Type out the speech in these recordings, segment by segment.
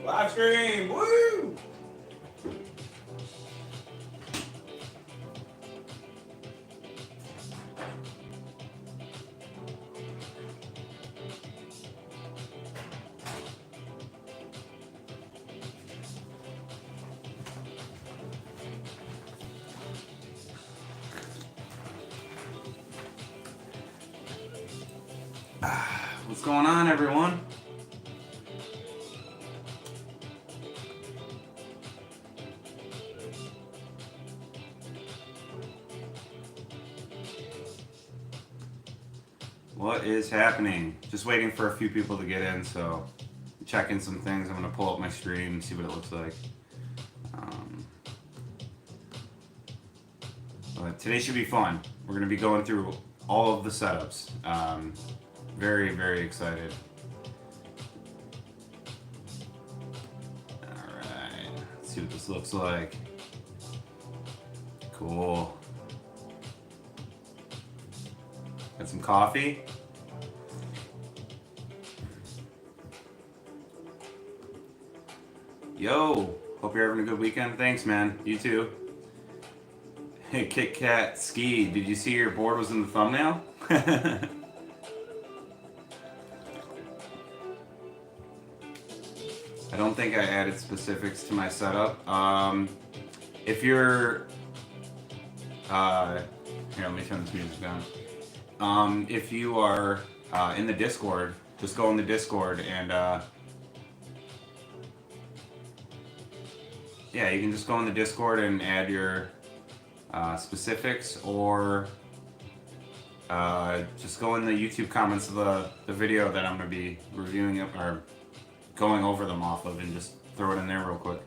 Live stream, woo! What's going on, everyone? What is happening? Just waiting for a few people to get in, so checking some things. I'm gonna pull up my stream and see what it looks like. But today should be fun. We're gonna be going through all of the setups. Very, very excited. Alright, let's see what this looks like. Cool. Got some coffee. Yo, hope you're having a good weekend. Thanks, man. You too. Hey, Kit Kat Ski, did you see your board was in the thumbnail? I don't think I added specifics to my setup. If you're, here, let me turn this music down. If you are in the Discord, just go in the Discord and yeah, you can just go in the Discord and add your specifics, or just go in the YouTube comments of the video that I'm going to be reviewing it, or going over them off of, and just throw it in there real quick.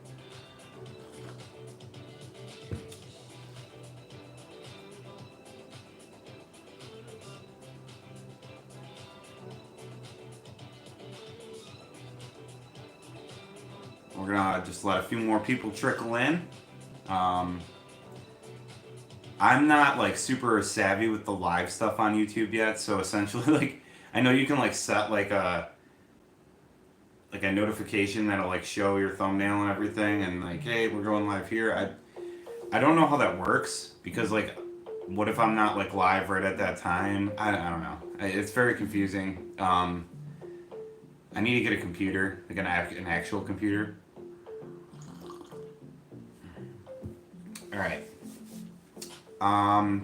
We're gonna just let a few more people trickle in. I'm not like super savvy with the live stuff on YouTube yet, so essentially, like, I know you can like set like a notification that'll like show your thumbnail and everything, and like, hey, we're going live here. I don't know how that works, because like, what if I'm not like live right at that time? I don't know. It's very confusing. I need to get a computer, like an actual computer. All right.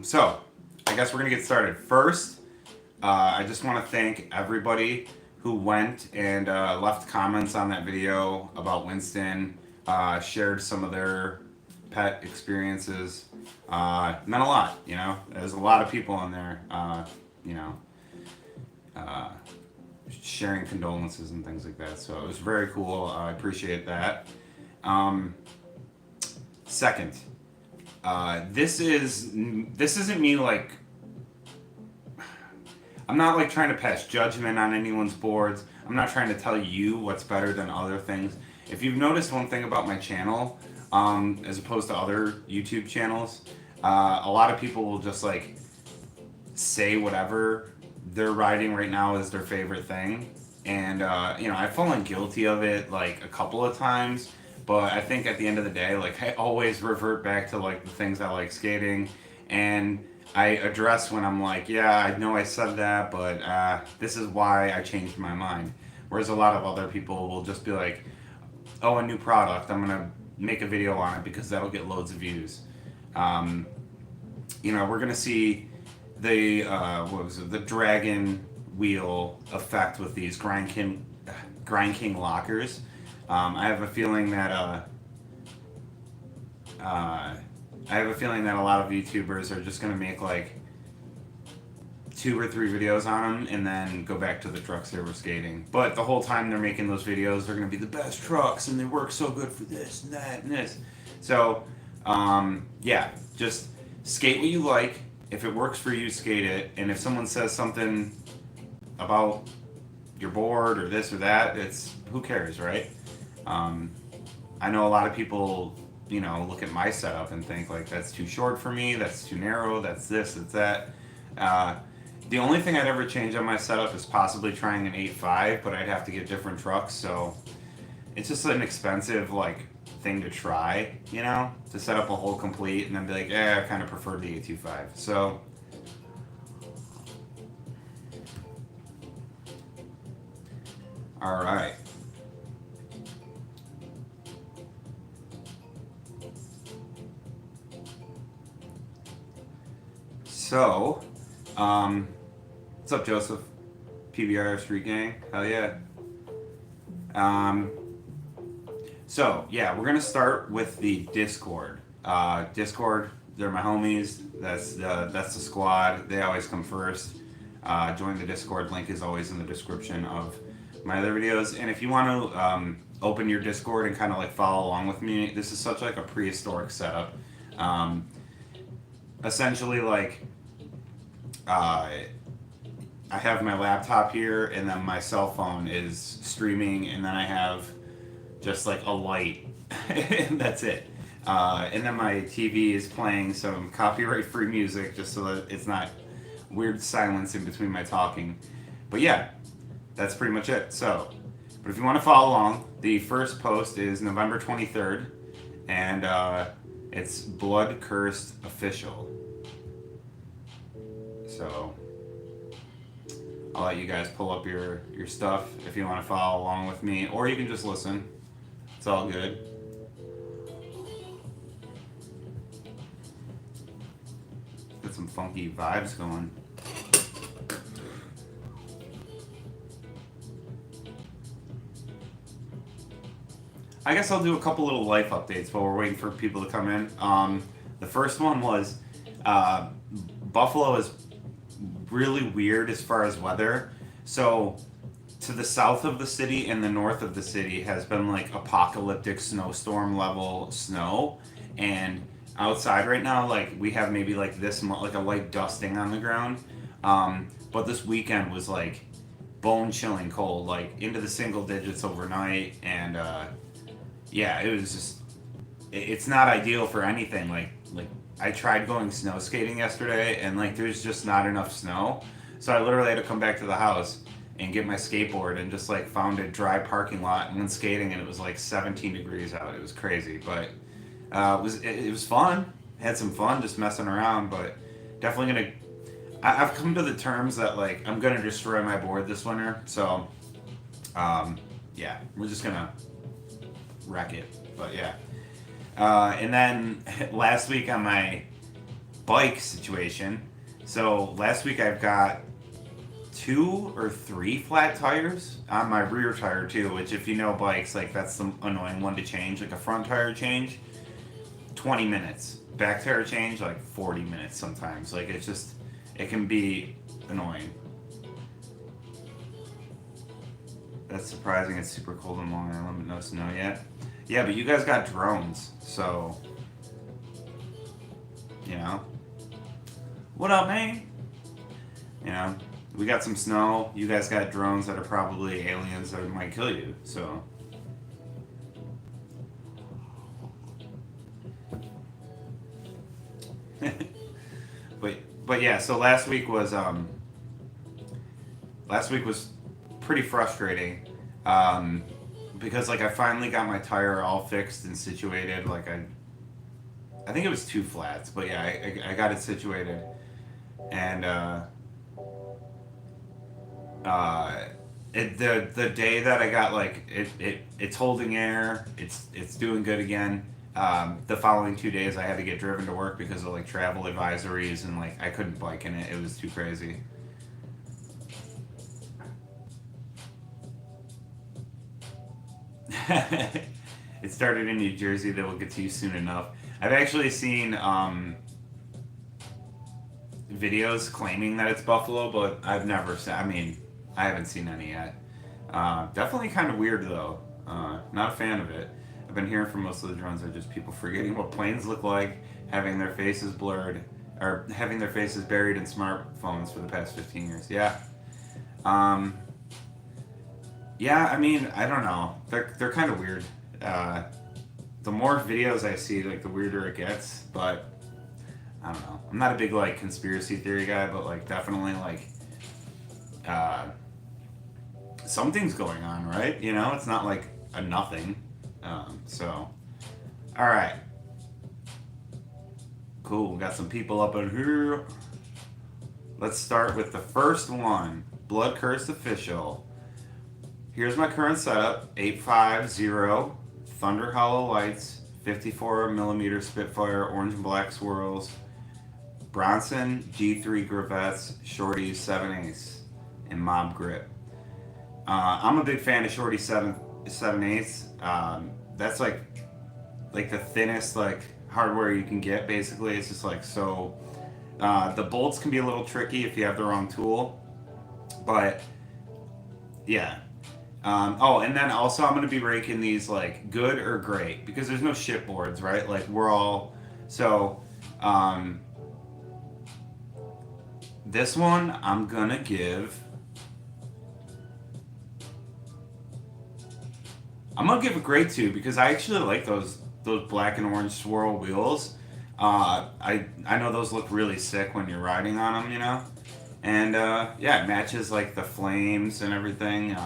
So I guess we're gonna get started. First, I just want to thank everybody who went and left comments on that video about Winston, shared some of their pet experiences. Meant a lot, you know. There's a lot of people on there, you know, sharing condolences and things like that. So it was very cool. I appreciate that. Second, this isn't me like, I'm not like trying to pass judgment on anyone's boards. I'm not trying to tell you what's better than other things. If you've noticed one thing about my channel, as opposed to other YouTube channels, a lot of people will just like say whatever they're riding right now is their favorite thing. And, you know, I've fallen guilty of it like a couple of times. But I think at the end of the day, like, I always revert back to like the things I like skating, and I address when I'm like, yeah, I know I said that, but this is why I changed my mind. Whereas a lot of other people will just be like, oh, a new product, I'm gonna make a video on it because that'll get loads of views. You know, we're gonna see the the dragon wheel effect with these Grind King lockers. I have a feeling that a lot of YouTubers are just gonna make like 2 or 3 videos on them and then go back to the trucks they were skating. But the whole time they're making those videos, they're gonna be the best trucks and they work so good for this and that and this. So yeah, just skate what you like. If it works for you, skate it. And if someone says something about your board or this or that, it's, who cares, right? I know a lot of people, you know, look at my setup and think like, that's too short for me, that's too narrow, that's this, that's that. The only thing I'd ever change on my setup is possibly trying an 8.5, but I'd have to get different trucks, so it's just an expensive like thing to try, you know, to set up a whole complete and then be like, I kind of prefer the 825. So all right. So, what's up, Joseph? PBR Street Gang, hell yeah. Um, so yeah, we're gonna start with the Discord. Discord, they're my homies. That's the squad. They always come first. Join the Discord. Link is always in the description of my other videos. And if you want to open your Discord and kind of like follow along with me, this is such like a prehistoric setup. Um, Essentially, like I have my laptop here, and then my cell phone is streaming, and then I have just like a light, and that's it. And then my TV is playing some copyright-free music, just so that it's not weird silence in between my talking. But yeah, that's pretty much it. So, but if you want to follow along, the first post is November 23rd, and it's Blood Cursed Official. So I'll let you guys pull up your stuff if you want to follow along with me, or you can just listen. It's all good. Got some funky vibes going. I guess I'll do a couple little life updates while we're waiting for people to come in. The first one was Buffalo is really weird as far as weather. So to the south of the city and the north of the city has been like apocalyptic snowstorm level snow, and outside right now like we have maybe like like a light dusting on the ground. But this weekend was like bone chilling cold, like into the single digits overnight, and yeah, it was just it's not ideal for anything. Like I tried going snow skating yesterday, and like there's just not enough snow, so I literally had to come back to the house and get my skateboard and just like found a dry parking lot and went skating, and it was like 17 degrees out. It was crazy, but it was fun. Had some fun just messing around, but definitely gonna. I've come to the terms that like I'm gonna destroy my board this winter, so yeah, we're just gonna wreck it. But yeah. And then last week on my bike situation, so last week I've got 2 or 3 flat tires on my rear tire too, which if you know bikes, like that's the annoying one to change. Like a front tire change, 20 minutes. Back tire change, like 40 minutes sometimes. Like it's just, it can be annoying. That's surprising. It's super cold in Long Island, but no snow yet. Yeah, but you guys got drones, so, you know. What up, man? You know, we got some snow. You guys got drones that are probably aliens that might kill you, so. but yeah, so last week was pretty frustrating. Because like I finally got my tire all fixed and situated. Like I think it was 2 flats, but yeah, I got it situated, and the day that I got like it's holding air, it's doing good again. The following 2 days I had to get driven to work because of like travel advisories, and like I couldn't bike in it. It was too crazy. It started in New Jersey. That will get to you soon enough. I've actually seen videos claiming that it's Buffalo, but I've never seen. I mean, I haven't seen any yet. Definitely kind of weird though. Not a fan of it. I've been hearing from most of the drones are just people forgetting what planes look like, having their faces blurred, or having their faces buried in smartphones for the past 15 years. Yeah. Yeah, I mean, I don't know. They're kind of weird. The more videos I see, like the weirder it gets. But I don't know. I'm not a big like conspiracy theory guy, but like definitely like something's going on, right? You know, it's not like a nothing. So, all right, cool. We got some people up in here. Let's start with the first one. Blood Curse Official. Here's my current setup: 850 Thunder Hollow Lights, 54 millimeter Spitfire orange and black swirls, Bronson G3 Gravettes, Shorty 7/8, and Mob Grip. I'm a big fan of Shorty 7/8. That's like the thinnest like hardware you can get. Basically, it's just like so. The bolts can be a little tricky if you have the wrong tool, but yeah. Oh, and then also I'm gonna be ranking these like good or great because there's no shit boards, right? Like we're all so. This one I'm gonna give. I'm gonna give a grade 2 because I actually like those black and orange swirl wheels. I know those look really sick when you're riding on them, you know, and yeah, it matches like the flames and everything.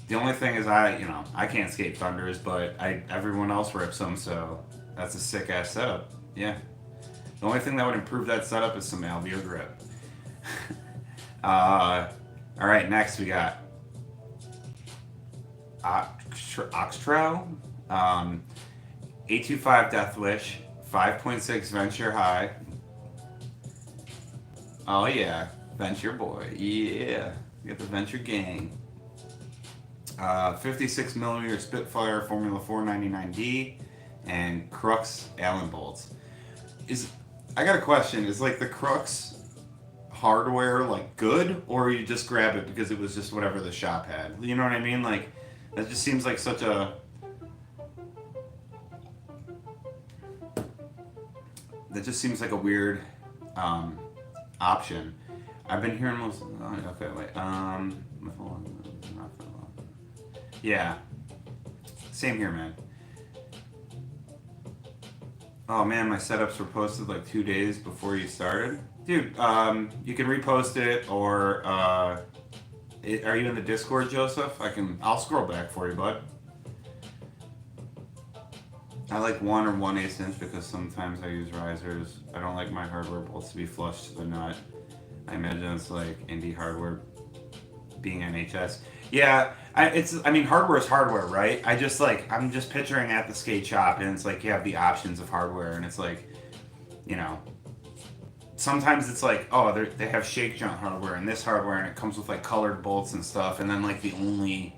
The only thing is I can't skate Thunders, but everyone else rips them, so that's a sick ass setup. Yeah. The only thing that would improve that setup is some Alvear grip. All right, next we got Oxtrow, 825 Death Wish, 5.6 Venture High. Oh yeah, Venture boy, yeah, we got the Venture gang. 56 millimeter Spitfire Formula 499D, and Crux Allen bolts. I got a question. Is like the Crux hardware like good, or you just grab it because it was just whatever the shop had? You know what I mean? Like that just seems like such a weird option. I've been hearing most. Okay, wait. Yeah. Same here, man. Oh man, my setups were posted like 2 days before you started. Dude, you can repost it, or are you in the Discord, Joseph? I'll scroll back for you, bud. I like 1 or 1/8 inch because sometimes I use risers. I don't like my hardware bolts to be flush to the nut. I imagine it's like indie hardware being NHS. Yeah, hardware is hardware, right? I'm just picturing at the skate shop, and it's like you have the options of hardware, and it's like, you know, sometimes it's like, oh, they have shake jump hardware and this hardware, and it comes with like colored bolts and stuff, and then like the only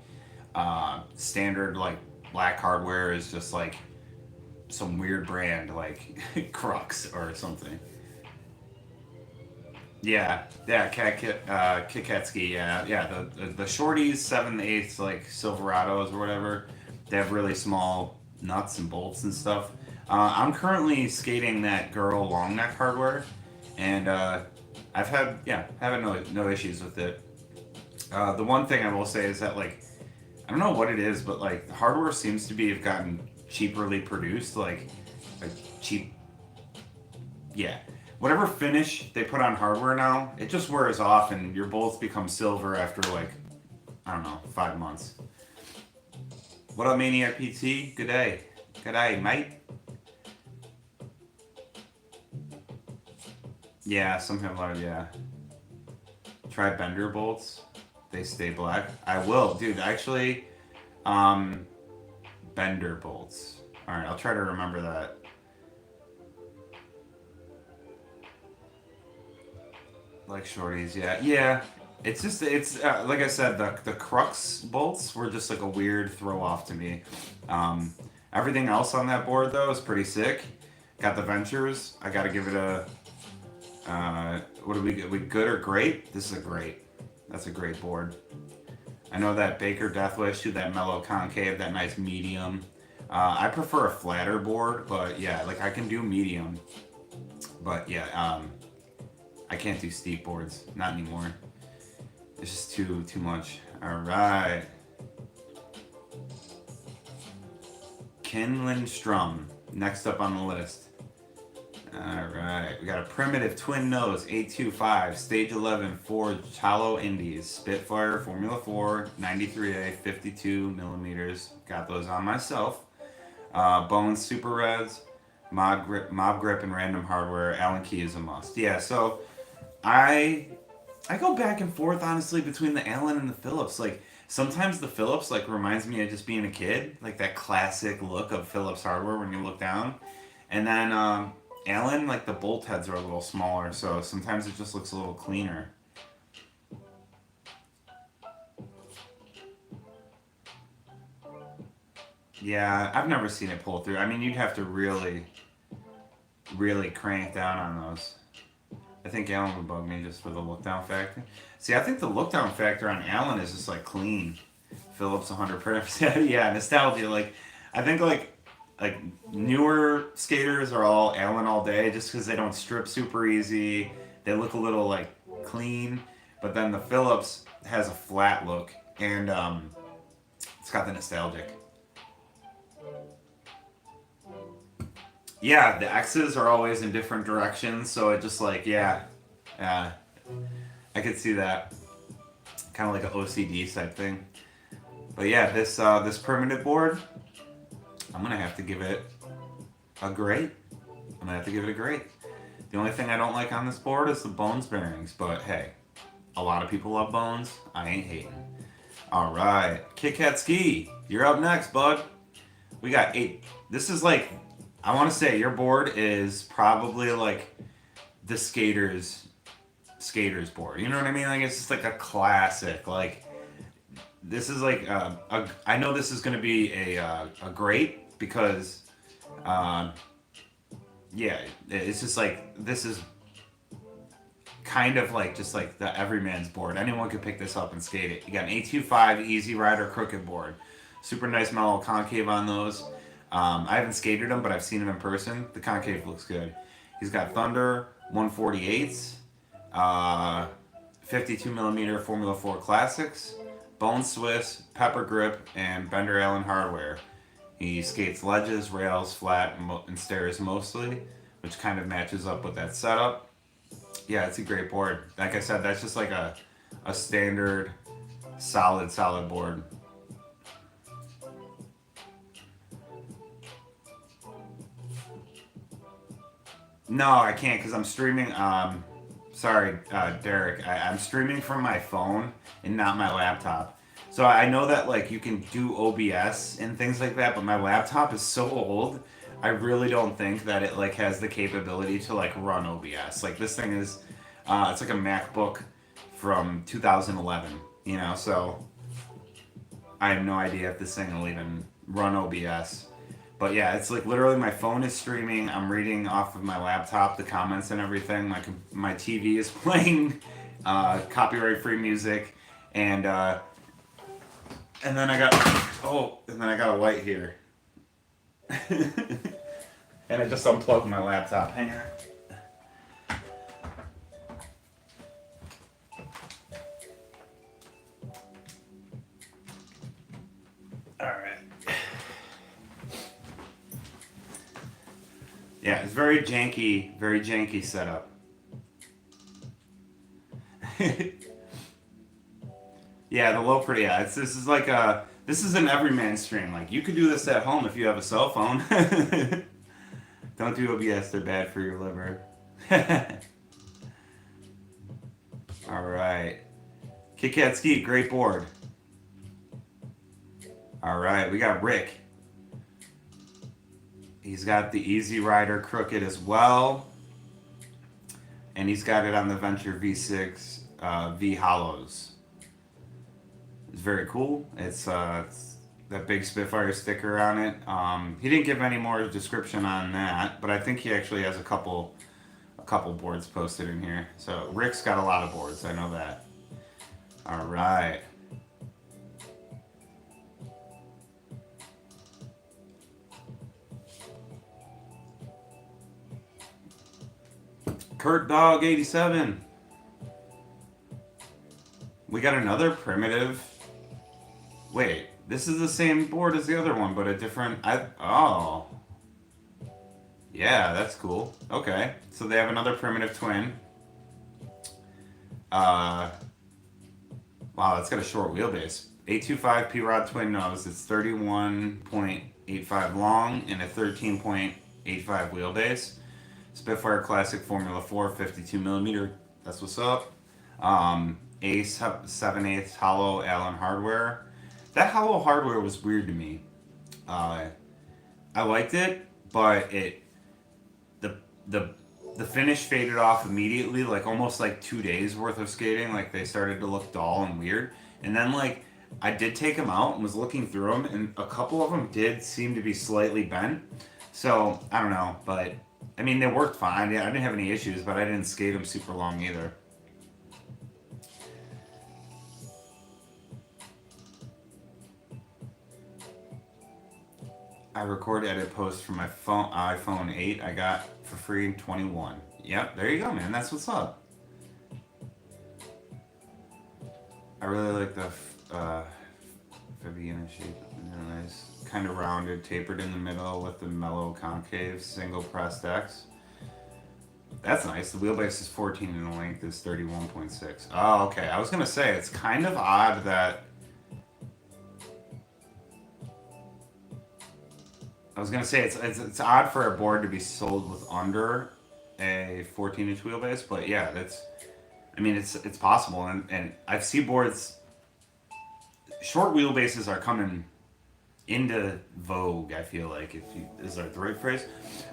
standard like black hardware is just like some weird brand like Crux or something. Yeah, Kiketsky, yeah. The shorties, 7/8 like Silverados or whatever. They have really small nuts and bolts and stuff. I'm currently skating that Girl long neck hardware, and I've had no issues with it. The one thing I will say is that like I don't know what it is, but like the hardware seems to be have gotten cheaperly produced, like cheap. Yeah. Whatever finish they put on hardware now, it just wears off, and your bolts become silver after like, I don't know, 5 months. What up, Maniac PT? Good day. Good day, mate. Yeah, some have a yeah. Try Bender bolts. They stay black. I will, dude. Actually, Bender bolts. All right, I'll try to remember that. Like shorties, yeah. It's just like I said, the Crux bolts were just like a weird throw off to me. Everything else on that board though is pretty sick. Got the Ventures. I got to give it a. What do we get? We good or great? This is a great. That's a great board. I know that Baker Deathwish to that mellow concave, that nice medium. I prefer a flatter board, but yeah, like I can do medium. But yeah, I can't do steep boards, not anymore. It's just too much. All right. Ken Lindstrom, next up on the list. Alright, we got a primitive twin nose 825 stage 11 Ford Chalo Indies Spitfire Formula 4 93A 52 millimeters. Got those on myself. Bones Super Reds, Mob Grip, and Random Hardware. Allen key is a must. Yeah, so I I go back and forth honestly between the Allen and the Phillips. Like sometimes the Phillips like reminds me of just being a kid, like that classic look of Phillips hardware when you look down. And then Allen, like the bolt heads are a little smaller, so sometimes it just looks a little cleaner. Yeah, I've never seen it pull through. I mean, you'd have to really, really crank down on those. I think Allen would bug me just for the look down factor. See, I think the look down factor on Allen is just like clean. Phillips 100%. Yeah, nostalgia. Like, I think like newer skaters are all Allen all day just because they don't strip super easy. They look a little like clean, but then the Phillips has a flat look and it's got the nostalgic. Yeah, the X's are always in different directions, so it just like uh, I could see that kind of like an OCD type thing. But yeah, this permanent board, I'm gonna have to give it a grade. I'm gonna have to give it a grade. The only thing I don't like on this board is the bones bearings, but hey, a lot of people love bones. I ain't hating. All right, Kit Kat Ski, you're up next, bud. We got 8. This is like, I want to say your board is probably like the skaters board. You know what I mean? Like it's just like a classic. Like this is like I know this is going to be a great because uh, yeah, it's just like this is kind of like just like the everyman's board. Anyone could pick this up and skate it. You got an 825 Easy Rider crooked board. Super nice mellow concave on those. I haven't skated them, but I've seen them in person. The concave looks good. He's got Thunder 148s, 52 millimeter Formula 4 Classics, Bone Swiss, Pepper Grip, and Bender Allen hardware. He skates ledges, rails, flat, and stairs mostly, which kind of matches up with that setup. Yeah, it's a great board. Like I said, that's just like a standard, solid board. No, I can't because I'm streaming. Sorry, Derek. I'm streaming from my phone and not my laptop. So I know that like you can do OBS and things like that, but my laptop is so old. I really don't think that it like has the capability to like run OBS. Like this thing is, it's like a MacBook from 2011. You know, so I have no idea if this thing will even run OBS. But yeah, it's like literally my phone is streaming. I'm reading off of my laptop the comments and everything. My TV is playing copyright free music, and then I got a light here, and I just unplugged my laptop. Hang on. All right. Yeah, it's very janky setup. Yeah, the low pretty. Yeah, this is an everyman stream. Like you could do this at home if you have a cell phone. Don't do OBS; they're bad for your liver. All right, Kit Kat Ski, great board. All right, we got Rick. He's got the Easy Rider crooked as well. And he's got it on the Venture V6 V Hollows. It's very cool. It's that big Spitfire sticker on it. He didn't give any more description on that, but I think he actually has a couple boards posted in here. So Rick's got a lot of boards, I know that. All right. Kurt Dog 87. We got another primitive. Wait, this is the same board as the other one, but a different. Oh, Yeah, that's cool. Okay, so they have another primitive twin. Uh, wow, that's got a short wheelbase. 825 P-Rod twin nose. It's 31.85 long and a 13.85 wheelbase. Spitfire Classic Formula 4, 52 millimeter. That's what's up. Ace 7/8 hollow Allen hardware. That hollow hardware was weird to me. Uh, I liked it, but the the the finish faded off immediately, like almost like 2 days worth of skating. Like they started to look dull and weird. And then like I did take them out and was looking through them, and a couple of them did seem to be slightly bent. So I don't know, but I mean they worked fine. Yeah, I didn't have any issues, but I didn't skate them super long either. I record edit post from my phone iPhone 8 I got for free in 21. Yep, there you go, man. That's what's up. I really like the Fabian shape. Nice, kind of rounded, tapered in the middle with the mellow concave single pressed X. That's nice. The wheelbase is 14 and the length is 31.6. Oh, okay. I was gonna say it's kind of odd that I was gonna say it's odd for a board to be sold with under a 14-inch wheelbase, but yeah, that's. I mean, it's possible, and I've seen boards. Short wheelbases are coming into vogue. I feel like, if you is that the right phrase?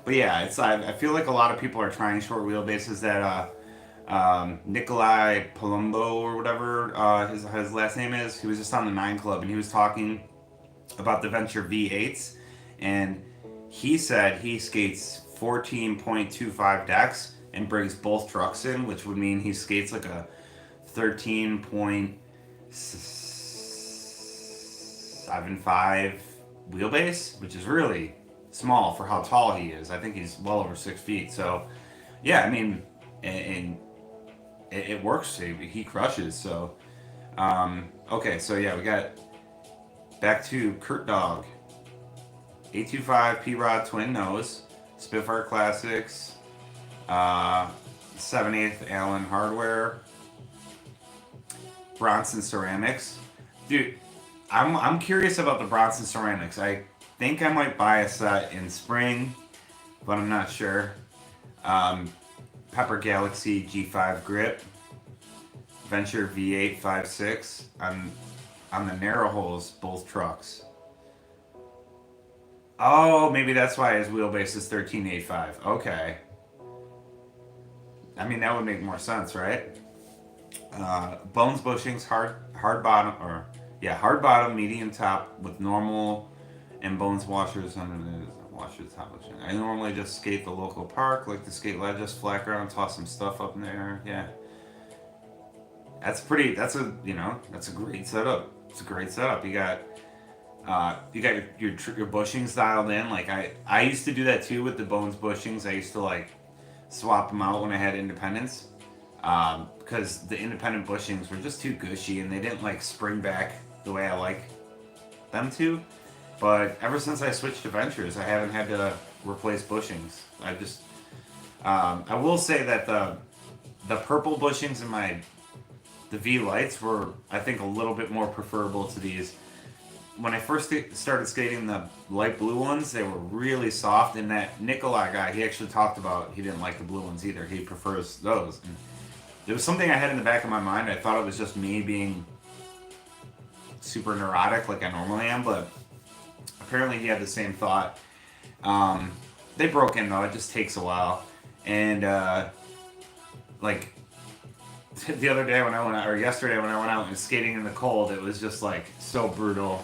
But yeah, it's I feel like a lot of people are trying short wheelbases. That Nikolai Palumbo or whatever his last name is. He was just on the Nine Club and he was talking about the Venture V8s, and he said he skates 14.25 decks and brings both trucks in, which would mean he skates like a 13.75 wheelbase, which is really small for how tall he is. I think he's well over 6 feet. So, yeah, I mean, and it works. He crushes. So, okay, so yeah, we got back to Kurt Dog. 825 P-Rod twin nose, Spitfire Classics, 7/8 Allen hardware, Bronson ceramics. Dude, I'm curious about the Bronson ceramics. I think I might buy a set in spring, but I'm not sure. Um, Pepper Galaxy G5 grip, Venture V8 5.6 on the narrow holes, both trucks. Oh, maybe that's why his wheelbase is 13.85. Okay. I mean, that would make more sense, right? Bones bushings, hard bottom, or yeah, hard bottom, medium top with normal and bones washers under the washer top bushing. I normally just skate the local park, like the skate ledge, just flat ground, toss some stuff up in there. Yeah, that's pretty. That's a great setup. It's a great setup. You got your bushings dialed in. Like I used to do that too with the bones bushings. I used to like swap them out when I had independents, because the independent bushings were just too gushy and they didn't like spring back the way I like them to. But ever since I switched to Ventures, I haven't had to replace bushings. I will say that the purple bushings in the V lights were, I think, a little bit more preferable to these. When I first started skating the light blue ones, they were really soft. And that Nikolai guy, he actually talked about he didn't like the blue ones either. He prefers those. And there was something I had in the back of my mind. I thought it was just me being super neurotic like I normally am, but apparently he had the same thought. They broke in though. It just takes a while. And like the other day when I went out, or yesterday when I went out and skating in the cold, it was just like so brutal.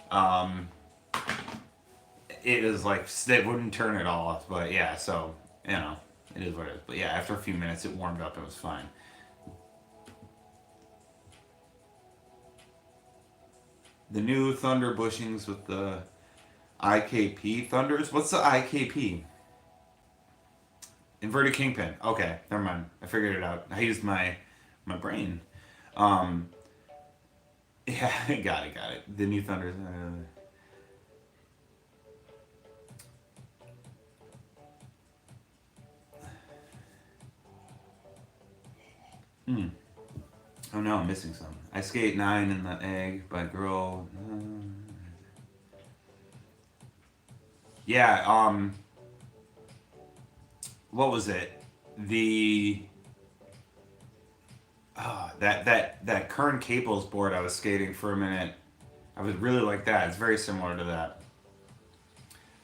Um, it was like it wouldn't turn it off, but yeah. So it is what it is. But yeah, after a few minutes, it warmed up and it was fine. The new Thunder bushings with the IKP Thunders. What's the IKP? Inverted kingpin. Okay, never mind. I figured it out. I used my brain. Um, yeah, got it. The new Thunders. The new Thunders. Hmm. Oh no, I'm missing some. I skate 9 in the egg by girl. Yeah. What was it? The that Kern Cables board I was skating for a minute. I was really like that. It's very similar to that.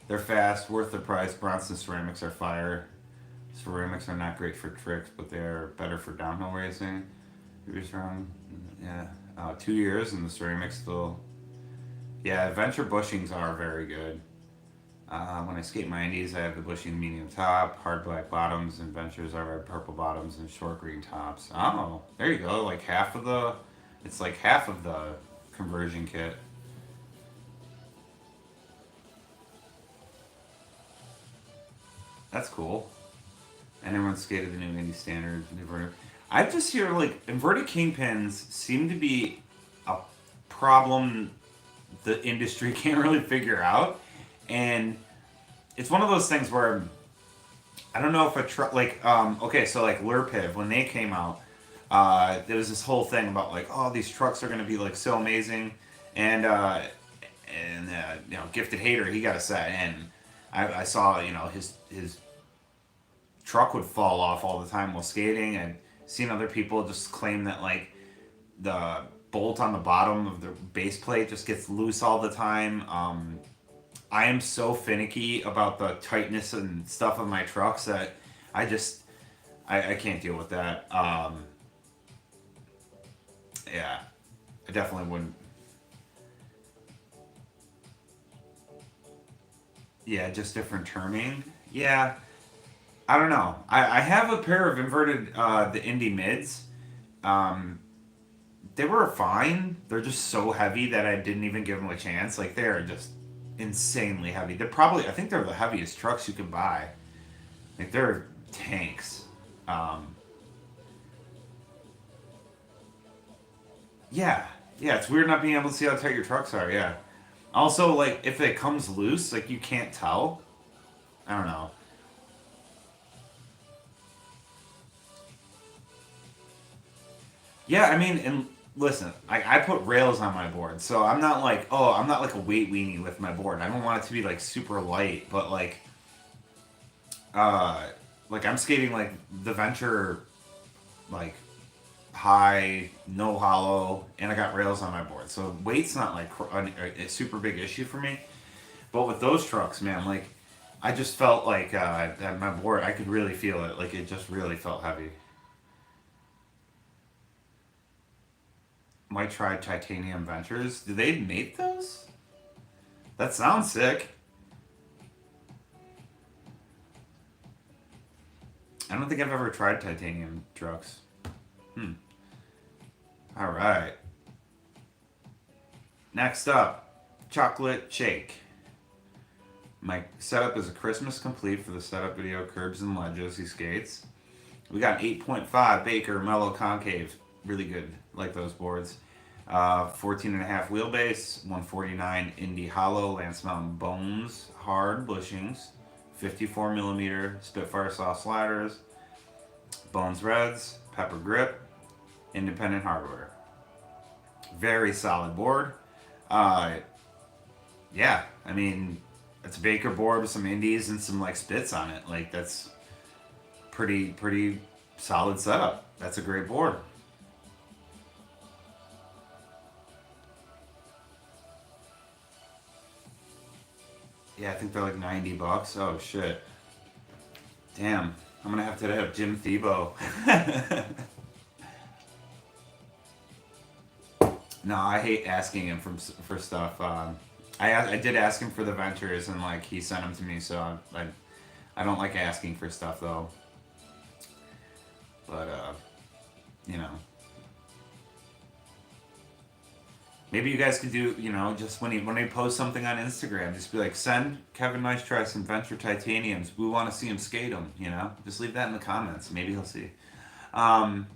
They're fast, worth the price. Bronson ceramics are fire. Ceramics are not great for tricks, but they're better for downhill racing. Years wrong. Yeah. 2 years and the ceramics still. Yeah, adventure bushings are very good. When I skate my Indies, I have the bushing medium top, hard black bottoms, and ventures are red purple bottoms and short green tops. Oh, there you go. Like half of the. It's like half of the conversion kit. That's cool. And everyone skated the new Indy standard. I just hear like inverted kingpins seem to be a problem the industry can't really figure out, and it's one of those things where I don't know if a truck like okay, so like Lurpiv when they came out, there was this whole thing about like, oh, these trucks are gonna be like so amazing, and Gifted Hater, he got a set, and I saw his truck would fall off all the time while skating, and seen other people just claim that like the bolt on the bottom of the base plate just gets loose all the time. I am so finicky about the tightness and stuff of my trucks that I just I can't deal with that. Yeah, I definitely wouldn't. Yeah, just different terming. Yeah, I don't know. I have a pair of inverted the Indy mids. Um, they were fine. They're just so heavy that I didn't even give them a chance. Like they're just insanely heavy. They're probably I think they're the heaviest trucks you can buy. Like they're tanks. Um, yeah, yeah. It's weird not being able to see how tight your trucks are. Yeah. Also, like if it comes loose, like you can't tell. I don't know. Yeah, I mean, and listen, I put rails on my board, so I'm not like, oh, I'm not like a weight weenie with my board. I don't want it to be like super light, but uh, like I'm skating like the Venture, like high, no hollow, and I got rails on my board, so weight's not like a super big issue for me. But with those trucks, man, like I just felt like that my board, I could really feel it. Like it just really felt heavy. Might try Titanium Ventures. Do they make those? That sounds sick. I don't think I've ever tried titanium trucks. Hmm. All right. Next up, chocolate shake. My setup is a Christmas complete for the setup video curbs and ledges he skates. We got 8.5 Baker Mellow Concave. Really good. Like those boards. 14 and a half wheelbase, 149 Indy Hollow, Lance Mountain Bones, hard bushings, 54 millimeter Spitfire soft sliders, Bones Reds, Pepper Grip, independent hardware. Very solid board. Uh, yeah, I mean, it's a Baker board with some Indies and some like spits on it. Like that's pretty solid setup. That's a great board. Yeah, I think they're like $90. Oh shit. Damn. I'm gonna have to hit up Jim Thiebaud. No, I hate asking him for stuff. I did ask him for the Ventures and like he sent them to me, so I don't like asking for stuff though. But you know, maybe you guys could do just when he post something on Instagram, just be like, send Kevin Nice Try some Venture Titaniums. We want to see him skate them. Just leave that in the comments. Maybe he'll see. Um,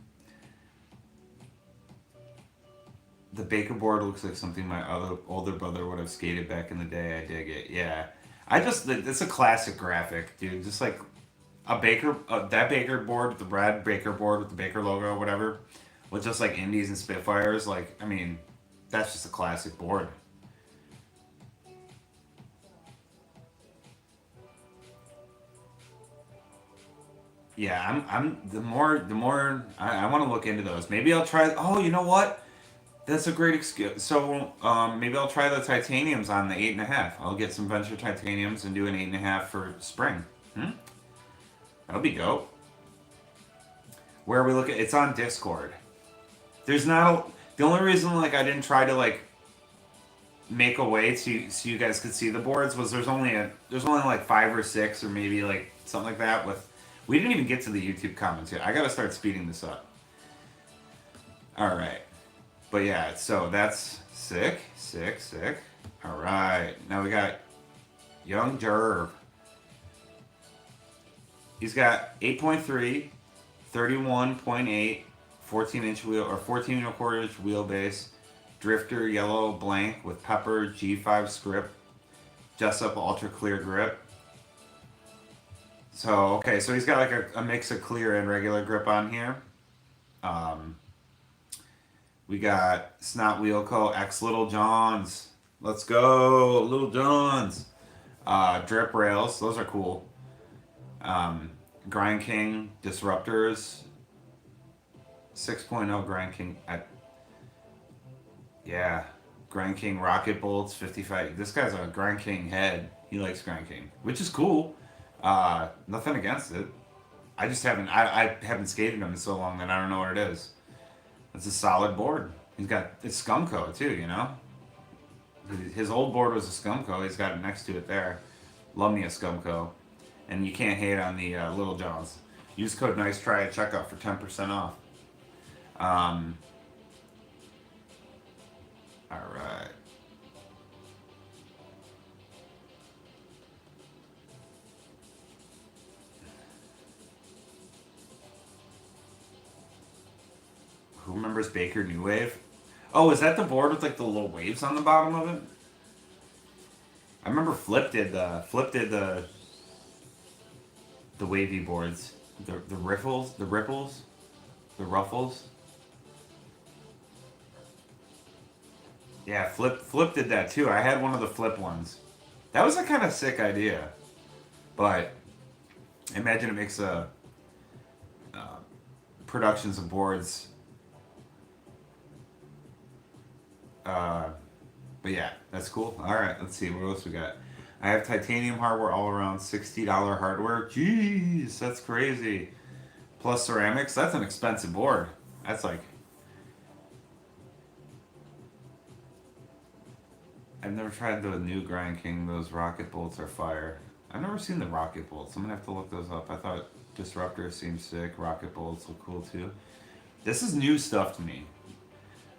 the Baker board looks like something my other older brother would have skated back in the day. I dig it. Yeah, it's a classic graphic, dude. Just like a Baker, that Baker board with the red Baker board with the Baker logo or whatever, with just like Indies and Spitfires. Like, I mean, that's just a classic board. Yeah, I'm the more I want to look into those. Maybe I'll try. Oh, you know what? That's a great excuse. So maybe I'll try the titaniums on the 8.5. I'll get some Venture titaniums and do an 8.5 for spring. Hmm? That'll be dope. Where are we looking? It's on Discord. There's not a, the only reason like I didn't try to like make a way to so you guys could see the boards was there's only like 5 or 6 or maybe like something like that with. We didn't even get to the YouTube comments yet. I gotta start speeding this up. All right. But yeah, so that's sick, sick, sick. All right, now we got Young Jerv. He's got 8.3, 31.8, 14-inch wheel or 14 and a quarter inch wheelbase, drifter yellow blank with pepper G5 script, Jessup ultra clear grip. So okay, so he's got like a mix of clear and regular grip on here. Um, We got Snot Wheel Co. X Little Johns. Let's go, Little Johns. Drip rails, those are cool. Um, Grind King Disruptors. 6.0 Grind King. Yeah. Grind King Rocket Bolts 55. This guy's a Grind King head. He likes Grind King, which is cool. Nothing against it. I just haven't. I haven't skated him in so long that I don't know what it is. It's a solid board. He's got it's Scumco too, you know. His old board was a Scumco. He's got it next to it there. Love me a Scumco, and you can't hate on the Little Johns. Use code Nice Try at checkout for 10% off. Um, all right. Who remembers Baker New Wave? Oh, is that the board with like the little waves on the bottom of it? I remember Flip did the wavy boards, the ripples, the ruffles. Yeah, Flip did that too. I had one of the Flip ones. That was a kind of sick idea, but I imagine it makes uh, productions of boards. Uh, but yeah, that's cool. All right, let's see what else we got. I have titanium hardware all around $60 hardware. Jeez, that's crazy. Plus ceramics, that's an expensive board. That's like I've never tried the new Grind King. Those rocket bolts are fire. I've never seen the rocket bolts. I'm gonna have to look those up. I thought Disruptor seemed sick. Rocket bolts look cool too. This is new stuff to me.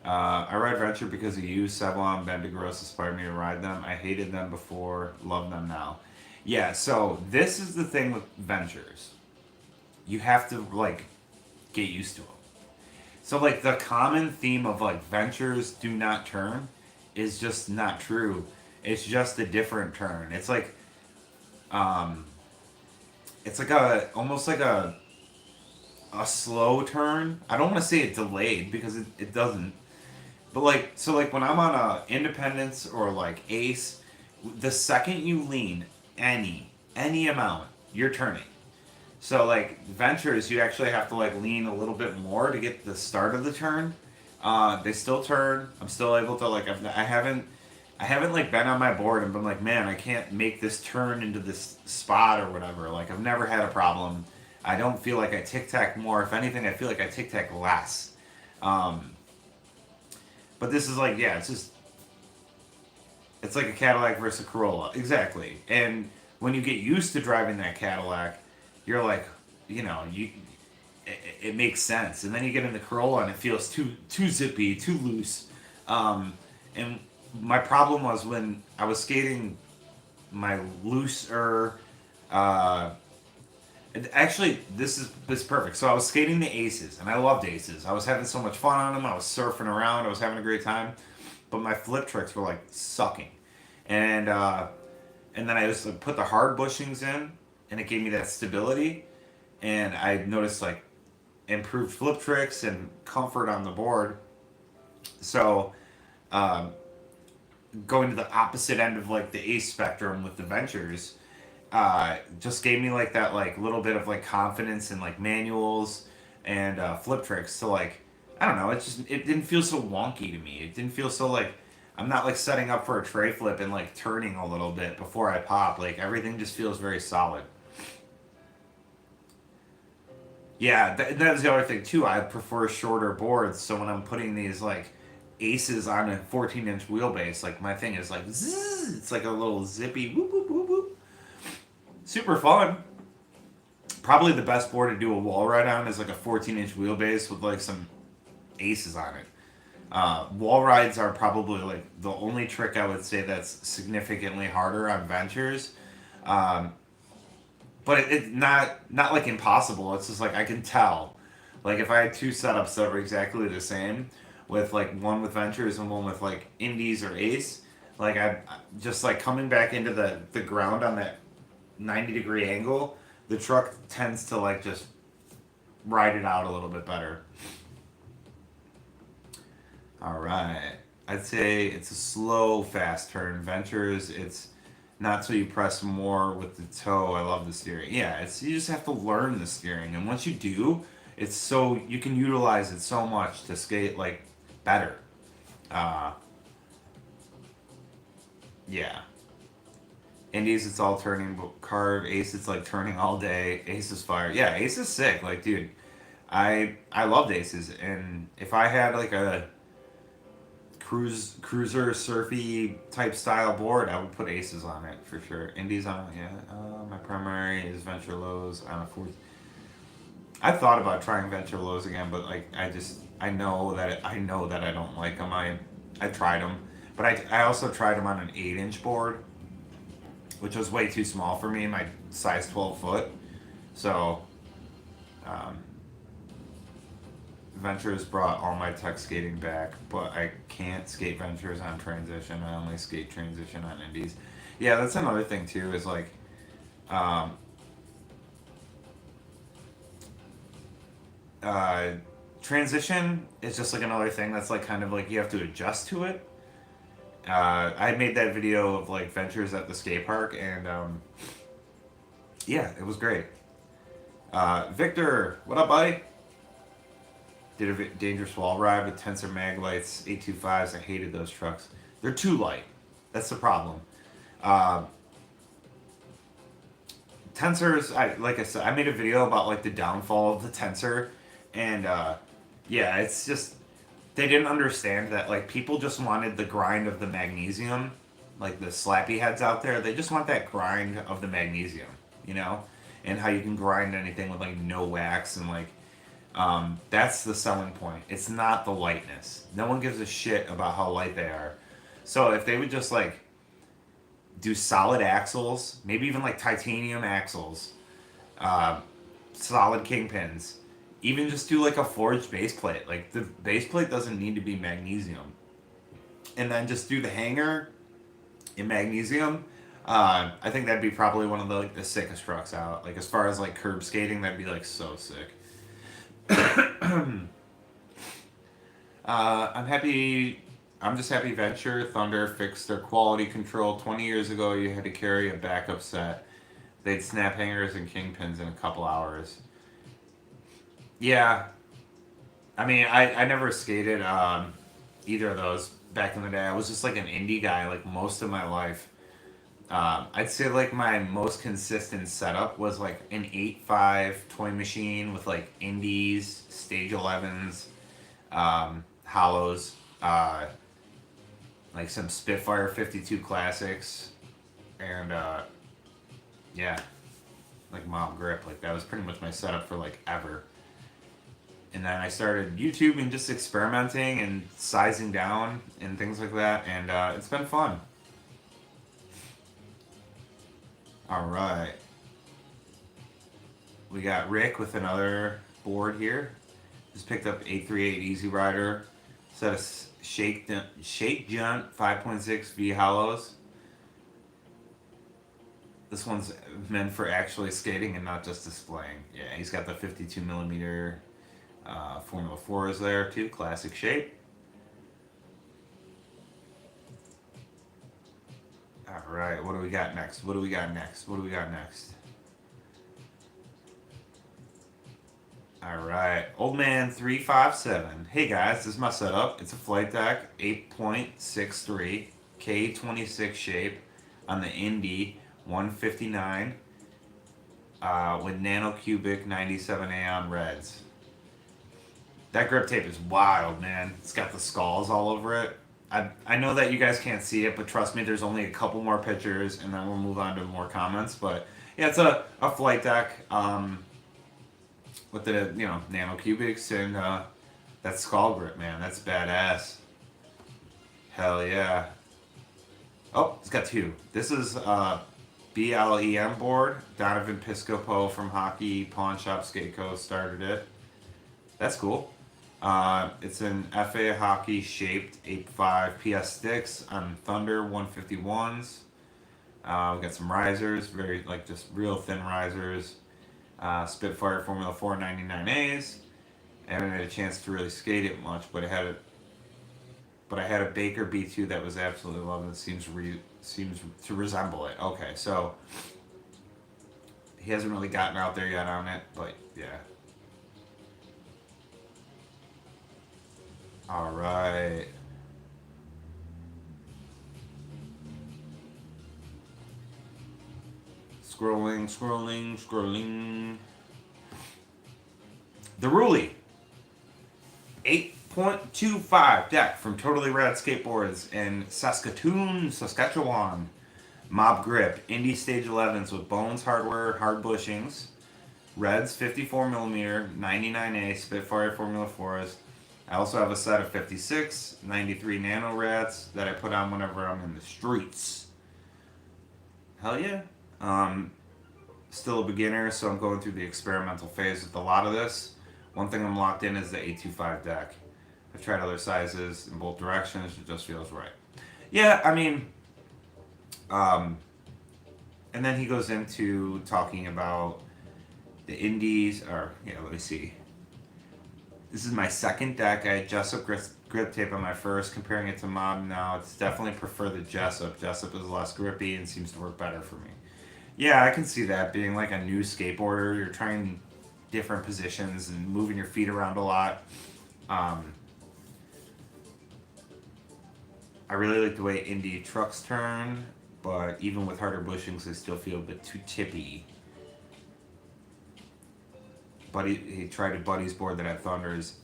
I ride Venture because of you, Sevlon, Bendigros inspired me to ride them. I hated them before, love them now. Yeah, so this is the thing with Ventures. You have to like get used to them. So like the common theme of like Ventures do not turn is just not true. It's just a different turn. Um it's like a almost like a slow turn. I don't want to say it delayed because it doesn't. But like so like when I'm on a Independence or like Ace, the second you lean any amount, you're turning. So like Ventures, you actually have to like lean a little bit more to get the start of the turn. They still turn. I'm still able to like I haven't like been on my board and been like, man, I can't make this turn into this spot or whatever. Like I've never had a problem. I don't feel like I tic tac more. If anything, I feel like I tic tac less. Um, but this is like, yeah, it's like a Cadillac versus a Corolla, exactly. And when you get used to driving that Cadillac, you're like, you know, it makes sense. And then you get in the Corolla and it feels too zippy, too loose. And my problem was when I was skating my looser. Uh, Actually, this is perfect. So I was skating the Aces, and I loved Aces. I was having so much fun on them. I was surfing around. I was having a great time, but my flip tricks were like sucking, and and then I just like, put the hard bushings in, and it gave me that stability. and I noticed like improved flip tricks and comfort on the board. So um, going to the opposite end of like the ace spectrum with the ventures, just gave me like that like little bit of like confidence in like manuals and flip tricks. So like I don't know, it didn't feel so wonky to me. It didn't feel so like I'm not like setting up for a tray flip and like turning a little bit before I pop. Like everything just feels very solid. Yeah, that was the other thing too. I prefer shorter boards, so when I'm putting these like aces on a 14-inch wheelbase, like my thing is like zzz, it's like a little zippy whoop whoop whoop whoop. Super fun. Probably the best board to do a wall ride on is like a 14-inch wheelbase with like some aces on it. Wall rides are probably like the only trick I would say that's significantly harder on ventures. Um, but it's not like impossible. It's just like I can tell. Like if I had two setups that were exactly the same, with like one with ventures and one with like indies or ace, like I just like coming back into the ground on that 90-degree angle, the truck tends to like just ride it out a little bit better. All right. I'd say it's a slow, fast turn. Ventures, it's not till you press more with the toe. I love the steering. Yeah, it's you just have to learn the steering, and once you do, it's so you can utilize it so much to skate like better. Uh, yeah. Indies, it's all turning, but carve ace, it's like turning all day. Ace is fire. Yeah, ace is sick. Like, dude, I loved aces, and if I had like a cruiser surfy type style board, I would put aces on it for sure. Indies on it, yeah. My primary is venture lows on a fourth. I thought about trying venture lows again, but like I know that I don't like them. I tried them, but I also tried them on an 8-inch board, which was way too small for me. My size 12 foot, so um, Ventures brought all my tech skating back, but I can't skate Ventures on transition. I only skate transition on indies. Yeah, that's another thing too. Is like, um, uh, transition is just like another thing that's like kind of like you have to adjust to it. I made that video of like Ventures at the skate park, and yeah, it was great. Victor, what up, buddy? Did a dangerous wall ride with Tensor mag lights, 825s. I hated those trucks. They're too light. That's the problem. Uh, Tensors, like I said, I made a video about like the downfall of the Tensor, and yeah, it's just they didn't understand that like people just wanted the grind of the magnesium, like the slappy heads out there. They just want that grind of the magnesium, you know, and how you can grind anything with like no wax and like that's the selling point. It's not the lightness. No one gives a shit about how light they are. So if they would just like do solid axles, maybe even like titanium axles, uh, solid kingpins, even just do like a forged base plate. Like the base plate doesn't need to be magnesium, and then just do the hanger in magnesium. I think that'd be probably one of the like the sickest trucks out. Like as far as like curb skating, that'd be like so sick. I'm happy. I'm just happy Venture Thunder fixed their quality control. 20 years ago, you had to carry a backup set. They'd snap hangers and kingpins in a couple hours. Yeah, I mean, I never skated either of those back in the day. I was just like an indie guy like most of my life. I'd say like my most consistent setup was like an 8.5 toy machine with like indies, stage 11s, hollows, like some Spitfire 52 classics, and yeah, like mob grip. Like that was pretty much my setup for like ever. And then I started YouTube and just experimenting and sizing down and things like that, and it's been fun. All right, we got Rick with another board here. Just picked up 838 Easy Rider. Set of shake junt 5.6 V hollows. This one's meant for actually skating and not just displaying. Yeah, he's got the 52 millimeter Formula 4s there too. Classic shape. All right, what do we got next? What do we got next? What do we got next? All right, Old Man 357. Hey guys, this is my setup. It's a flight deck 8.63 K26 shape on the Indy 159 with nano cubic 97A on reds. That grip tape is wild, man. It's got the skulls all over it. I know that you guys can't see it, but trust me, there's only a couple more pictures, and then we'll move on to more comments. But yeah, it's a flight deck with the nano cubics and that skull grip, man. That's badass. Hell yeah. Oh, it's got two. This is BLEM board. Donovan Piscopo from Hockey Pawn Shop Skate Co. started it. That's cool. It's an FA Hockey shaped 8.5 PS sticks on Thunder 151s. We got some risers, very like just real thin risers. Spitfire Formula 4 99As. I haven't had a chance to really skate it much, but I had a Baker B2 that was absolutely lovely. It seems to resemble it. Okay, so he hasn't really gotten out there yet on it, but yeah. All right. Scrolling. The Ruli 8.25 deck from Totally Rad Skateboards in Saskatchewan. Mob grip, Indy Stage 11s with bones, hardware, hard bushings. Reds 54mm, 99A Spitfire Formula 4s. I also have a set of 56, 93 Nano Rats that I put on whenever I'm in the streets. Hell yeah. Still a beginner, so I'm going through the experimental phase with a lot of this. One thing I'm locked in is the 825 deck. I've tried other sizes in both directions, it just feels right. Yeah, I mean, and then he goes into talking about the indies, let me see. This is my second deck. I had Jessup grip tape on my first. Comparing it to Mob now, it's definitely prefer the Jessup. Jessup is less grippy and seems to work better for me. Yeah, I can see that being like a new skateboarder. You're trying different positions and moving your feet around a lot. I really like the way Indy trucks turn, but even with harder bushings, they still feel a bit too tippy. He tried a Buddy's board that had Thunders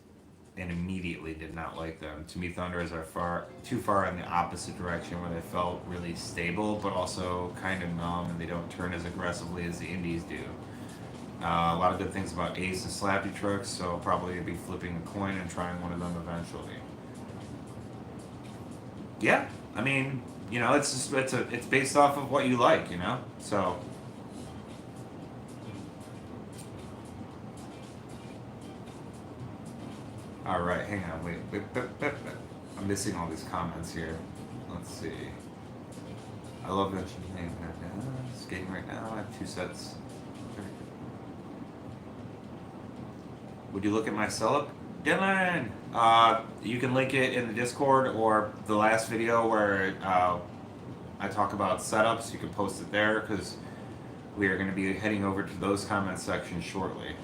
and immediately did not like them. To me, Thunders are too far in the opposite direction where they felt really stable, but also kind of numb, and they don't turn as aggressively as the Indies do. A lot of good things about Ace and Slappy trucks, so I'll probably be flipping a coin and trying one of them eventually. Yeah, I mean, it's based off of what you like, so. All right, hang on, wait. I'm missing all these comments here. Let's see. I love that you're skating right now. I have 2 sets. Would you look at my setup, Dylan? You can link it in the Discord or the last video where I talk about setups. You can post it there because we are going to be heading over to those comment sections shortly.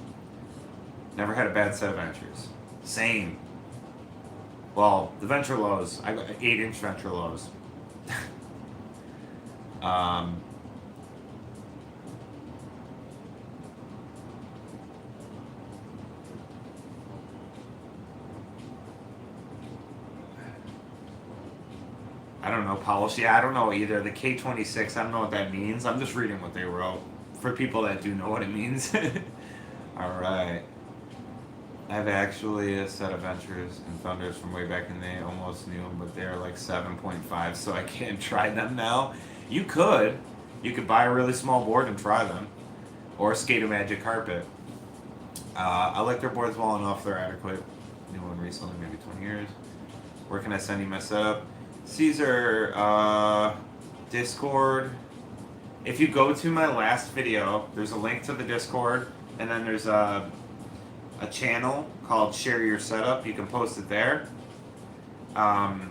Never had a bad set of entries. Same. Well, the Venture Lows. I got 8-inch Venture Lows. I don't know, polish. Yeah, I don't know either. The K26, I don't know what that means. I'm just reading what they wrote. For people that do know what it means. Alright. I have actually a set of Ventures and Thunders from way back in the day. Almost knew them, but they're like 7.5, so I can't try them now. You could buy a really small board and try them, or skate a Magic Carpet. I like their boards well enough; they're adequate. New one recently, maybe 20 years. Where can I send you my setup? Caesar, Discord. If you go to my last video, there's a link to the Discord, and then there's a channel called Share Your Setup. You can post it there. Um,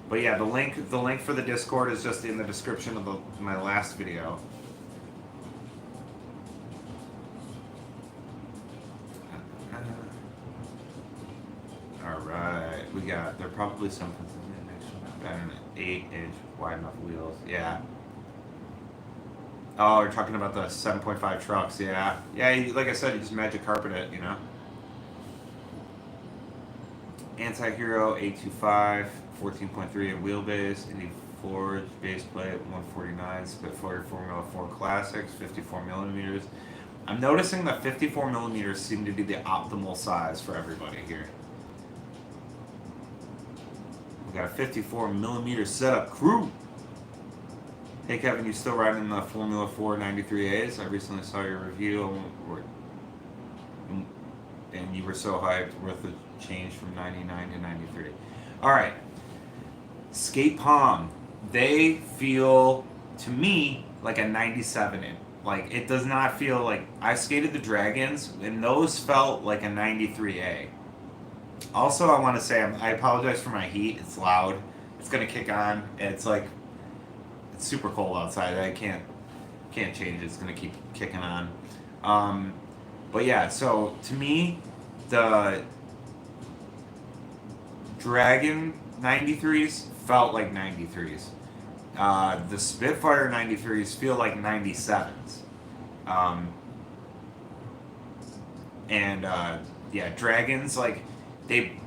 but yeah, the link for the Discord is just in the description of my last video. All right, they're probably something better than an 8-inch wide enough wheels. Yeah. Oh, you're talking about the 7.5 trucks. Yeah. Yeah, like I said, you just magic carpet it, you know. Anti-Hero 825, 14.3 at wheelbase, Indy Forge base plate 149, Spitfire Formula 4 Classics 54 millimeters. I'm noticing that 54 millimeters seem to be the optimal size for everybody here. We got a 54 millimeter setup crew. Hey Kevin, you still riding the Formula 4 93As? I recently saw your review and you were so hyped, worth the change from 99 to 93. All right, Skate Palm. They feel to me like a 97 in. Like it does not feel like I skated the Dragons and those felt like a 93A. Also, I want to say I apologize for my heat. It's loud. It's gonna kick on. It's like it's super cold outside. I can't change it. It's gonna keep kicking on. Um, but yeah, so to me, the Dragon 93s felt like 93s. The Spitfire 93s feel like 97s. Um, and yeah, Dragons like they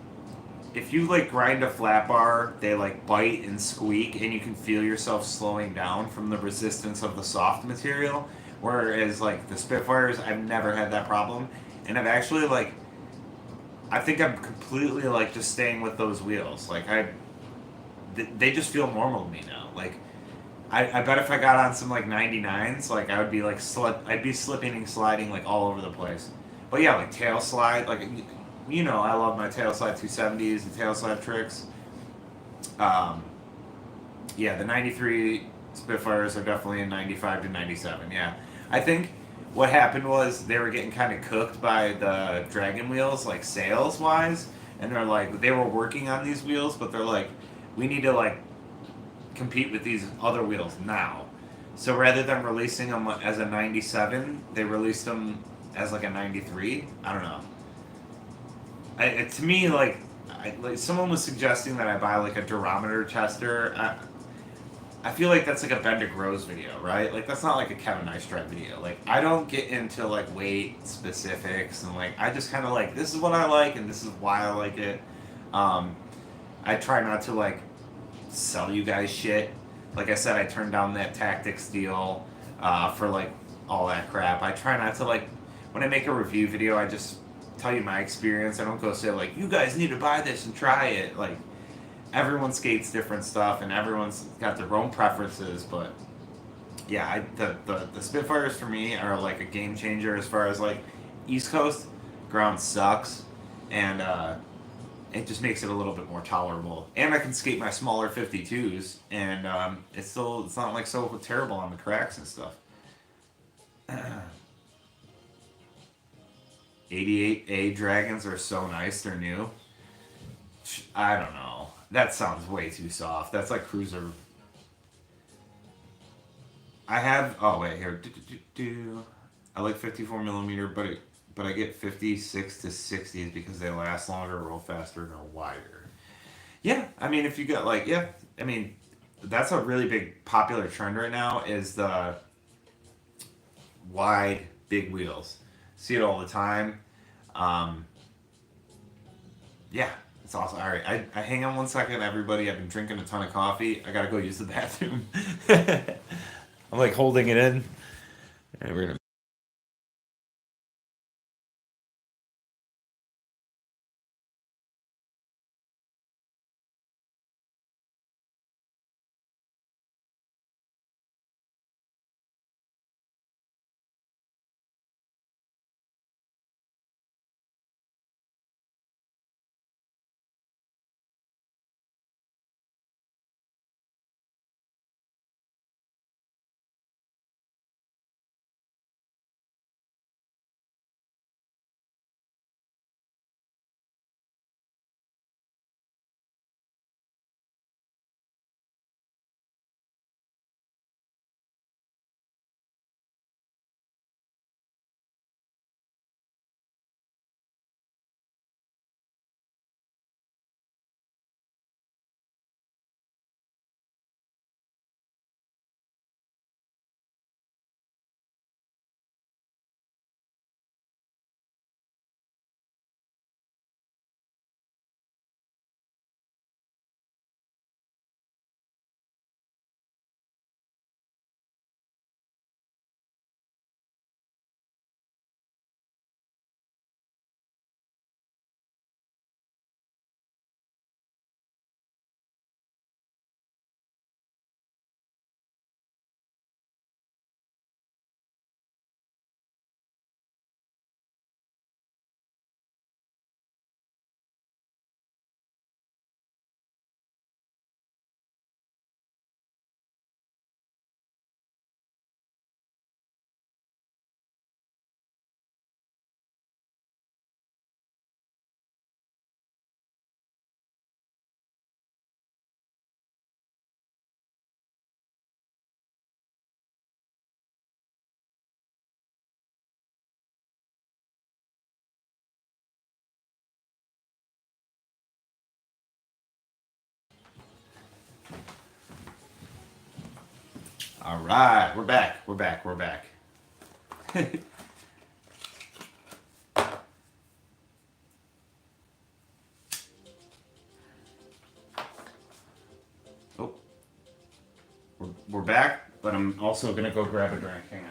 if you like grind a flat bar, they like bite and squeak, and you can feel yourself slowing down from the resistance of the soft material. Whereas like the Spitfires, I've never had that problem, and I've actually like, I think I'm completely like just staying with those wheels. Like they just feel normal to me now. Like I bet if I got on some like 99s, like I would be like I'd be slipping and sliding like all over the place. But yeah, like tail slide, like you know, I love my tail slide 270s and tail slide tricks. Um, yeah, the 93 Spitfires are definitely a 95 to 97. Yeah, I think what happened was they were getting kind of cooked by the Dragon wheels, like sales wise, and they're like they were working on these wheels, but they're like, we need to like compete with these other wheels now. So rather than releasing them as a 97, they released them as like a 93. I don't know. To me, like someone was suggesting that I buy like a durometer tester. I feel like that's like a Bender Grows video, right? Like that's not like a Kevin Nystrand video. Like I don't get into like weight specifics and like I just kind of like this is what I like and this is why I like it. Um, I try not to like sell you guys shit. Like I said, I turned down that Tactics deal for like all that crap. I try not to like when I make a review video, I just tell you my experience. I don't go say like you guys need to buy this and try it. Like everyone skates different stuff and everyone's got their own preferences. But yeah, the Spitfires for me are like a game changer as far as like East Coast ground sucks and it just makes it a little bit more tolerable. And I can skate my smaller 52s, and it's not like so terrible on the cracks and stuff. 88A Dragons are so nice. They're new. I don't know. That sounds way too soft. That's like cruiser. I have. Oh wait, here. I like 54 millimeter, but I get 56 to 60s because they last longer, roll faster, and are wider. Yeah, I mean, if you got like, yeah, I mean, that's a really big popular trend right now is the wide, big wheels. See it all the time. Um, yeah, it's awesome. All right, I hang on one second, everybody. I've been drinking a ton of coffee. I gotta go use the bathroom. I'm like holding it in, and we're gonna All right, we're back. We're back. We're back. Oh, we're back, but I'm also gonna go grab a drink. Hang on.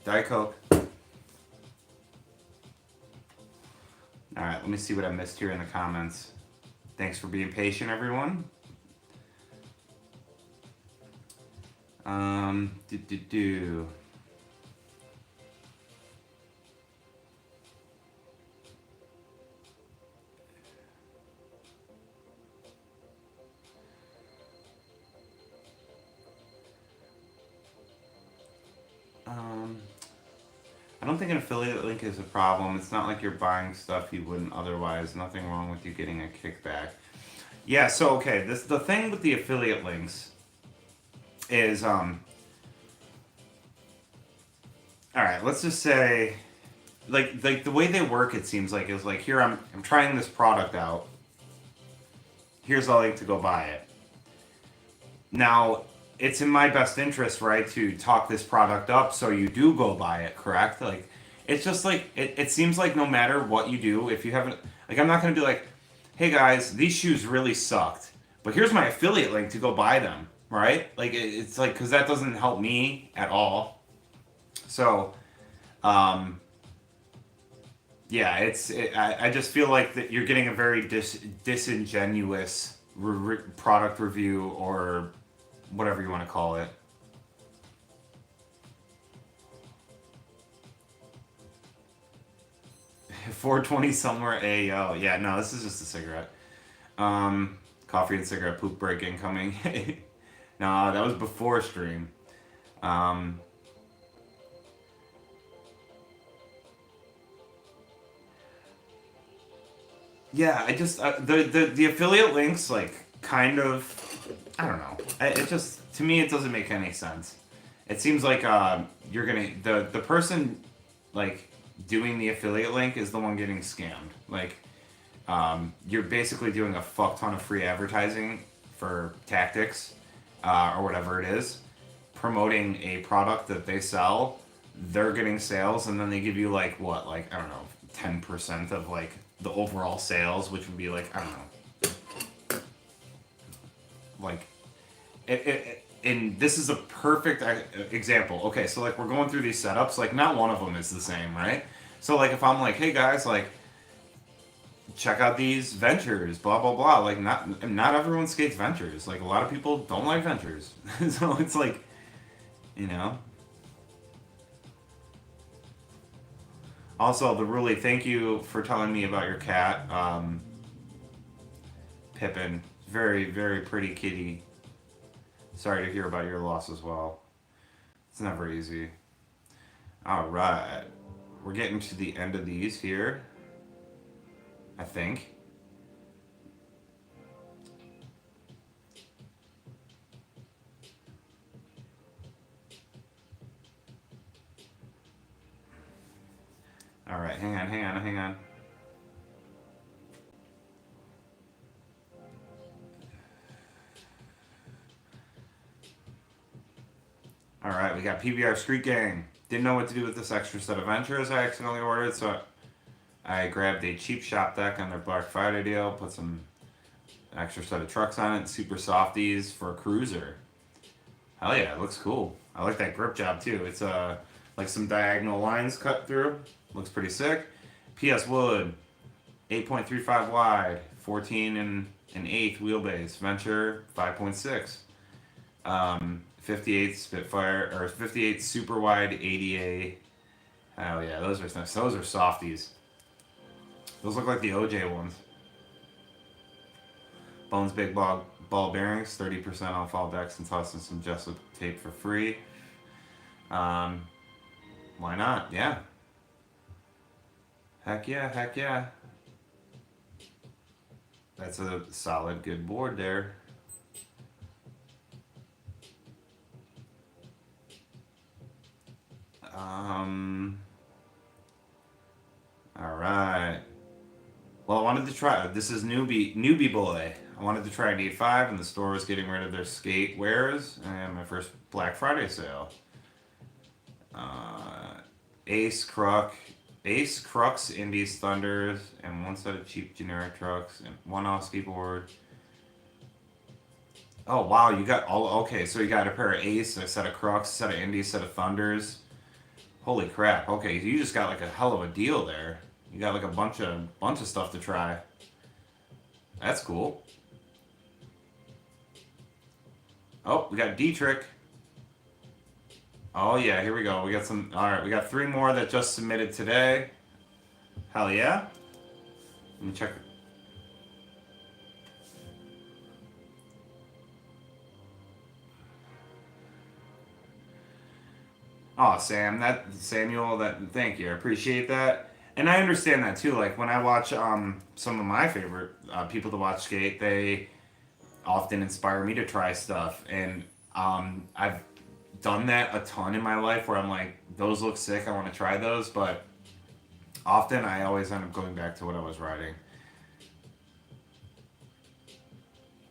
Diet Coke. All right, let me see what I missed here in the comments. Thanks for being patient, everyone. Do do do. I don't think an affiliate link is a problem. It's not like you're buying stuff you wouldn't otherwise. Nothing wrong with you getting a kickback. Yeah, so okay, the thing with the affiliate links is all right, let's just say like the way they work it seems like is like here I'm trying this product out. Here's a link to go buy it. Now, it's in my best interest, right, to talk this product up so you do go buy it, correct? Like, it's just like, it seems like no matter what you do, if you haven't, like, I'm not going to be like, hey guys, these shoes really sucked, but here's my affiliate link to go buy them, right? Like, it's like, because that doesn't help me at all. So, yeah, I just feel like that you're getting a very disingenuous product review or whatever you want to call it. $4.20 somewhere. Ayo. Yeah, no, this is just a cigarette. Coffee and cigarette poop break incoming. No, that was before stream. Um, yeah, I just the affiliate links like kind of I don't know. It just to me it doesn't make any sense. It seems like you're gonna the person like doing the affiliate link is the one getting scammed. Like you're basically doing a fuck ton of free advertising for tactics or whatever it is, promoting a product that they sell. They're getting sales, and then they give you like what, like I don't know, 10% of like the overall sales, which would be like I don't know, like and this is a perfect example. Okay, so like we're going through these setups, like not one of them is the same, right? So like if I'm like, hey guys, like check out these ventures, blah blah blah. Like not everyone skates ventures. Like a lot of people don't like ventures, so it's like, you know. Also, the Ruly, thank you for telling me about your cat, Pippin. Very very pretty kitty. Sorry to hear about your loss as well. It's never easy. All right, we're getting to the end of these here. I think. All right, hang on. All right, we got PBR Street Gang. Didn't know what to do with this extra set of ventures I accidentally ordered, so I grabbed a cheap shop deck on their Black Friday deal, put some extra set of trucks on it, super softies for a cruiser. Hell yeah, it looks cool. I like that grip job too. It's like some diagonal lines cut through. Looks pretty sick. PS Wood, 8.35 wide, 14 and an eighth wheelbase. Venture 5.6. 58 Spitfire or 58 super wide ADA. Hell yeah, those are nice. Those are softies. Those look like the OJ ones. Bones Big Ball bearings, 30% off all decks and tossing some Jessup tape for free. Why not? Yeah. Heck yeah, heck yeah. That's a solid, good board there. All right. Well, I wanted to try. This is newbie boy. I wanted to try an 8.5, and the store was getting rid of their skate wares, and my first Black Friday sale. Uh, Ace Crux, Ace Crux Indies Thunders, and one set of cheap generic trucks, and one Oski board. Oh wow, you got all okay. So you got a pair of Ace, a set of Crux, a set of Indies, a set of Thunders. Holy crap! Okay, you just got like a hell of a deal there. You got like a bunch of stuff to try. That's cool. Oh, we got D-Trick. Oh yeah, here we go. We got some. All right, we got 3 more that just submitted today. Hell yeah. Let me check. Oh, Samuel, thank you. I appreciate that. And I understand that too. Like when I watch some of my favorite people to watch skate, they often inspire me to try stuff, and I've done that a ton in my life where I'm like, those look sick, I want to try those, but often I always end up going back to what I was riding.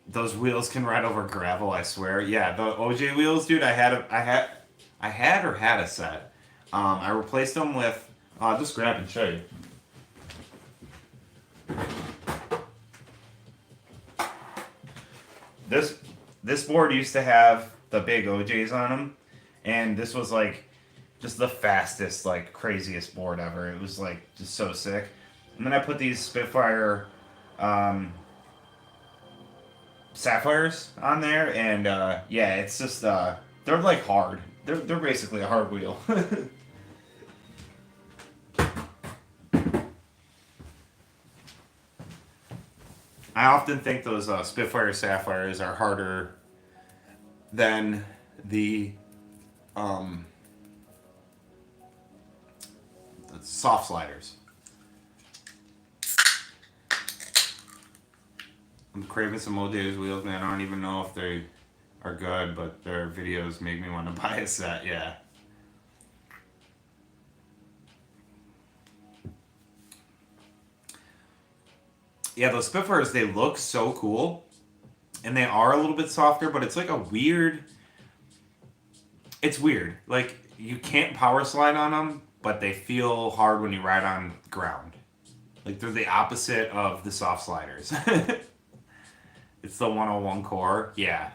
Those wheels can ride over gravel, I swear. Yeah, the OJ wheels, dude. I had a set. I replaced them with. I'll just grab and show you. This this board used to have the big OJs on them, and this was like just the fastest, like craziest board ever. It was like just so sick. And then I put these Spitfire um, Sapphires on there, and yeah, it's just they're like hard. They're basically a hard wheel. I often think those Spitfire Sapphires are harder than the um, soft sliders. I'm craving some OJ's wheels, man. I don't even know if they are good, but their videos make me want to buy a set. Yeah. Yeah, those Spitfires, they look so cool. And they are a little bit softer, but it's like a weird. It's weird. Like, you can't power slide on them, but they feel hard when you ride on ground. Like, they're the opposite of the soft sliders. It's the 101 core. Yeah.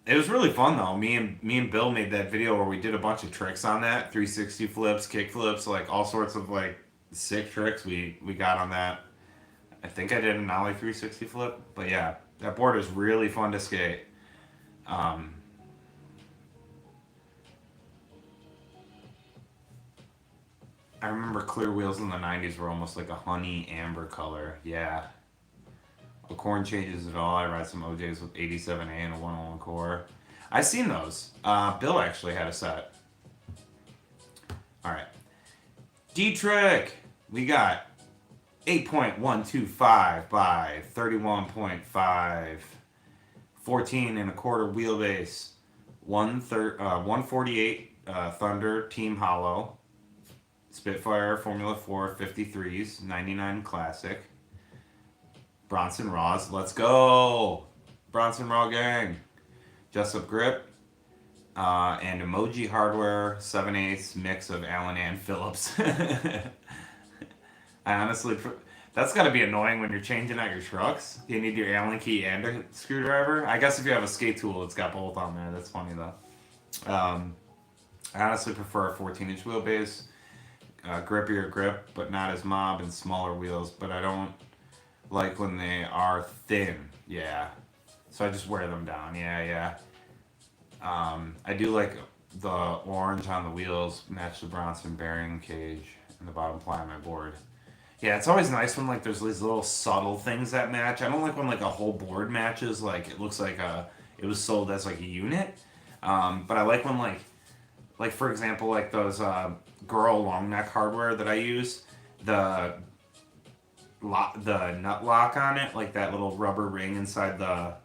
It was really fun though. Me and Bill made that video where we did a bunch of tricks on that, 360 flips, kick flips, like all sorts of like sick tricks we got on that. I think I did an ollie 360 flip, but yeah, that board is really fun to skate. Um, I remember clear wheels in the 90s were almost like a honey amber color. Yeah. A corn changes it all. I ride some OJs with 87A and a 101 core. I seen those. Bill actually had a set. All right. D-Trick. We got 8.125 by 31.5. 14 and a quarter wheelbase. 148 Thunder Team Hollow. Spitfire Formula 4 53s. 99 Classic. Bronson Raws, let's go! Bronson Raw gang. Jessup Grip. And Emoji Hardware 7/8 mix of Allen and Phillips. I honestly, that's got to be annoying when you're changing out your trucks. You need your Allen key and a screwdriver. I guess if you have a skate tool, it's got both on there. That's funny though. I honestly prefer a 14-inch wheelbase. Grippier grip, but not as mob, and smaller wheels. But I don't like when they are thin. Yeah. So I just wear them down. Yeah, yeah. I do like the orange on the wheels match the Bronson bearing cage and the bottom ply on my board. Yeah, it's always nice when like there's these little subtle things that match. I don't like when like a whole board matches. Like it looks like it was sold as like a unit. But I like when like for example like those girl long neck hardware that I use. The the nut lock on it, like that little rubber ring inside the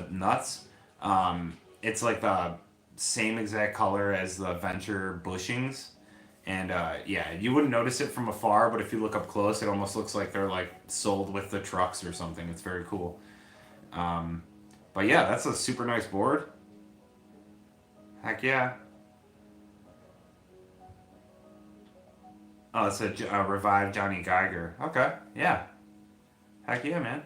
nuts. It's like the same exact color as the Venture bushings. And yeah, you wouldn't notice it from afar, but if you look up close, it almost looks like they're like sold with the trucks or something. It's very cool. Um, but yeah, that's a super nice board. Heck yeah. Oh, it's a revived Johnny Geiger. Okay, yeah. Heck yeah, man.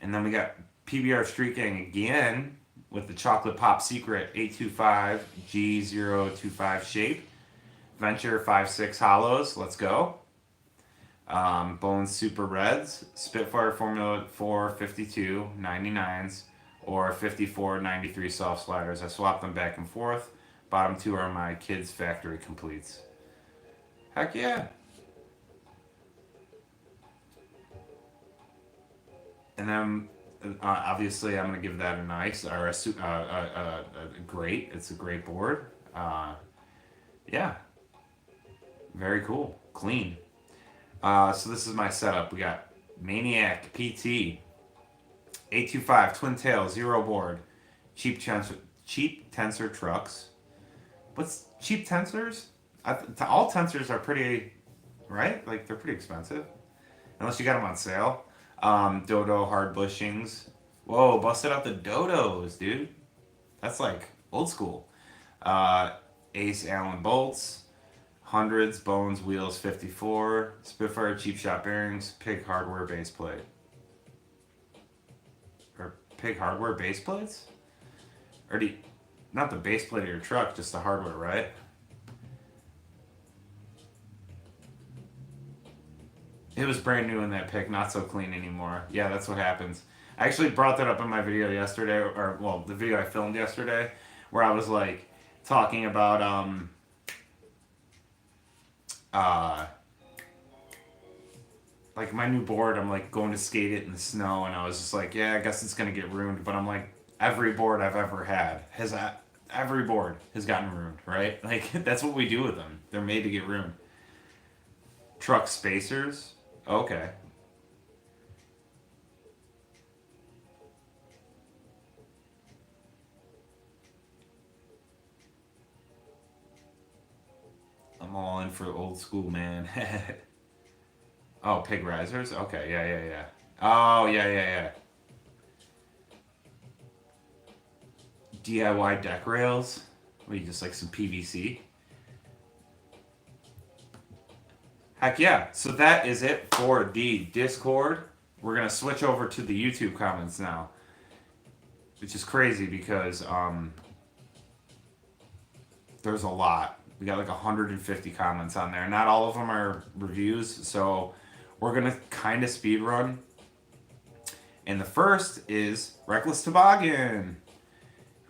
And then we got PBR Street Gang again with the Chocolate Pop Secret 825G025 shape. Venture 5.6 hollows. Let's go. Bones Super Reds. Spitfire Formula 4 52 99s or 54 93 soft sliders. I swap them back and forth. Bottom two are my kids' factory completes. Heck yeah. And then obviously I'm going to give that a nice or a great. It's a great board. Yeah, very cool. Clean. So this is my setup. We got Maniac PT 825 Twin Tail Zero board. Cheap tensor trucks. What's cheap tensors? All tensors are pretty, right? Like they're pretty expensive. Unless you got them on sale. Dodo hard bushings. Whoa, busted out the dodos, dude. That's like old school. Uh, Ace Allen bolts. Hundreds, bones, wheels, 54. Spitfire cheap shop bearings. Pig hardware base plate. Or pig hardware base plates? Or do you, not the base plate of your truck, just the hardware, right? It was brand new in that pick, not so clean anymore. Yeah, that's what happens. I actually brought that up in my video yesterday, or well, the video I filmed yesterday, where I was like talking about uh like my new board. I'm like going to skate it in the snow, and I was just like, yeah, I guess it's gonna get ruined. But I'm like, every board I've ever had has every board has gotten ruined, right? Like that's what we do with them. They're made to get ruined. Truck spacers. Okay. I'm all in for old school, man. Oh, pig risers? Okay, yeah, yeah, yeah. Oh, yeah, yeah, yeah. DIY deck rails? What, you just like some PVC? Heck yeah. So that is it for the Discord. We're going to switch over to the YouTube comments now, which is crazy because there's a lot. We got like 150 comments on there. Not all of them are reviews, so we're going to kind of speed run. And the first is Reckless Toboggan,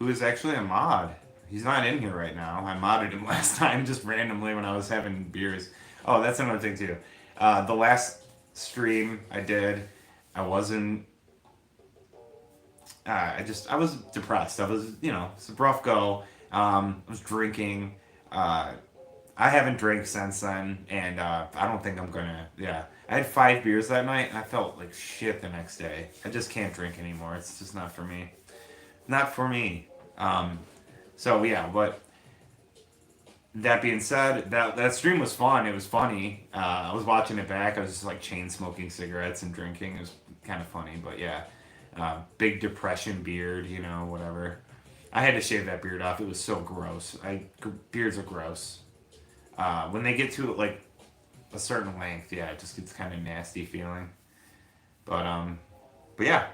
who is actually a mod. He's not in here right now. I modded him last time just randomly when I was having beers. Oh, that's another thing too. The last stream I did, I wasn't. I was depressed. I was, it's a rough go. I was drinking. I haven't drank since then, and I don't think I'm gonna. Yeah, I had 5 beers that night, and I felt like shit the next day. I just can't drink anymore. It's just not for me. Not for me. So yeah, but that being said, that stream was fun. It was funny. I was watching it back. I was just like chain smoking cigarettes and drinking. It was kind of funny, but yeah, big depression beard, whatever. I had to shave that beard off. It was so gross. Beards are gross. When they get to like a certain length, yeah, it just gets kind of nasty feeling. But yeah.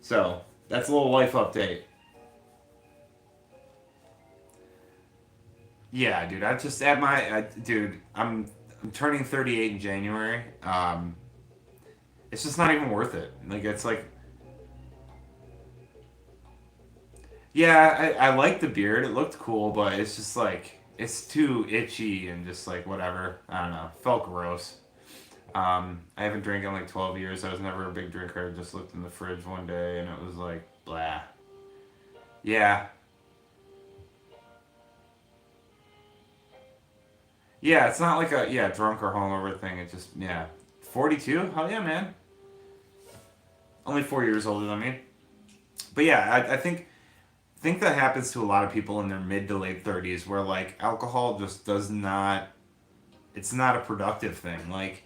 So that's a little life update. Yeah, dude. I just at my dude. I'm turning 38 in January. It's just not even worth it. Like it's like yeah, I like the beard. It looked cool, but it's just like it's too itchy and just like whatever. I don't know. Felt gross. I haven't drank in like 12 years. I was never a big drinker. I just looked in the fridge one day and it was like blah. Yeah. Yeah, it's not like a drunk or hungover thing. It just yeah 42? Hell yeah, man. Only 4 years older than me. But yeah, I think that happens to a lot of people in their mid to late 30s where like alcohol just does not, it's not a productive thing. Like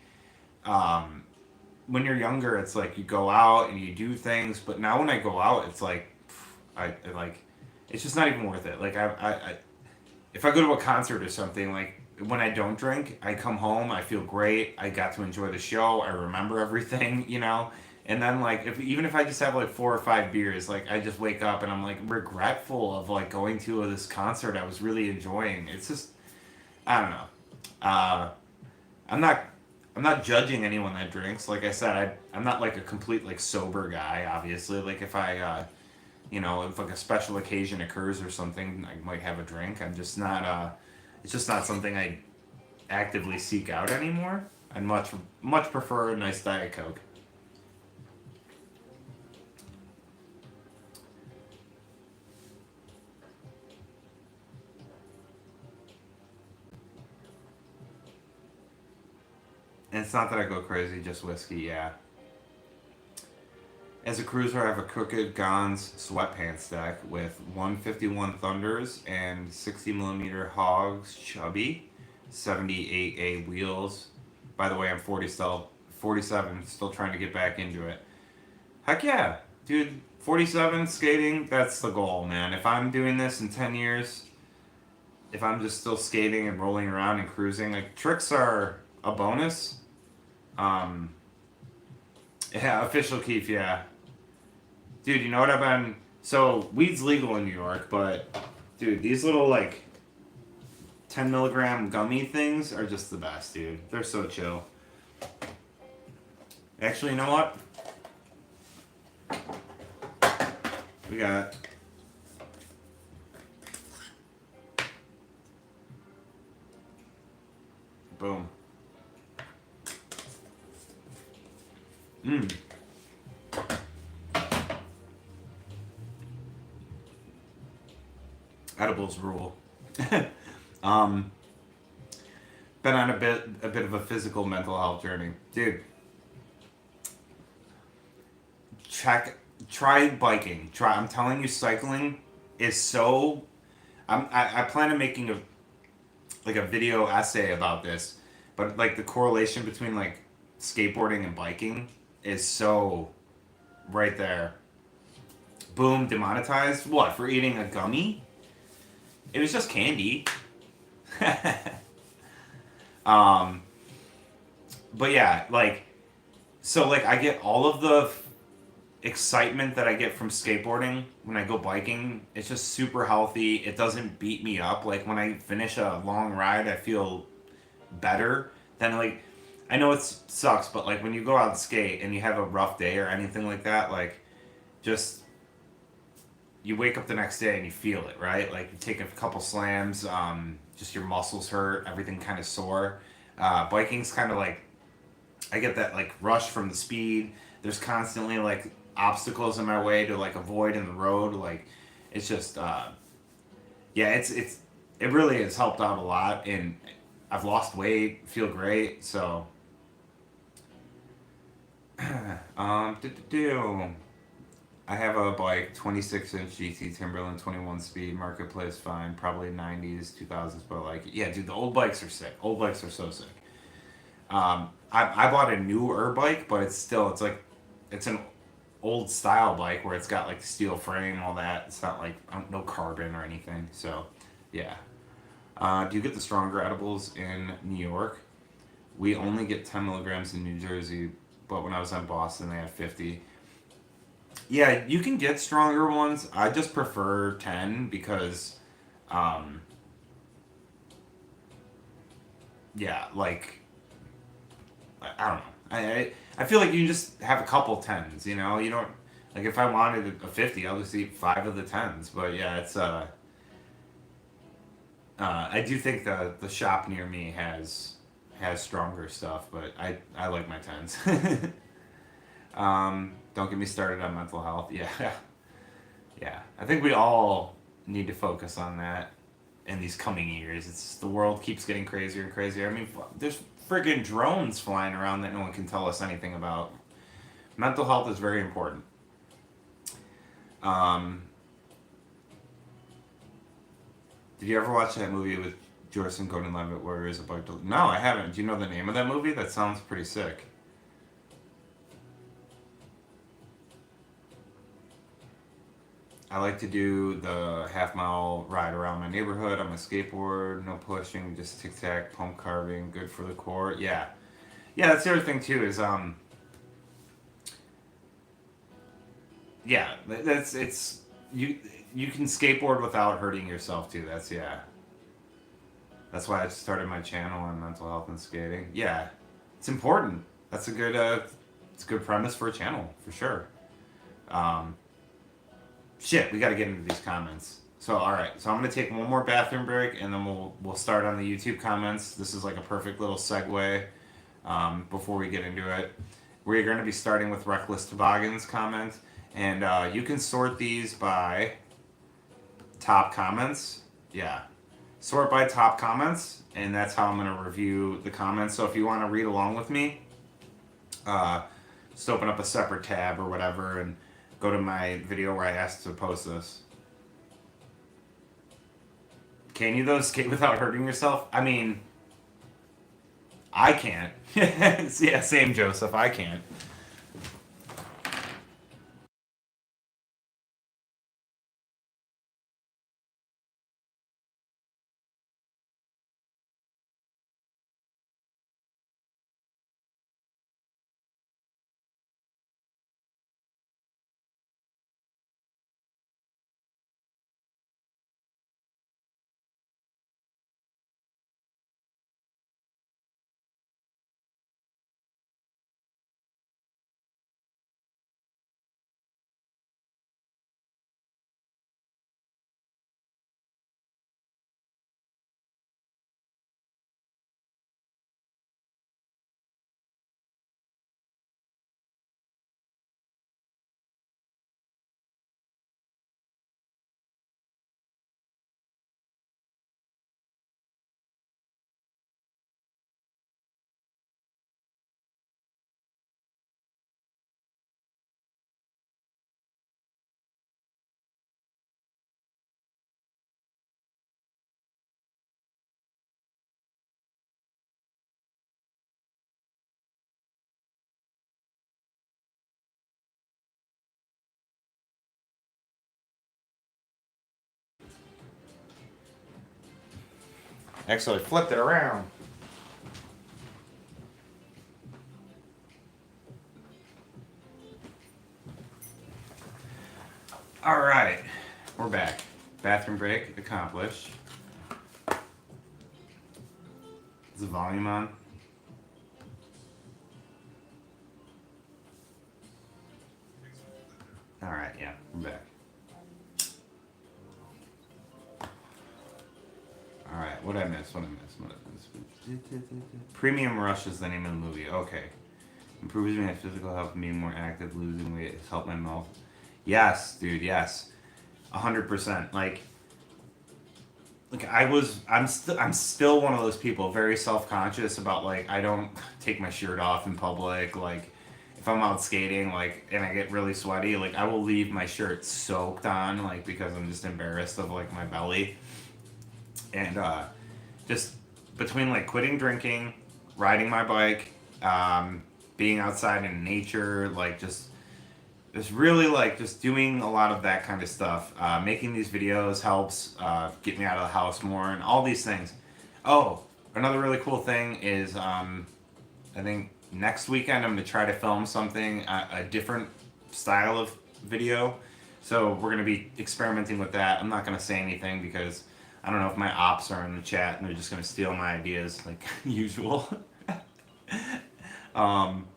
um when you're younger it's like you go out and you do things, but now when I go out it's like I like it's just not even worth it. Like I if I go to a concert or something, like when I don't drink, I come home, I feel great, I got to enjoy the show, I remember everything, you know. And then like if even if I just have like 4 or 5 beers, like I just wake up and I'm like regretful of like going to this concert I was really enjoying. It's just I don't know. Uh, I'm not I'm not judging anyone that drinks. Like I said, I'm not like a complete like sober guy. Obviously, like if I if like a special occasion occurs or something, I might have a drink. I'm just not. It's just not something I actively seek out anymore. I'd much prefer a nice Diet Coke. And it's not that I go crazy, just whiskey. Yeah. As a cruiser, I have a Crooked Gons sweatpants stack with 151 Thunders and 60 millimeter Hogs Chubby, 78A wheels. By the way, I'm 47, still trying to get back into it. Heck yeah, dude. 47 skating, that's the goal, man. If I'm doing this in 10 years, if I'm just still skating and rolling around and cruising, like tricks are a bonus. Um, yeah, official Keith, yeah. Dude, you know what I've been. So, weed's legal in New York, but, dude, these little, like, 10 milligram gummy things are just the best, dude. They're so chill. Actually, you know what? We got. Boom. Mmm. Edibles rule. um, been on a bit of a physical mental health journey, dude. Try biking. Try. I'm telling you, cycling is so. I plan on making a video essay about this, but like the correlation between like skateboarding and biking is so right there. Boom, demonetized. What for eating a gummy? It was just candy. um, but yeah, like, so like I get all of the excitement that I get from skateboarding when I go biking. It's just super healthy. It doesn't beat me up. Like when I finish a long ride, I feel better than like. I know it sucks, but like when you go out and skate and you have a rough day or anything like that, like just you wake up the next day and you feel it, right? Like you take a couple slams, just your muscles hurt, everything kind of sore. Biking's kind of like I get that like rush from the speed. There's constantly like obstacles in my way to like avoid in the road. Like it's just yeah, it really has helped out a lot, and I've lost weight, feel great. So do. I have a bike, 26-inch GT Timberland, 21 speed, marketplace fine, probably 90s, 2000s, but like, yeah, dude, the old bikes are sick. Old bikes are so sick. I bought a newer bike, but it's like, it's an old style bike where it's got like steel frame, all that. It's not like, no carbon or anything, so, yeah. Do you get the stronger edibles in New York? We only get 10 milligrams in New Jersey, but when I was in Boston, they had 50. Yeah, you can get stronger ones. I just prefer 10 because, um, yeah, like, I don't know. I feel like you can just have a couple 10s, you know? You don't, like, if I wanted a 50, I'll just eat 5 of the 10s. But yeah, I do think the shop near me has stronger stuff, but I like my 10s. Don't get me started on mental health. Yeah, yeah. I think we all need to focus on that. in these coming years. The world keeps getting crazier and crazier. I mean, there's friggin' drones flying around that no one can tell us anything about. Mental health is very important. Um, did you ever watch that movie with Joseph Gordon-Levitt where he's about to? No, I haven't. Do you know the name of that movie? That sounds pretty sick. I like to do the half-mile ride around my neighborhood on my skateboard. No pushing, just tic-tac, pump carving, good for the core. Yeah, yeah. That's the other thing too. Is yeah. That's it's you. You can skateboard without hurting yourself too. That's yeah. That's why I started my channel on mental health and skating. Yeah, it's important. That's a good. It's a good premise for a channel for sure. Um, Shit, we got to get into these comments. So all right, so I'm gonna take one more bathroom break, and then we'll start on the YouTube comments. This is like a perfect little segue before we get into it. We're going to be starting with Reckless Toboggan's comment, and you can sort these by top comments. Yeah, sort by top comments, and that's how I'm gonna review the comments. So if you want to read along with me, uh, just open up a separate tab or whatever, and go to my video where I asked to post this. Can you though skate without hurting yourself? I mean, I can't. Yeah, same Joseph. I can't. Actually, flipped it around. All right, we're back. Bathroom break accomplished. Is the volume on? All right, yeah, we're back. All right, what did I miss? What did I miss? What did I miss? Premium Rush is the name of the movie. Okay. Improves my physical health, being more active, losing weight, has helped my mouth. Yes, dude, yes. 100%. Like I'm still one of those people very self-conscious about like I don't take my shirt off in public. Like if I'm out skating like and I get really sweaty, like I will leave my shirt soaked on like because I'm just embarrassed of like my belly. And just between like quitting drinking, riding my bike, being outside in nature, like just really like just doing a lot of that kind of stuff. Making these videos helps get me out of the house more and all these things. Oh, another really cool thing is I think next weekend I'm gonna try to film something a different style of video. So we're gonna be experimenting with that. I'm not gonna say anything because I don't know if my ops are in the chat and they're just gonna steal my ideas like usual. um,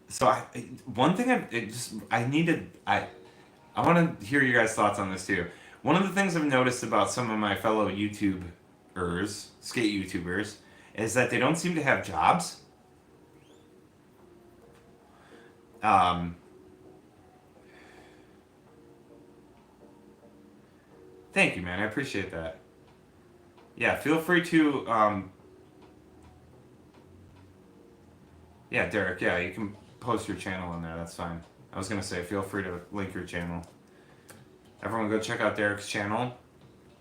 so one thing I want to hear your guys' thoughts on this too. One of the things I've noticed about some of my fellow YouTubers, skate YouTubers, is that they don't seem to have jobs. Um, Thank you, man. I appreciate that. Yeah, feel free to. Yeah, Derek. Yeah, you can post your channel in there. That's fine. I was gonna say, feel free to link your channel. Everyone, go check out Derek's channel,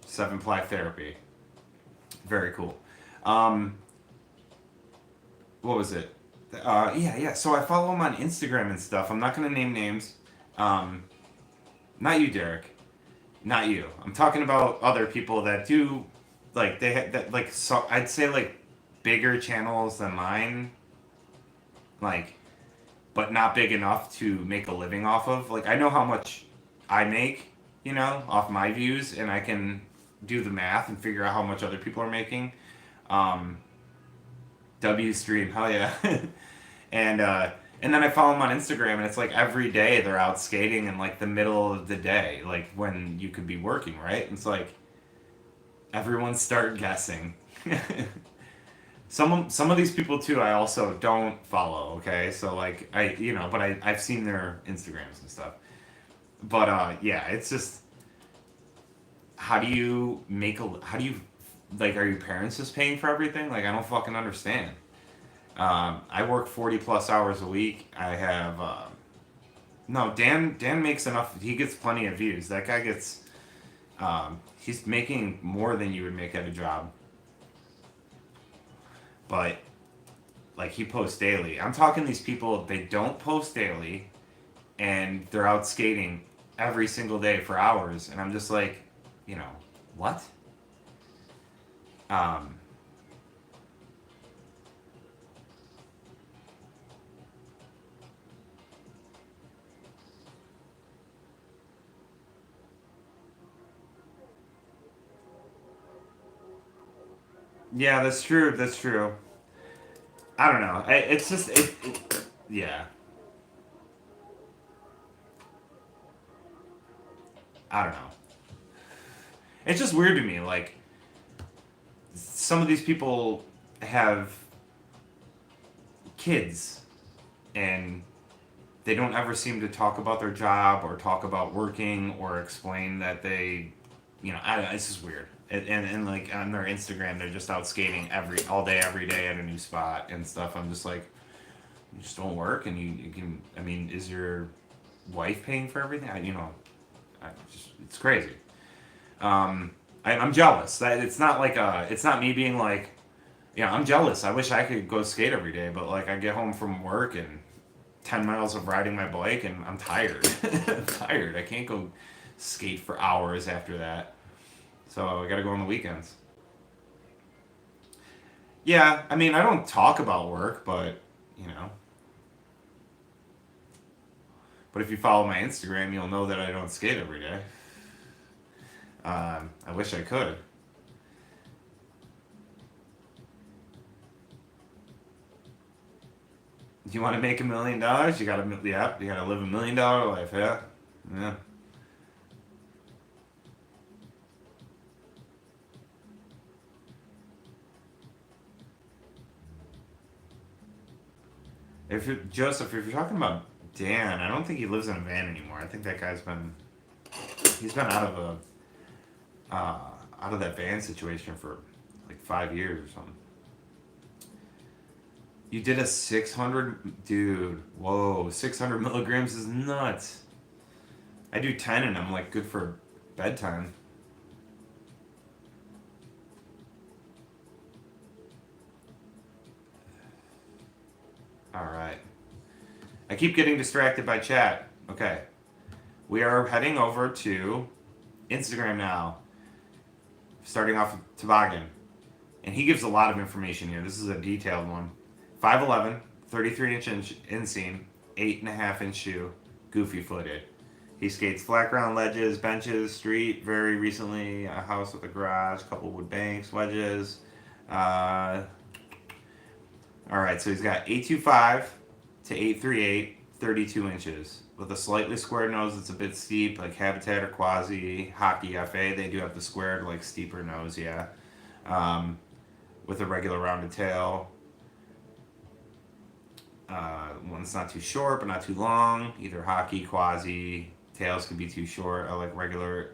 Seven Ply Therapy. Very cool. Um, what was it? Yeah. So I follow him on Instagram and stuff. I'm not gonna name names. Um, not you, Derek. Not you. I'm talking about other people that do, like they had that like so I'd say like bigger channels than mine, like, but not big enough to make a living off of. Like I know how much I make, off my views, and I can do the math and figure out how much other people are making. Um, W stream, hell yeah. and and then I follow them on Instagram, and it's like every day they're out skating in like the middle of the day, like when you could be working, right? And it's like everyone start guessing. Some of these people too, I also don't follow. Okay, so like but I've seen their Instagrams and stuff. But yeah, it's just how do you like are your parents just paying for everything? Like I don't fucking understand. I work 40 plus hours a week. I have no Dan makes enough. He gets plenty of views. That guy gets he's making more than you would make at a job. But like he posts daily. I'm talking these people, they don't post daily and they're out skating every single day for hours, and I'm just like, what? Um yeah, that's true. That's true. I don't know. It's just yeah. I don't know. It's just weird to me. Like some of these people have kids, and they don't ever seem to talk about their job or talk about working or explain that they, I don't know, it's just weird. And like on their Instagram, they're just out skating all day, every day at a new spot and stuff. I'm just like, you just don't work, and you can. I mean, is your wife paying for everything? It's crazy. I'm jealous. That it's not like it's not me being like, I'm jealous. I wish I could go skate every day, but like I get home from work and 10 miles of riding my bike, and I'm tired. I'm tired. I can't go skate for hours after that. So I got to go on the weekends. Yeah, I mean I don't talk about work, but you know, but if you follow my Instagram, you'll know that I don't skate every day. I wish I could. You want to make $1 million? You gotta live $1 million life. Yeah, yeah. If you're Joseph, if you're talking about Dan, I don't think he lives in a van anymore. I think that he's been out of that van situation for like 5 years or something. You did a 600, dude. Whoa, 600 milligrams is nuts. I do 10 and I'm like good for bedtime. All right. I keep getting distracted by chat. Okay. We are heading over to Instagram now, starting off with Toboggan. And he gives a lot of information here. This is a detailed one. 5'11", 33-inch inseam, 8.5-inch shoe, goofy footed. He skates flat ground ledges, benches, street, very recently, a house with a garage, couple wood banks, wedges. Uh, all right, so he's got 825 to 838, 32 inches. With a slightly squared nose that's a bit steep, like Habitat or Quasi, Hockey FA, they do have the squared, like steeper nose, yeah. With a regular rounded tail. One's not too short, but not too long. Either Hockey, Quasi, tails can be too short. I like regular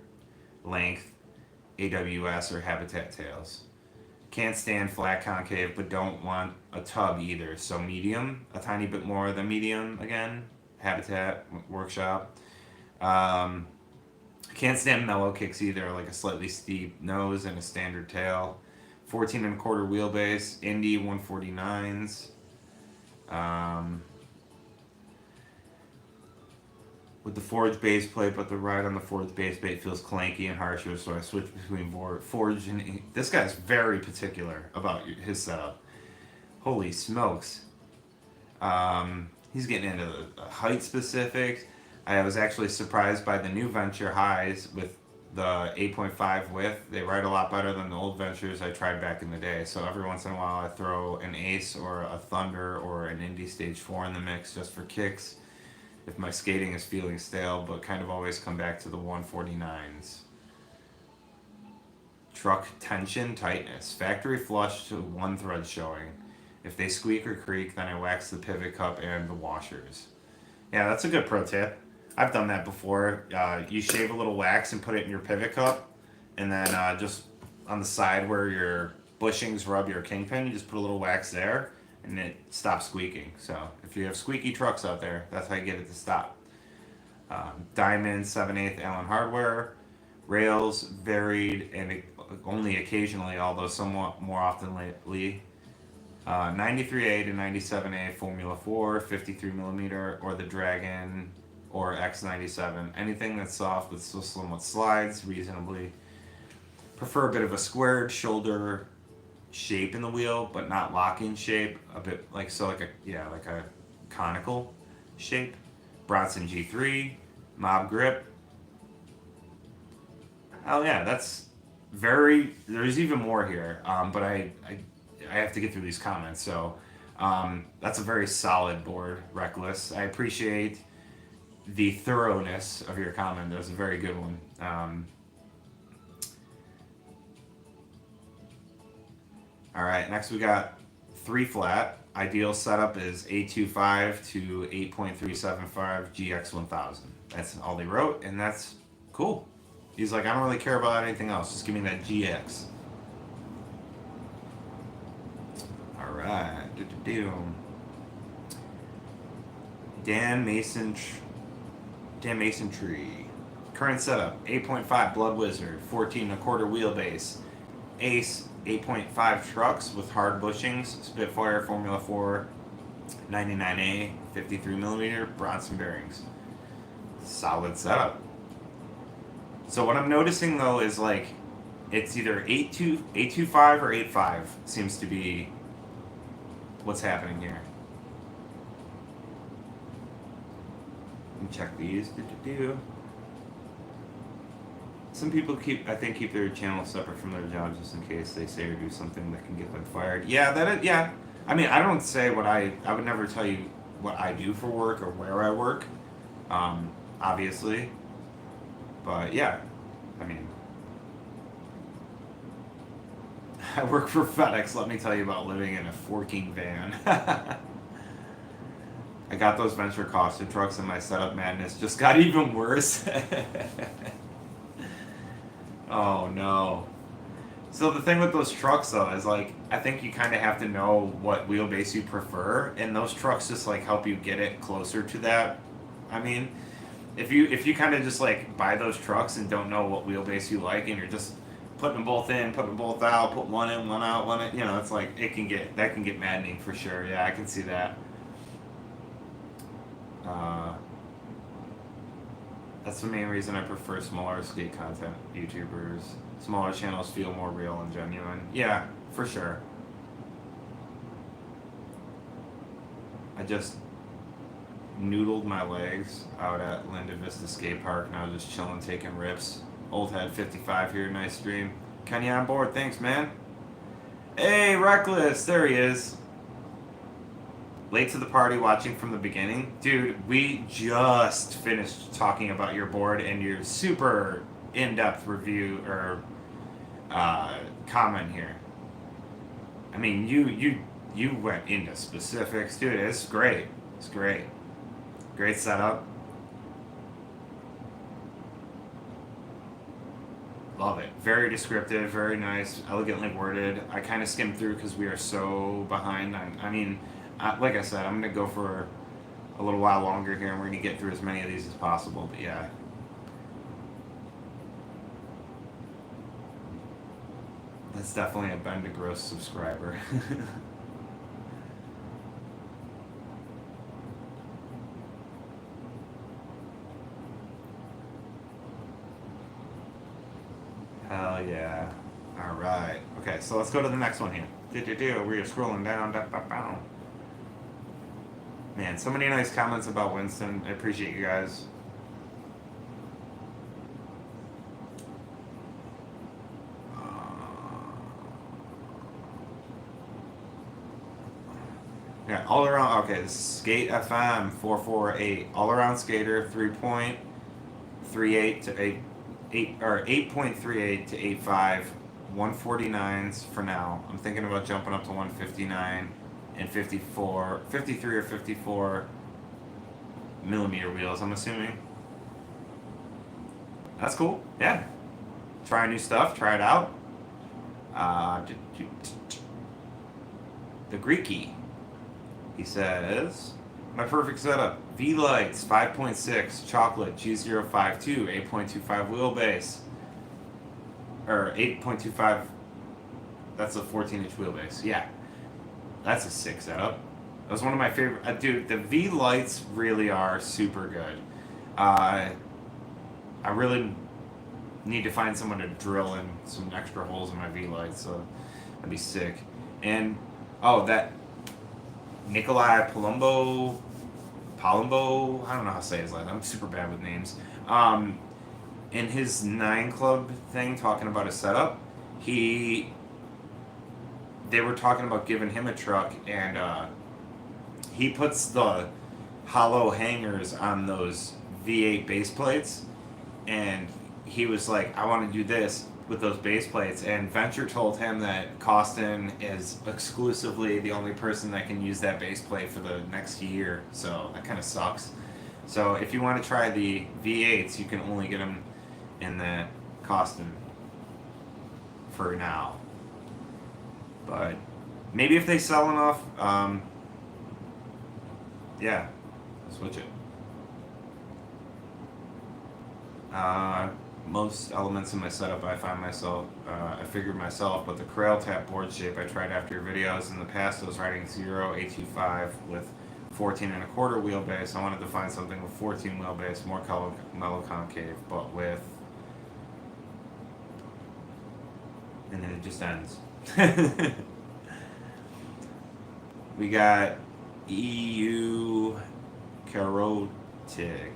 length. AWS or Habitat tails. Can't stand flat concave, but don't want a tub either. So medium, a tiny bit more than medium again. Habitat workshop. Um, can't stand mellow kicks either, like a slightly steep nose and a standard tail. 14 and a quarter wheelbase, Indy 149s. Um, with the forged base plate, but the ride on the forged base plate feels clanky and harsher, so I switch between forged and. This guy's very particular about his setup. Holy smokes. He's getting into the height specifics. I was actually surprised by the new Venture highs with the 8.5 width. They ride a lot better than the old Ventures I tried back in the day. So every once in a while I throw an Ace or a Thunder or an Indy Stage 4 in the mix just for kicks if my skating is feeling stale, but kind of always come back to the 149s. Truck tension, tightness. Factory flush to one thread showing. If they squeak or creak, then I wax the pivot cup and the washers. Yeah, that's a good pro tip. I've done that before. You shave a little wax and put it in your pivot cup, and then just on the side where your bushings rub your kingpin, you just put a little wax there, and it stops squeaking. So if you have squeaky trucks out there, that's how you get it to stop. Diamond 7/8 Allen hardware, rails varied and only occasionally, although somewhat more often lately. 93A to 97A Formula 4, 53 millimeter, or the Dragon, or X97. Anything that's soft but still somewhat slides reasonably. Prefer a bit of a squared shoulder shape in the wheel, but not locking shape. A bit like like a conical shape. Bronson G3, Mob Grip. Oh yeah, that's very. There's even more here, but I have to get through these comments. So that's a very solid board, Reckless. I appreciate the thoroughness of your comment. That was a very good one. All right, next we got 3 flat. Ideal setup is 825 to 8.375 GX1000. That's all they wrote, and that's cool. He's like, I don't really care about anything else. Just give me that GX. All right. Dan Mason Tree. Current setup, 8.5 Blood Wizard, 14 and a quarter wheelbase. Ace, 8.5 trucks with hard bushings. Spitfire Formula 4, 99A, 53 millimeter Bronson bearings. Solid setup. So what I'm noticing though is like, it's either 825 or 85 seems to be what's happening here. Let me check these. Some people keep their channel separate from their jobs just in case they say or do something that can get them fired. Yeah. I mean, I don't say what I would never tell you what I do for work or where I work, obviously. But yeah, I mean, I work for FedEx. Let me tell you about living in a forking van. I got those venture costed trucks and my setup madness just got even worse. Oh no. So the thing with those trucks though is like, I think you kind of have to know what wheelbase you prefer, and those trucks just like help you get it closer to that. I mean, if you kind of just like buy those trucks and don't know what wheelbase you like, and you're just putting them both in, putting them both out, put one in, one out, one in, it's like that can get maddening for sure. Yeah, I can see that. That's the main reason I prefer smaller skate content YouTubers. Smaller channels feel more real and genuine. Yeah, for sure. I just noodled my legs out at Linda Vista Skate Park, and I was just chilling, taking rips. Old Head 55 here, nice stream. Kenny on board, thanks man. Hey, Reckless, there he is. Late to the party, watching from the beginning. Dude, we just finished talking about your board and your super in-depth review or comment here. I mean, you went into specifics. Dude, it's great. It's great. Great setup. Love it. Very descriptive, very nice, elegantly worded. I kind of skimmed through because we are so behind. Like I said, I'm going to go for a little while longer here and we're going to get through as many of these as possible. But yeah. That's definitely a Ben DeGrosse subscriber. Hell yeah. Alright. Okay, so let's go to the next one here. We're scrolling down. Man, so many nice comments about Winston. I appreciate you guys. Yeah, all around. Okay, this is Skate FM 448. All around skater 3.38 to 8 or 8.38 to 8.5. 149s for now. I'm thinking about jumping up to 159 and 54, 53 or 54 millimeter wheels. I'm assuming. That's cool. Yeah. Try new stuff. Try it out. The Greeky. He says, my perfect setup. V-Lights 5.6 chocolate G052 8.25 wheelbase. Or 8.25. That's a 14-inch wheelbase. Yeah. That's a sick setup. That was one of my favorite. Dude, the V-Lights really are super good. I really need to find someone to drill in some extra holes in my V-Lights, so that'd be sick. And, that Nikolai Palumbo, I don't know how to say his last name. I'm super bad with names. In his 9 Club thing, talking about his setup, they were talking about giving him a truck, and he puts the hollow hangers on those V8 base plates, and he was like, I want to do this with those base plates, and Venture told him that Costin is exclusively the only person that can use that base plate for the next year, so that kind of sucks. So if you want to try the V8s, you can only get them in that Costin for now. But maybe if they sell enough, yeah, switch it. Most elements in my setup I figured myself, but the Crail Tap board shape I tried after your videos. In the past I was riding 825 with 14 and a quarter wheelbase. I wanted to find something with 14 wheelbase, more mellow concave, but with... And then it just ends. We got EU Karotic.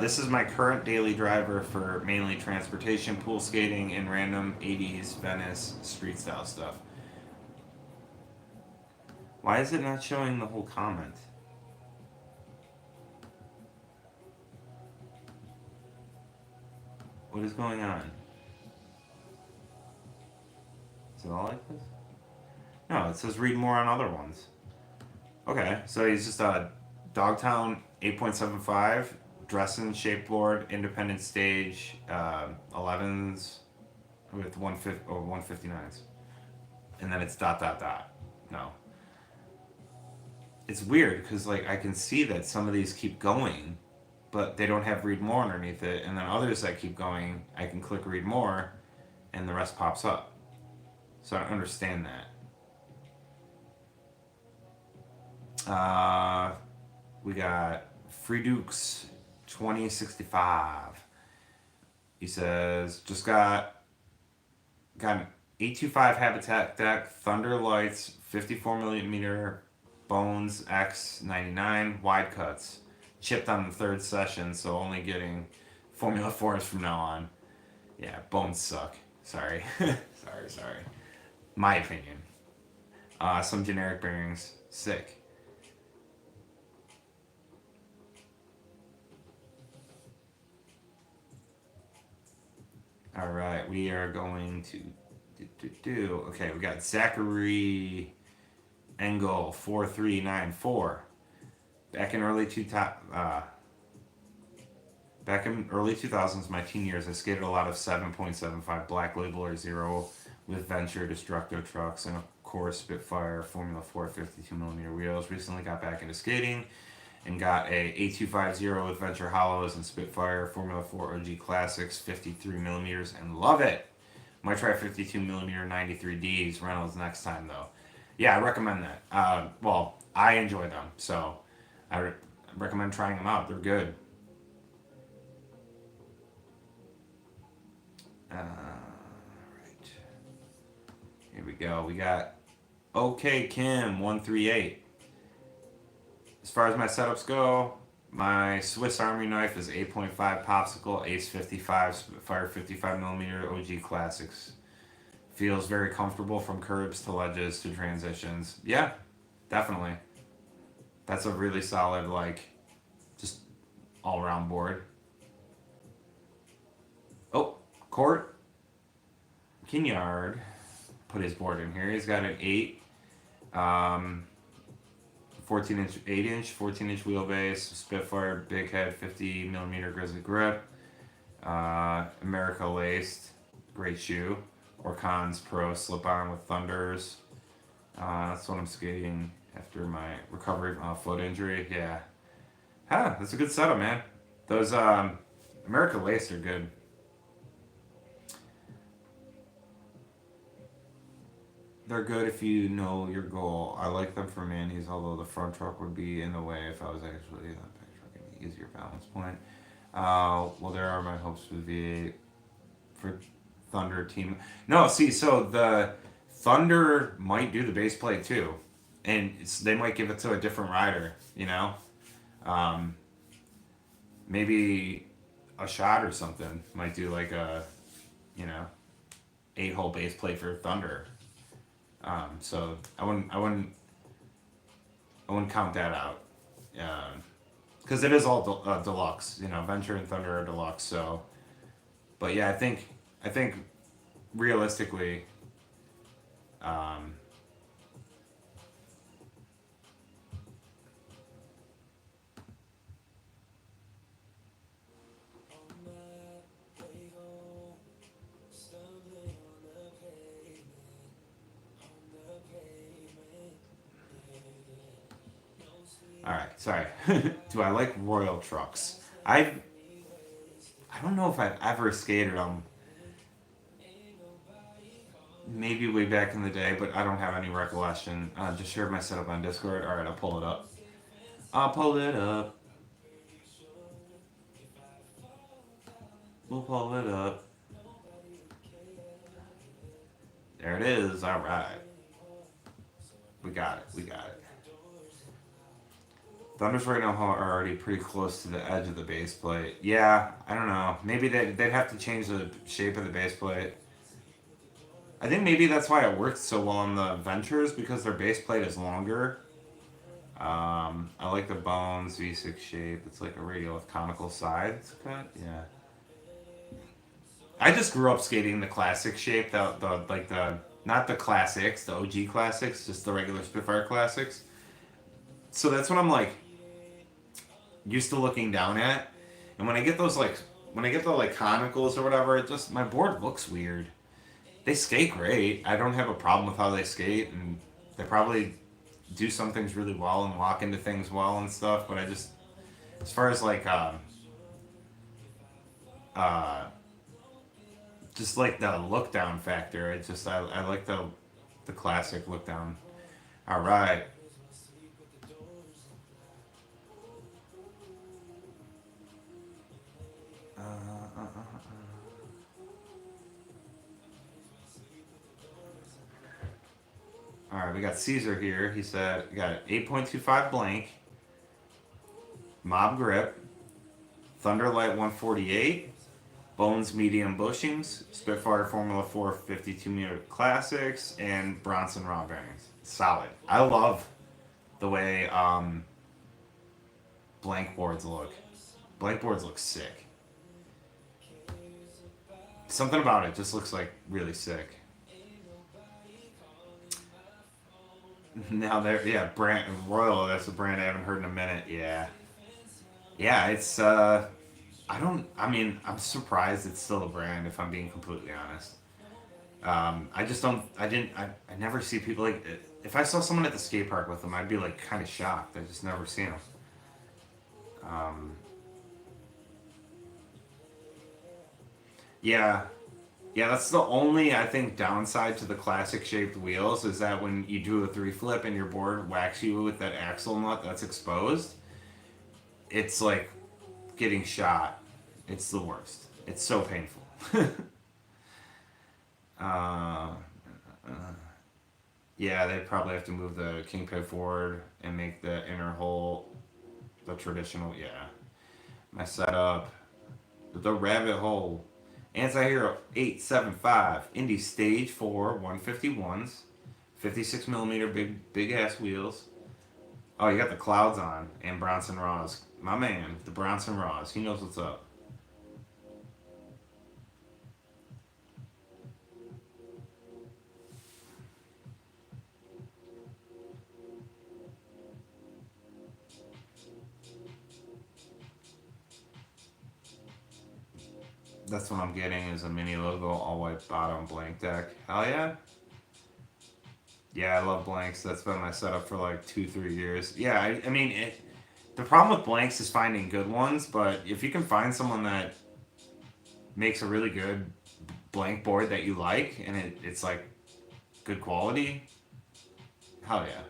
This is my current daily driver for mainly transportation, pool skating, and random 80s Venice street style stuff. Why is it not showing the whole comment? What is going on? Is it all like this? No, it says read more on other ones. Okay, so he's just a Dogtown 8.75 Dresden shapeboard, independent stage, 11s with 159s. And then it's ... No. It's weird because like I can see that some of these keep going, but they don't have read more underneath it, and then others that keep going, I can click read more, and the rest pops up. So I don't understand that. We got Free Dukes 2065. He says, just got an 825 Habitat deck, Thunder Lights, 54 millimeter Bones X99 wide cuts, chipped on the 3rd session, so only getting Formula 4s from now on. Yeah, Bones suck. Sorry. sorry. My opinion. Some generic bearings, sick. All right, we are going to do. Okay, we got Zachary Engel 4394. Back in early Back in early 2000s, my teen years, I skated a lot of 7.75 Black Label or Zero with Venture Destructo trucks and of course Spitfire Formula 4 52mm wheels. Recently got back into skating and got a A250 with Venture Hollows and Spitfire Formula 4 OG Classics 53mm and love it. Might try 52mm 93Ds Reynolds next time though. Yeah, I recommend that. Well, I enjoy them, so I recommend trying them out. They're good. Right. Here we go. We got OK Kim 138. As far as my setups go, my Swiss Army knife is 8.5 popsicle, Ace 55, Fire 55mm OG Classics. Feels very comfortable from curbs to ledges to transitions. Yeah, definitely. That's a really solid, like, just all around board. Oh, Court Kinyard put his board in here. He's got an 8, um, 14-inch, 8-inch, 14-inch wheelbase, Spitfire big head, 50mm grizzly grip, America laced, great shoe, Orkan's Pro slip on with Thunders. That's what I'm skating after my recovery from a foot injury. Yeah, that's a good setup, man. Those America laced are good. They're good if you know your goal. I like them for manis, although the front truck would be in the way if I was actually on the back truck. An easier balance point. Well, there are my hopes for the V8 for Thunder team. No, see, so the Thunder might do the base plate too, and they might give it to a different rider. You know, um, maybe a shot or something might do like a, you know, 8-hole base plate for Thunder. So I wouldn't count that out, because it is all deluxe. You know, Venture and Thunder are deluxe. So, but yeah, I think realistically, um, all right. Sorry. Do I like Royal trucks? I don't know if I've ever skated them. Maybe way back in the day, but I don't have any recollection. Just shared my setup on Discord. All right, I'll pull it up. I'll pull it up. We'll pull it up. There it is. All right, we got it. We got it. Thunders right now are already pretty close to the edge of the base plate. Yeah, I don't know. Maybe they'd have to change the shape of the base plate. I think maybe that's why it works so well on the Ventures because their base plate is longer. I like the Bones V6 shape. It's like a radial with conical sides cut. Yeah. I just grew up skating the classic shape, the like the not the classics, the OG classics, just the regular Spitfire classics. So that's what I'm like used to looking down at. And when I get those like when I get the like conicals or whatever, it just my board looks weird. They skate great. I don't have a problem with how they skate, and they probably do some things really well and walk into things well and stuff. But I just, as far as like, uh, just like the look down factor, I like the classic look down. All right. All right, we got Caesar here. He said we got 8.25 blank, mob grip, Thunderlight 148, Bones medium bushings, Spitfire Formula 4 52-meter classics, and Bronson raw bearings. Solid. I love the way blank boards look. Blank boards look sick. Something about it just looks like really sick. Now there, yeah, brand Royal. That's a brand I haven't heard in a minute. Yeah, yeah. It's I mean, I'm surprised it's still a brand, if I'm being completely honest. I just don't. I never see people like. If I saw someone at the skate park with them, I'd be like kind of shocked. I just never see them. Um, yeah, yeah. That's the only I think downside to the classic shaped wheels is that when you do a three flip and your board whacks you with that axle nut that's exposed, it's like getting shot. It's the worst. It's so painful. uh, yeah, they probably have to move the kingpin forward and make the inner hole the traditional. Yeah, my setup, the rabbit hole, anti-hero 875, Indy Stage 4 151s, 56 millimeter big ass wheels. Oh, you got the clouds on and Bronson Ross, my man, the Bronson Ross. He knows what's up. That's what I'm getting is a mini logo, all white bottom, blank deck. Hell yeah. Yeah, I love blanks. That's been my setup for like 2, 3 years. Yeah, I mean, the problem with blanks is finding good ones, but if you can find someone that makes a really good blank board that you like and it's like good quality, hell yeah.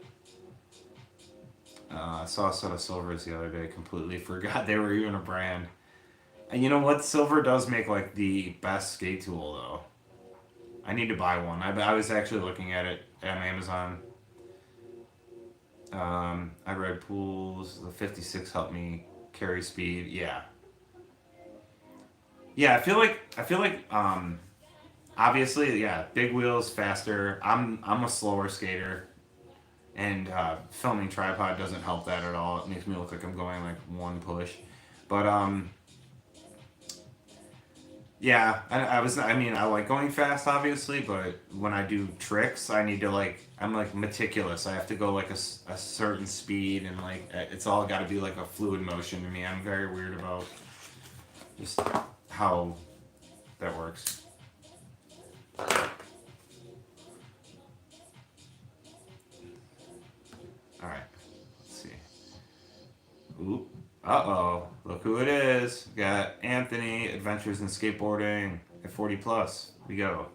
I saw a set of silvers the other day, completely forgot they were even a brand. And you know what? Silver does make like the best skate tool though. I need to buy one. I was actually looking at it on Amazon. I read pools. The 56 helped me carry speed. Yeah, yeah. I feel like obviously yeah, big wheels faster. I'm a slower skater, and filming tripod doesn't help that at all. It makes me look like I'm going like one push, but yeah, I was. I mean, I like going fast, obviously, but when I do tricks, I need to like. I'm like meticulous. I have to go like a certain speed, and like it's all got to be like a fluid motion to me. I'm very weird about just how that works. All right, let's see. Oop. Uh oh. Look who it is. We got Anthony, Adventures in Skateboarding at 40 plus. We go.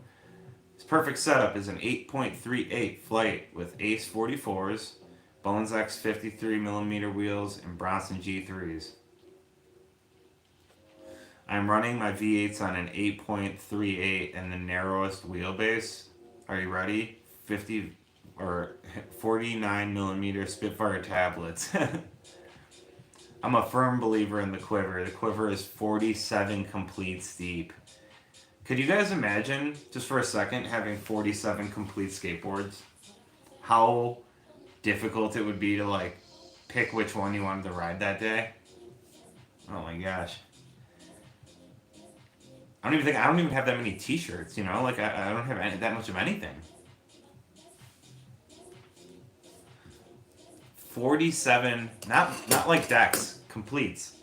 His perfect setup is an 8.38 flight with Ace 44s, Bones X 53 millimeter wheels, and Bronson G3s. I'm running my V8s on an 8.38 and the narrowest wheelbase. Are you ready? 50 or 49 millimeter Spitfire tablets. I'm a firm believer in the quiver. The quiver is 47 completes deep. Could you guys imagine, just for a second, having 47 complete skateboards? How difficult it would be to like pick which one you wanted to ride that day? Oh my gosh. I don't even have that many T-shirts. You know, like I don't have that much of anything. 47, not like decks, completes.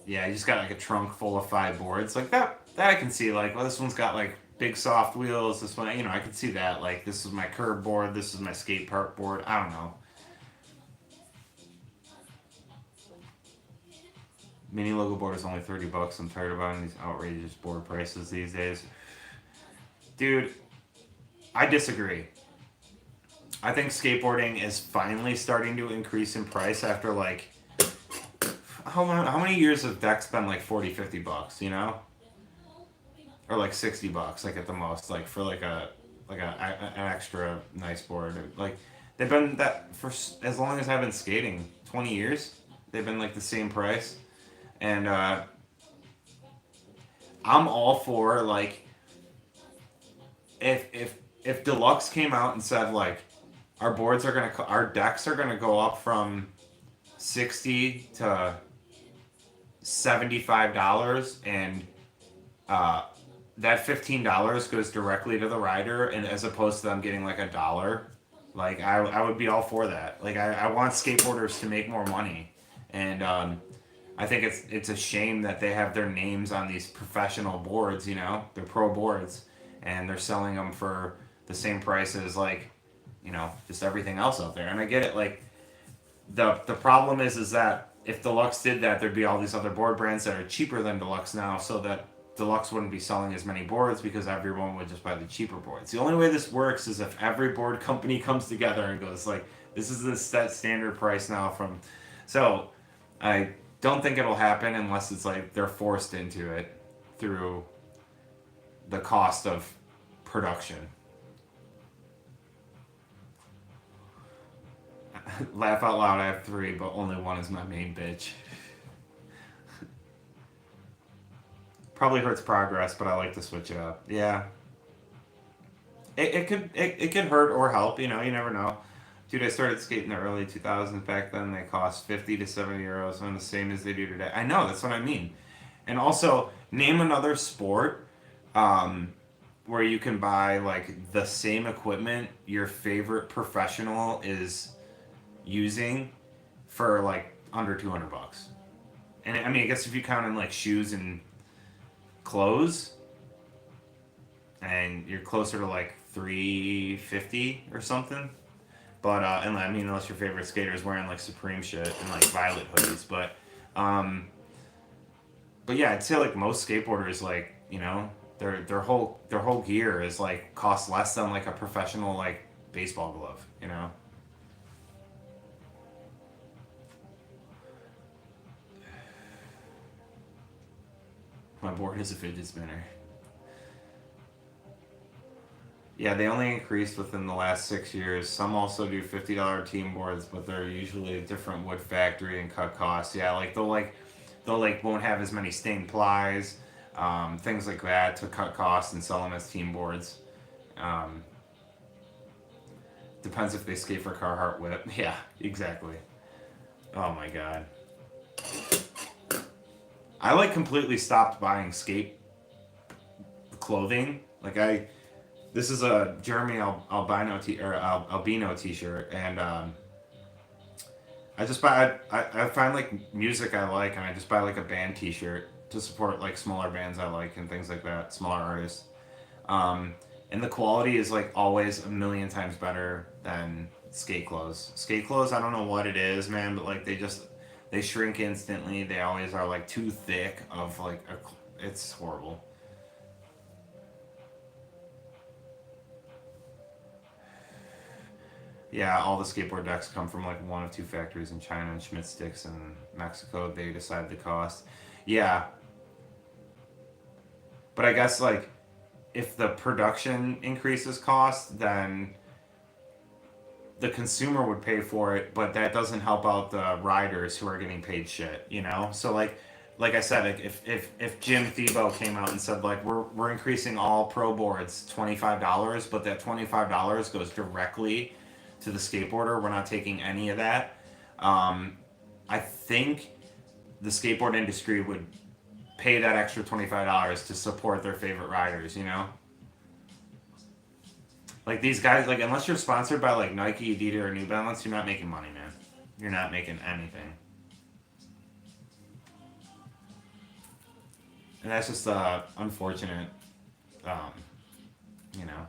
Yeah, you just got like a trunk full of 5 boards. Like that I can see. Like, well, this one's got like big soft wheels. This one, I can see that. Like, this is my curb board. This is my skate park board. I don't know. Mini logo board is only $30. I'm tired of buying these outrageous board prices these days. Dude, I disagree. I think skateboarding is finally starting to increase in price after like how many years have decks been like 40, $50, or like $60 like at the most, like for an extra nice board. Like they've been that for as long as I've been skating, 20 years. They've been like the same price, and I'm all for like if Deluxe came out and said like our decks are gonna go up from 60 to $75, and uh, that $15 goes directly to the rider, and as opposed to them getting like a dollar, Like I would be all for that. Like I want skateboarders to make more money, and I think it's a shame that they have their names on these professional boards. You know, they're pro boards, and they're selling them for the same price as like, you know, just everything else out there. And I get it. Like the problem is that if Deluxe did that, there'd be all these other board brands that are cheaper than Deluxe now, so that Deluxe wouldn't be selling as many boards because everyone would just buy the cheaper boards. The only way this works is if every board company comes together and goes like, this is the set standard price now from. So I don't think it'll happen unless it's like they're forced into it through the cost of production. Laugh out loud, I have 3, but only one is my main bitch. Probably hurts progress, but I like to switch it up. Yeah. It could hurt or help, you know, you never know. Dude, I started skating in the early 2000s. Back then, they cost 50 to 70 euros, and the same as they do today. I know, that's what I mean. And also, name another sport where you can buy, like, the same equipment your favorite professional is using for, like, under 200 bucks. And, I mean, I guess if you count in, like, shoes and clothes, and you're closer to, like, 350 or something. But and I mean, unless your favorite skater is wearing like Supreme shit and like Violet hoodies, but yeah, I'd say like most skateboarders, like, you know, their whole gear is like costs less than like a professional like baseball glove, you know. My board is a fidget spinner. Yeah, they only increased within the last 6 years. Some also do $50 team boards, but they're usually a different wood factory and cut costs. Yeah, like they'll like won't have as many stained plies, things like that to cut costs and sell them as team boards. Um, Depends if they skate for Carhartt whip. Yeah, exactly. Oh my god. I like completely stopped buying skate clothing. Like this is a Jeremy Albino T-shirt, and I just buy. I find like music I like, and I just buy like a band T-shirt to support like smaller bands I like and things like that, smaller artists. Um, and the quality is like always a million times better than skate clothes. Skate clothes, I don't know what it is, man, but like they shrink instantly. They always are like too thick. Of like it's horrible. Yeah, all the skateboard decks come from like one of two factories in China and Schmidt Sticks in Mexico. They decide the cost. Yeah, but I guess like if the production increases cost, then the consumer would pay for it, but that doesn't help out the riders who are getting paid shit, you know? So like I said, like if Jim Thiebaud came out and said like we're increasing all pro boards $25, but that $25 goes directly to the skateboarder, we're not taking any of that. I think the skateboard industry would pay that extra $25 to support their favorite riders, you know? Like these guys, like unless you're sponsored by like Nike, Adidas, or New Balance, you're not making money, man. You're not making anything, and that's just unfortunate. Um, you know.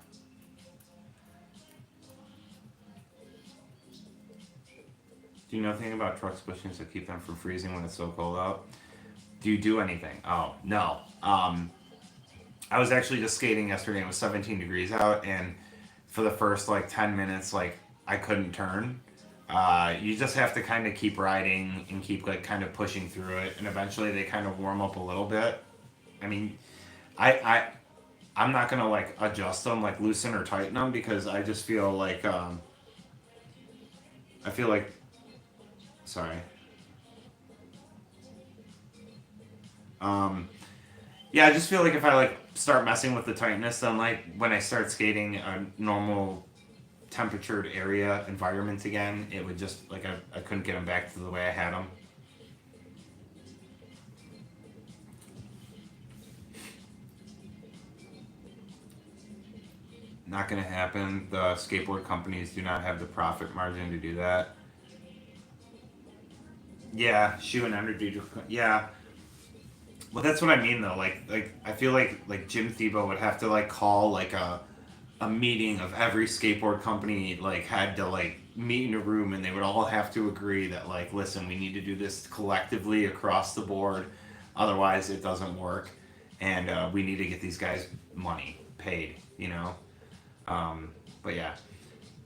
Do you know anything about truck bushings that keep them from freezing when it's so cold out? Do you do anything? Oh no. I was actually just skating yesterday. It was 17 degrees out, and for the first like 10 minutes, like I couldn't turn. You just have to kind of keep riding and keep like kind of pushing through it, and eventually they kind of warm up a little bit. I mean, I I'm not gonna like adjust them, like loosen or tighten them, because I just feel like I feel like sorry. Um, yeah, I just feel like if I like start messing with the tightness, then like when I start skating a normal temperatured area environment again, it would just like I couldn't get them back to the way I had them. Not gonna happen. The skateboard companies do not have the profit margin to do that. Yeah, shoe and energy. Yeah, well, that's what I mean though. Like I feel like Jim Thiebaud would have to like call like a meeting of every skateboard company, like had to like meet in a room, and they would all have to agree that like, listen, we need to do this collectively across the board, otherwise it doesn't work, and we need to get these guys money paid, you know. But yeah,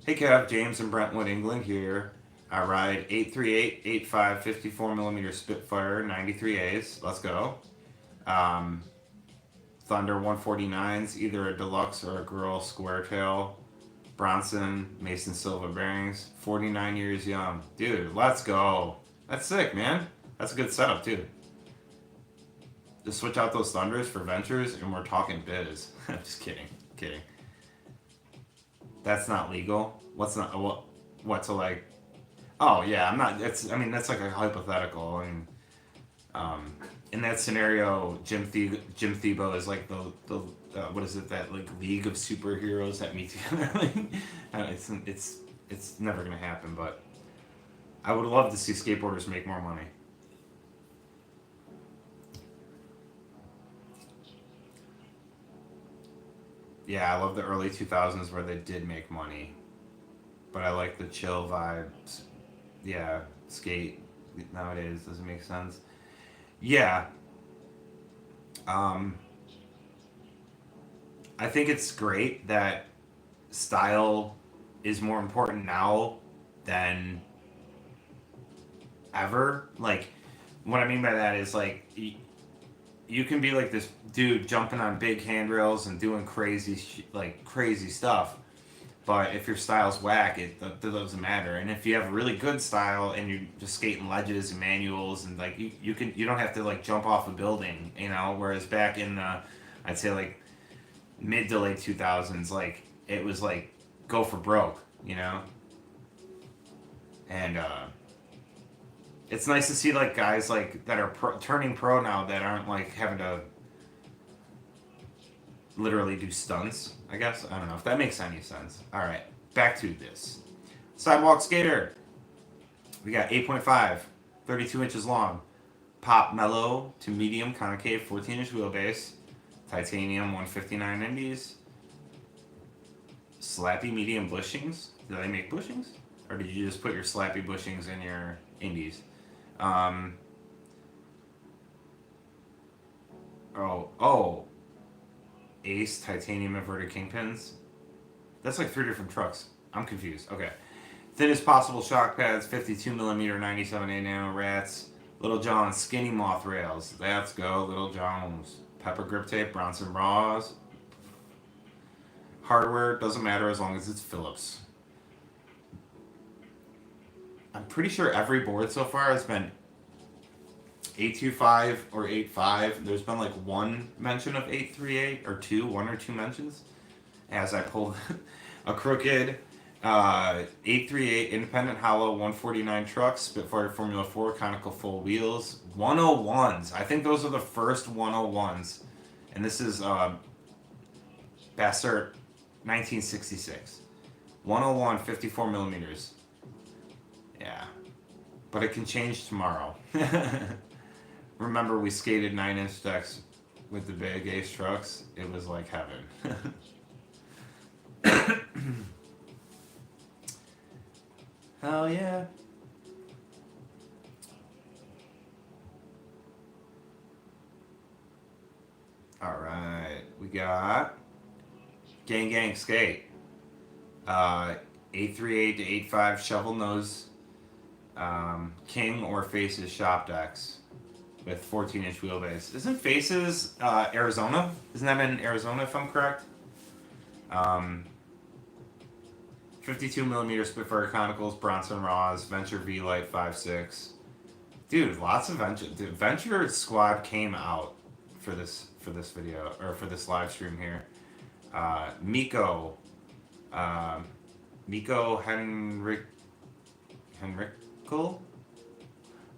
hey Kev, James in Brentwood, England here. I ride 838, 85, 54 millimeter Spitfire 93As. Let's go. Um, Thunder 149s, either a deluxe or a girl square tail. Bronson, Mason Silva bearings, 49 years young. Dude, let's go. That's sick, man. That's a good setup, too. Just switch out those Thunders for Ventures, and we're talking biz. I'm just kidding. Kidding. That's not legal. What's not, what to like, oh, yeah, I'm not, I mean, that's like a hypothetical. I mean, in that scenario, Jim Thiebaud is like the what is it, that like league of superheroes that meet together. It's never gonna happen, but I would love to see skateboarders make more money. Yeah, I love the early 2000s where they did make money, but I like the chill vibes. Yeah, skate nowadays doesn't make sense. Yeah, um, I think it's great that style is more important now than ever. Like, what I mean by that is like you can be like this dude jumping on big handrails and doing crazy like crazy stuff, but if your style's whack, it doesn't matter. And if you have really good style and you're just skating ledges and manuals and like you don't have to like jump off a building, you know. Whereas back in the, I'd say like mid to late 2000s, like it was like go for broke, you know. And it's nice to see like guys like that are turning pro now that aren't like having to literally do stunts. I guess I don't know if that makes any sense. All right, back to this sidewalk skater. We got 8.5, 32 inches long, pop mellow to medium concave 14-inch wheelbase, titanium 159 indies, slappy medium bushings. Did they make bushings, or did you just put your slappy bushings in your indies? Um, oh, Ace titanium inverted kingpins. That's like three different trucks. I'm confused. Okay. Thinnest possible shock pads, 52 millimeter, 97A nano rats. Little John skinny moth rails. Let's go, Little John's. Pepper grip tape, Bronson Raws. Hardware doesn't matter as long as it's Phillips. I'm pretty sure every board so far has been 825 or 85. There's been like one mention of 838 or one or two mentions. As I pulled a crooked 838 independent hollow 149 trucks, Spitfire Formula 4 conical full wheels, 101s. I think those are the first 101s, and this is Bassert 1966. 101 54 millimeters. Yeah, but it can change tomorrow. Remember, we skated 9-inch decks with the big Ace trucks. It was like heaven. Hell yeah. All right, we got Gang Gang Skate. 838 to 85 shovel nose King or Faces shop decks with 14-inch wheelbase. Isn't Faces Arizona? Isn't that in Arizona if I'm correct? 52 millimeter Spitfire Conicals, Bronson Raws, Venture V Light 5.6. Dude, lots of Venture. The Venture squad came out for this video or for this live stream here. Miko, Miko Henrikel.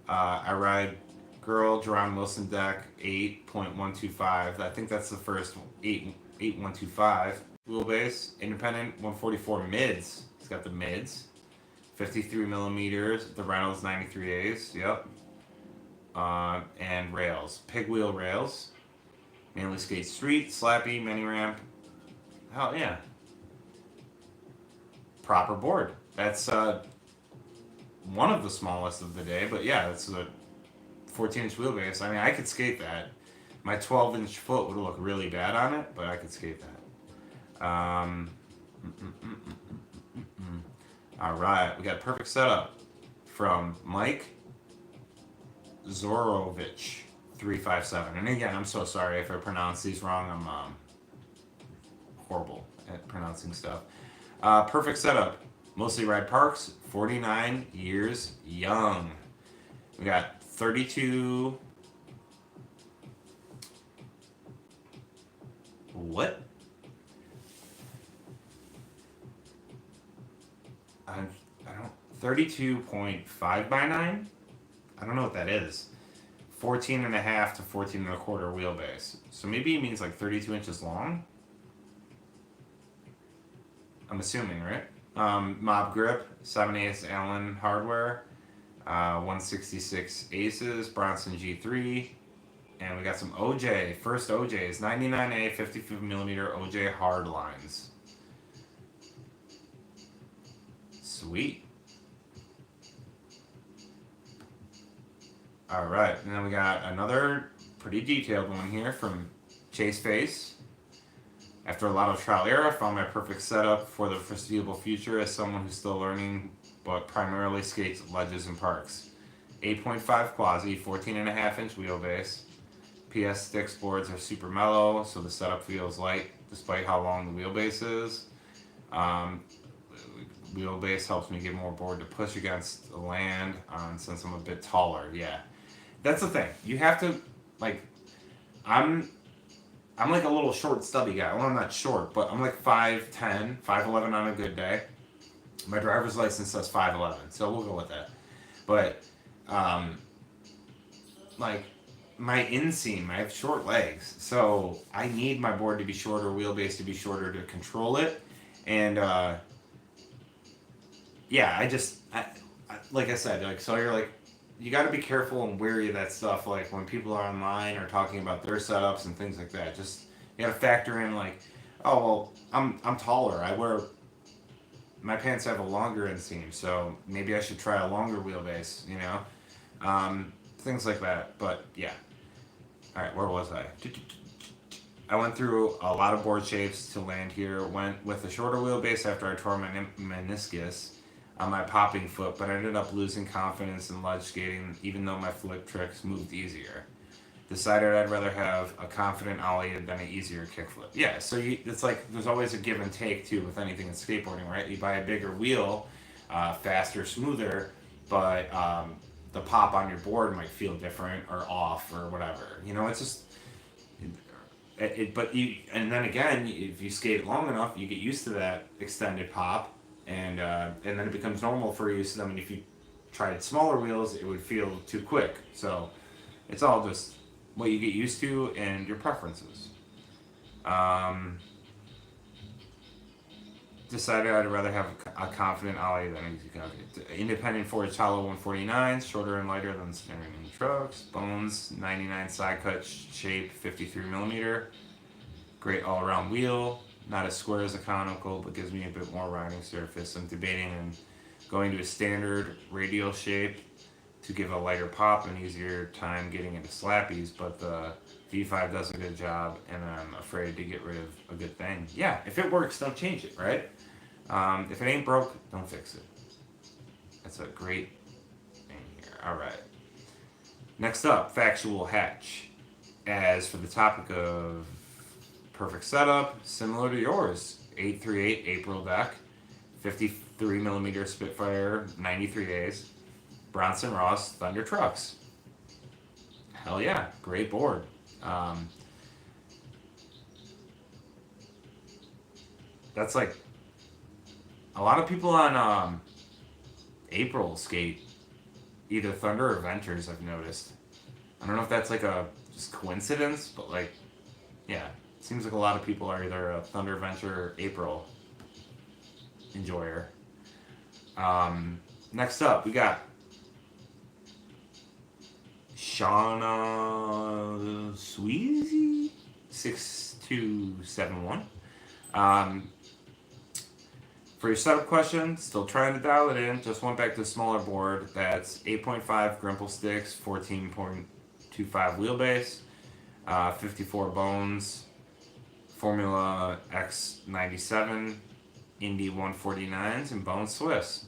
I ride Girl Jerron Wilson deck 8.125. I think that's the first 8125. wheelbase. Independent 144 mids. It's got the mids. 53 millimeters. The Reynolds 93As. Yep. And rails. Pig wheel rails. Mainly skate street, slappy, mini ramp. Hell yeah. Proper board. That's one of the smallest of the day, but yeah, it's a 14-inch wheelbase. I mean, I could skate that. My 12-inch foot would look really bad on it, but I could skate that. All right, we got perfect setup from Mike Zorovich 357. And again, I'm so sorry if I pronounce these wrong. I'm horrible at pronouncing stuff. Perfect setup. Mostly ride parks. 49 years young. We got 32. What? I don't. 32.5 by 9? I don't know what that is. 14 and a half to 14 and a quarter wheelbase. So maybe it means like 32 inches long? I'm assuming, right? Mob grip, 7/8 Allen hardware, 166 Aces, Bronson G3, and we got some OJ. First OJs, 99A 55 millimeter OJ hard lines. Sweet. All right, and then we got another pretty detailed one here from Chase Face. After a lot of trial error, I found my perfect setup for the foreseeable future as someone who's still learning, but primarily skates ledges and parks. 8.5 quasi, 14.5-inch wheelbase. PS sticks boards are super mellow, so the setup feels light despite how long the wheelbase is. Wheelbase helps me get more board to push against the land since I'm a bit taller. Yeah, that's the thing. You have to, like, I'm like a little short, stubby guy. Well, I'm not short, but I'm like 5'10", 5'11" on a good day. My driver's license says 5'11", so we'll go with that. But, like, my inseam, I have short legs, so I need my board to be shorter, wheelbase to be shorter to control it. And, yeah, like I said, like, so you're like, you got to be careful and wary of that stuff. Like when people are online or talking about their setups and things like that, just you got to factor in like, oh well, I'm taller. My pants have a longer inseam, so maybe I should try a longer wheelbase. You know, things like that. But yeah, all right, where was I? I went through a lot of board shapes to land here. Went with a shorter wheelbase after I tore my meniscus on my popping foot, but I ended up losing confidence in ledge skating even though my flip tricks moved easier. Decided I'd rather have a confident ollie than an easier kickflip. Yeah, so it's like there's always a give and take too with anything in skateboarding, right? You buy a bigger wheel, faster, smoother, but the pop on your board might feel different or off or whatever. You know, it's just and then again, if you skate long enough, you get used to that extended pop, and then it becomes normal for you. So I mean, if you tried smaller wheels, it would feel too quick. So it's all just what you get used to and your preferences. Decided I'd rather have a confident ollie than an easy confident. Independent Forged Hollow 149, shorter and lighter than standard trucks. Bones 99 side cut shape, 53 millimeter. Great all around wheel. Not as square as a conical, but gives me a bit more riding surface. I'm debating on going to a standard radial shape to give a lighter pop and easier time getting into slappies, but the V5 does a good job, and I'm afraid to get rid of a good thing. Yeah, if it works, don't change it, right? If it ain't broke, don't fix it. That's a great thing here. All right. Next up, Factual Hatch. As for the topic of perfect setup, similar to yours, 838 April deck, 53 millimeter Spitfire 93As, Bronson Ross Thunder Trucks. Hell yeah, great board. That's like a lot of people on April skate either Thunder or Ventures. I've noticed. I don't know if that's like a just coincidence, but like, yeah, Seems like a lot of people are either a Thunder Venture or April enjoyer. Next up, we got Shauna Sweezy 6271. For your setup question, still trying to dial it in. Just went back to a smaller board. That's 8.5 Grimple sticks, 14.25 wheelbase, 54 bones, Formula X97, Indy 149s, and Bone Swiss.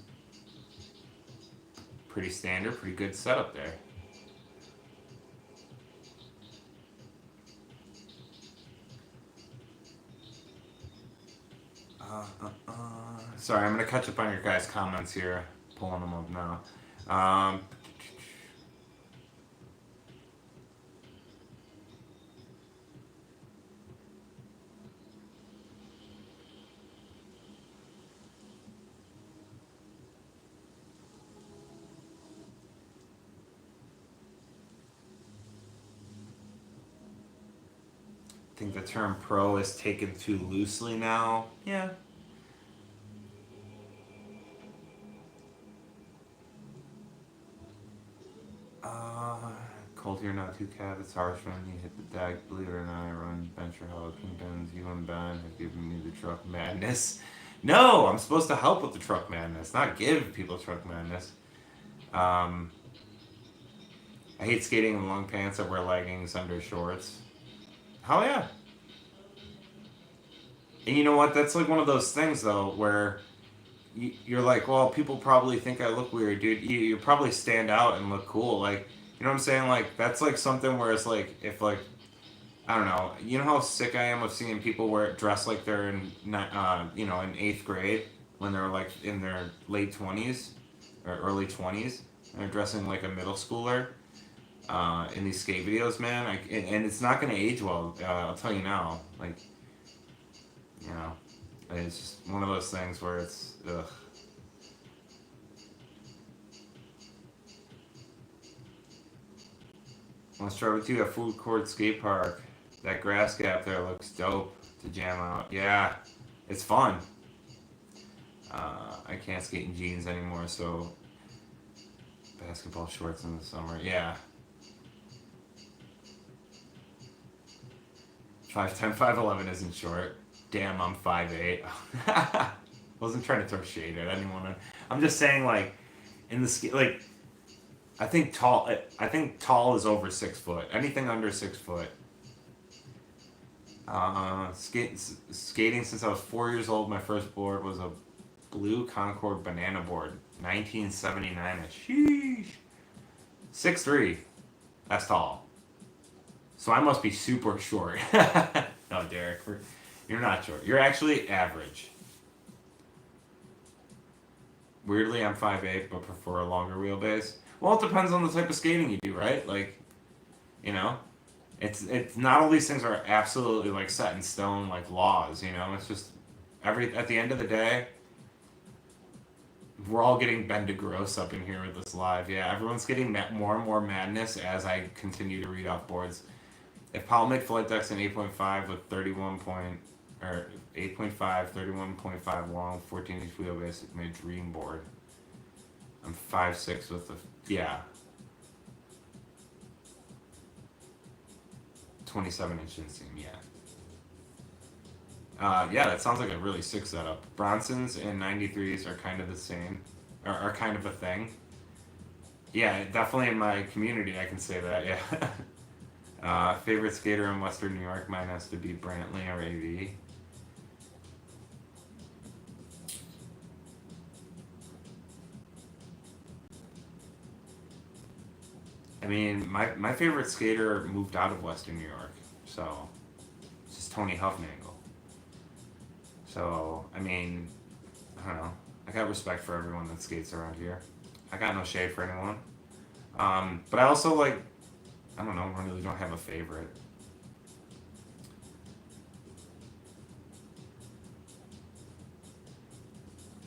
Pretty standard, pretty good setup there. Sorry, I'm going to catch up on your guys' comments here. Pulling them up now. I think the term pro is taken too loosely now. Yeah. Cold here, not too cat. It's harsh when you hit the deck. Believe it or not, I run Venture Hall, Kingpins. You and Ben have given me the truck madness. No, I'm supposed to help with the truck madness, not give people truck madness. I hate skating in long pants. I wear leggings under shorts. Hell yeah. And you know what? That's like one of those things, though, where you're like, well, people probably think I look weird, dude. You probably stand out and look cool. Like, you know what I'm saying? Like, that's like something where it's like, if like, I don't know. You know how sick I am of seeing people dress like they're in, in 8th grade when they're like in their late 20s or early 20s and they're dressing like a middle schooler in these skate videos, man. And it's not going to age well. I'll tell you now. Like, you know, it's just one of those things where it's, ugh. Let's try with you at Food Court Skate Park. That grass gap there looks dope to jam out. Yeah, it's fun. I can't skate in jeans anymore, so basketball shorts in the summer. Yeah. 5'10", 5'11" isn't short. Damn, I'm 5'8". Wasn't trying to throw shade at anyone. I'm just saying, like, in the like, I think tall is over 6 foot. Anything under 6 foot. Skating since I was 4 years old. My first board was a blue Concord banana board, 1979. Sheesh. 6'3". That's tall. So I must be super short. No, Derek, you're not short. You're actually average. Weirdly, I'm 5'8", but prefer a longer wheelbase. Well, it depends on the type of skating you do, right? Like, you know, it's not all these things are absolutely like set in stone like laws. You know, it's just at the end of the day, we're all getting Ben DeGrosse up in here with this live. Yeah, everyone's getting more and more madness as I continue to read off boards. If Powell made flight decks in 8.5 with 31.5 long, 14-inch wheelbase, it made dream board. I'm 5'6" with the, yeah. 27-inch inseam, yeah. Yeah, that sounds like a really sick setup. Bronsons and 93s are kind of the same, are kind of a thing. Yeah, definitely in my community I can say that, yeah. Favorite skater in Western New York, mine has to be Brantley or AV. I mean, my favorite skater moved out of Western New York, so it's just Tony Huffnagel. So, I mean, I don't know. I got respect for everyone that skates around here. I got no shade for anyone. But I also, like, I don't know, really don't have a favorite.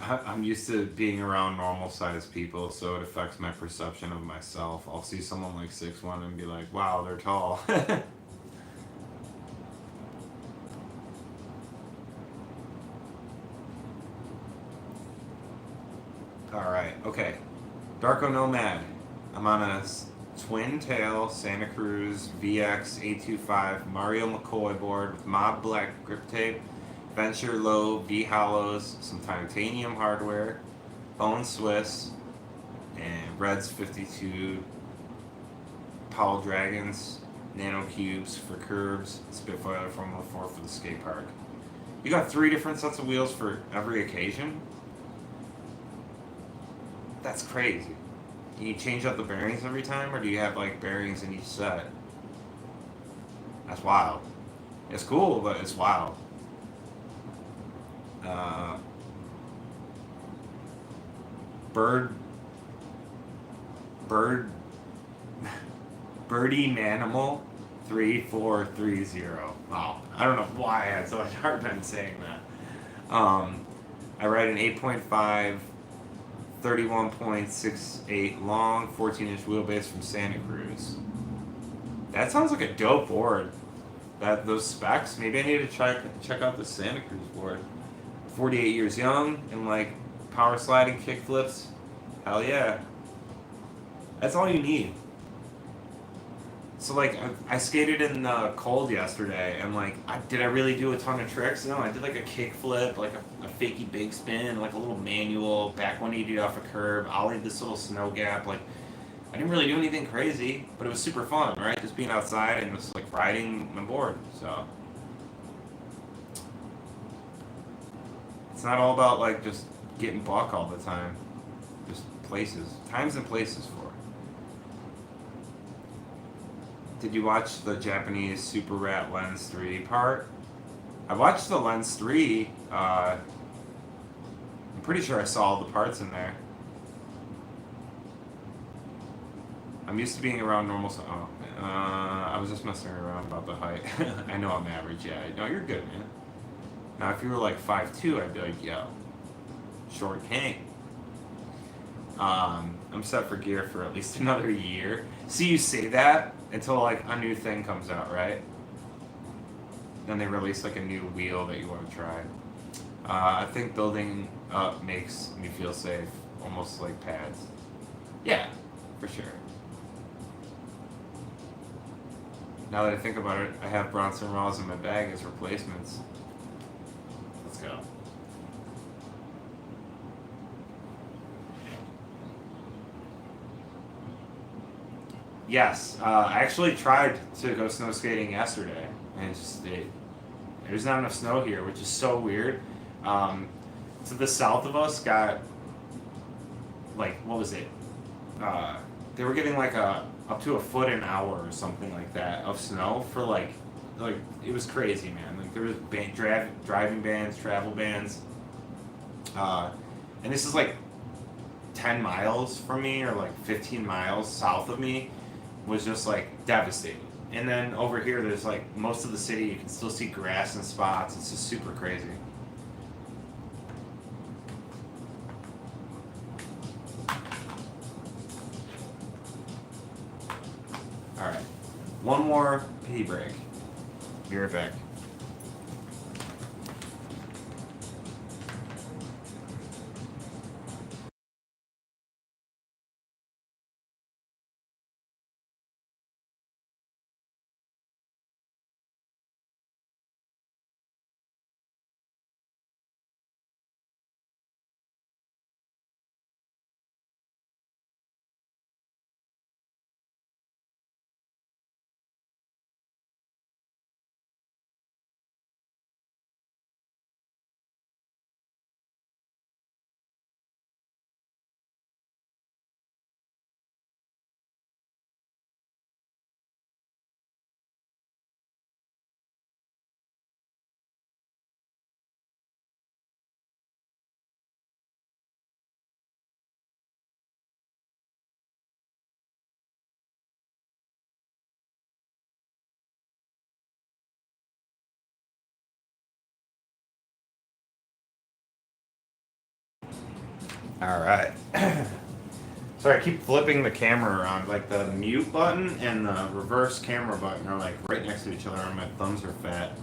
I'm used to being around normal-sized people, so it affects my perception of myself. I'll see someone like 6'1" and be like, wow, they're tall. Alright, okay. Darko Nomad. I'm on a twin tail Santa Cruz VX 825 Mario McCoy board with Mob Black grip tape, Venture Low V hollows, some titanium hardware, Bone Swiss, and Reds 52 Paul Dragons, Nano Cubes for curbs, Spitfire Formula 4 for the skate park. You got 3 different sets of wheels for every occasion? That's crazy. Do you change out the bearings every time, or do you have like bearings in each set? That's wild. It's cool, but it's wild. Uh, bird, bird, birdie manimal 3430. Wow, I don't know why I had so much hard time saying that. I ride an 8.5 31.68 long, 14-inch wheelbase from Santa Cruz. That sounds like a dope board. Those specs. Maybe I need to check out the Santa Cruz board. 48 years young and like power sliding kick flips. Hell yeah. That's all you need. So like I skated in the cold yesterday, and like did I really do a ton of tricks? No, I did like a kick flip, like a fakey big spin, like a little manual, back 180 off a curb, ollied this little snow gap. Like I didn't really do anything crazy, but it was super fun, right? Just being outside and just like riding my board. So it's not all about like just getting buck all the time. Just times and places for it. Did you watch the Japanese Super Rat Lens 3 part? I watched the Lens 3. I'm pretty sure I saw all the parts in there. I'm used to being around normal. I was just messing around about the height. I know I'm average. Yeah, no, you're good, man. Now, if you were like 5'2", I'd be like, yo, short king. I'm set for gear for at least another year. See, you say that until like a new thing comes out, right? Then they release like a new wheel that you want to try. I think building up makes me feel safe, almost like pads. Yeah, for sure. Now that I think about it, I have Bronson Raws in my bag as replacements. Let's go. Yes, I actually tried to go snow skating yesterday, and there's not enough snow here, which is so weird. To the south of us got, like, what was it? They were getting like up to a foot an hour or something like that of snow for like it was crazy, man. Like there was driving bans, travel bans, and this is like 10 miles from me or like 15 miles south of me. Was just like devastating. And then over here, there's like most of the city, you can still see grass in spots. It's just super crazy. All right, one more pee break. Be right back. All right. Sorry, I keep flipping the camera around. Like the mute button and the reverse camera button are like right next to each other, and my thumbs are fat.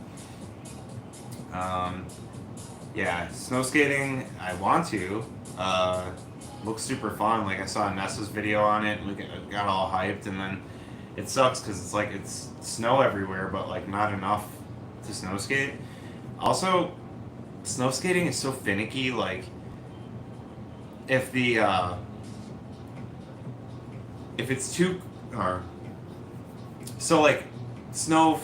Yeah, snow skating. I want to. looks super fun. Like I saw Nessa's video on it, and we got all hyped, and then it sucks because it's like it's snow everywhere, but like not enough to snow skate. Also, snow skating is so finicky. Like if the if it's too or so like snow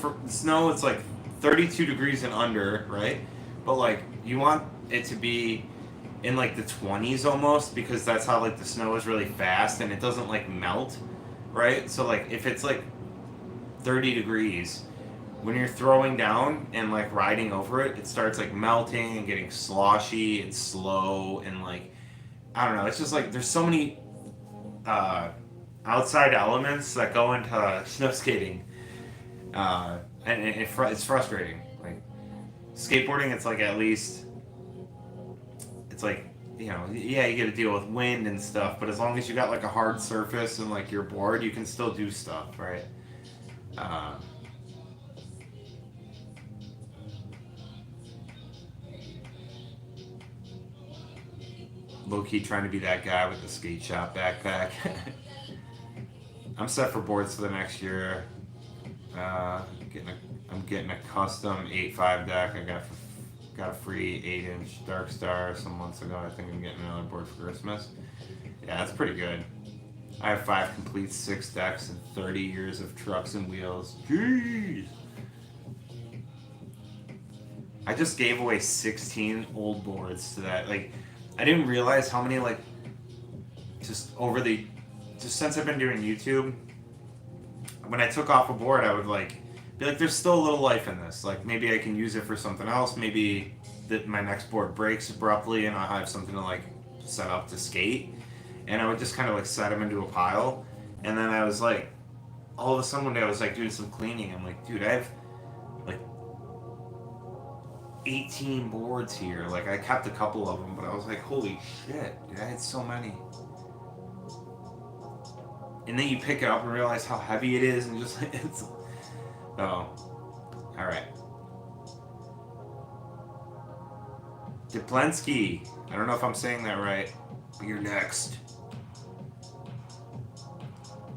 it's like 32 degrees and under, right? But like you want it to be in like the 20s almost, because that's how like the snow is really fast and it doesn't like melt, right? So like if it's like 30 degrees, when you're throwing down and like riding over it, it starts like melting and getting sloshy and slow, and like I don't know, it's just like there's so many uh, outside elements that go into snow skating, and it's frustrating. Like skateboarding, it's like at least it's like, you know, yeah, you got to deal with wind and stuff, but as long as you got like a hard surface and like your board, you can still do stuff, right? Uh, Low key trying to be that guy with the skate shop backpack. I'm set for boards for the next year. I'm getting a custom 8.5 deck. I got a free 8-inch Dark Star some months ago. I think I'm getting another board for Christmas. Yeah, that's pretty good. I have 5 complete 6 decks and 30 years of trucks and wheels. Jeez. I just gave away 16 old boards to that. Like, I didn't realize how many, like, just since I've been doing YouTube, when I took off a board, I would, like, be like, there's still a little life in this. Like, maybe I can use it for something else. Maybe that my next board breaks abruptly and I'll have something to, like, set up to skate. And I would just kind of, like, set them into a pile. And then I was, like, all of a sudden one day I was, like, doing some cleaning. I'm like, dude, I have, like, 18 boards here. Like, I kept a couple of them, but I was like, holy shit, dude, I had so many. And then you pick it up and realize how heavy it is, and just like, it's... Oh. Alright. Diplensky. I don't know if I'm saying that right, but you're next.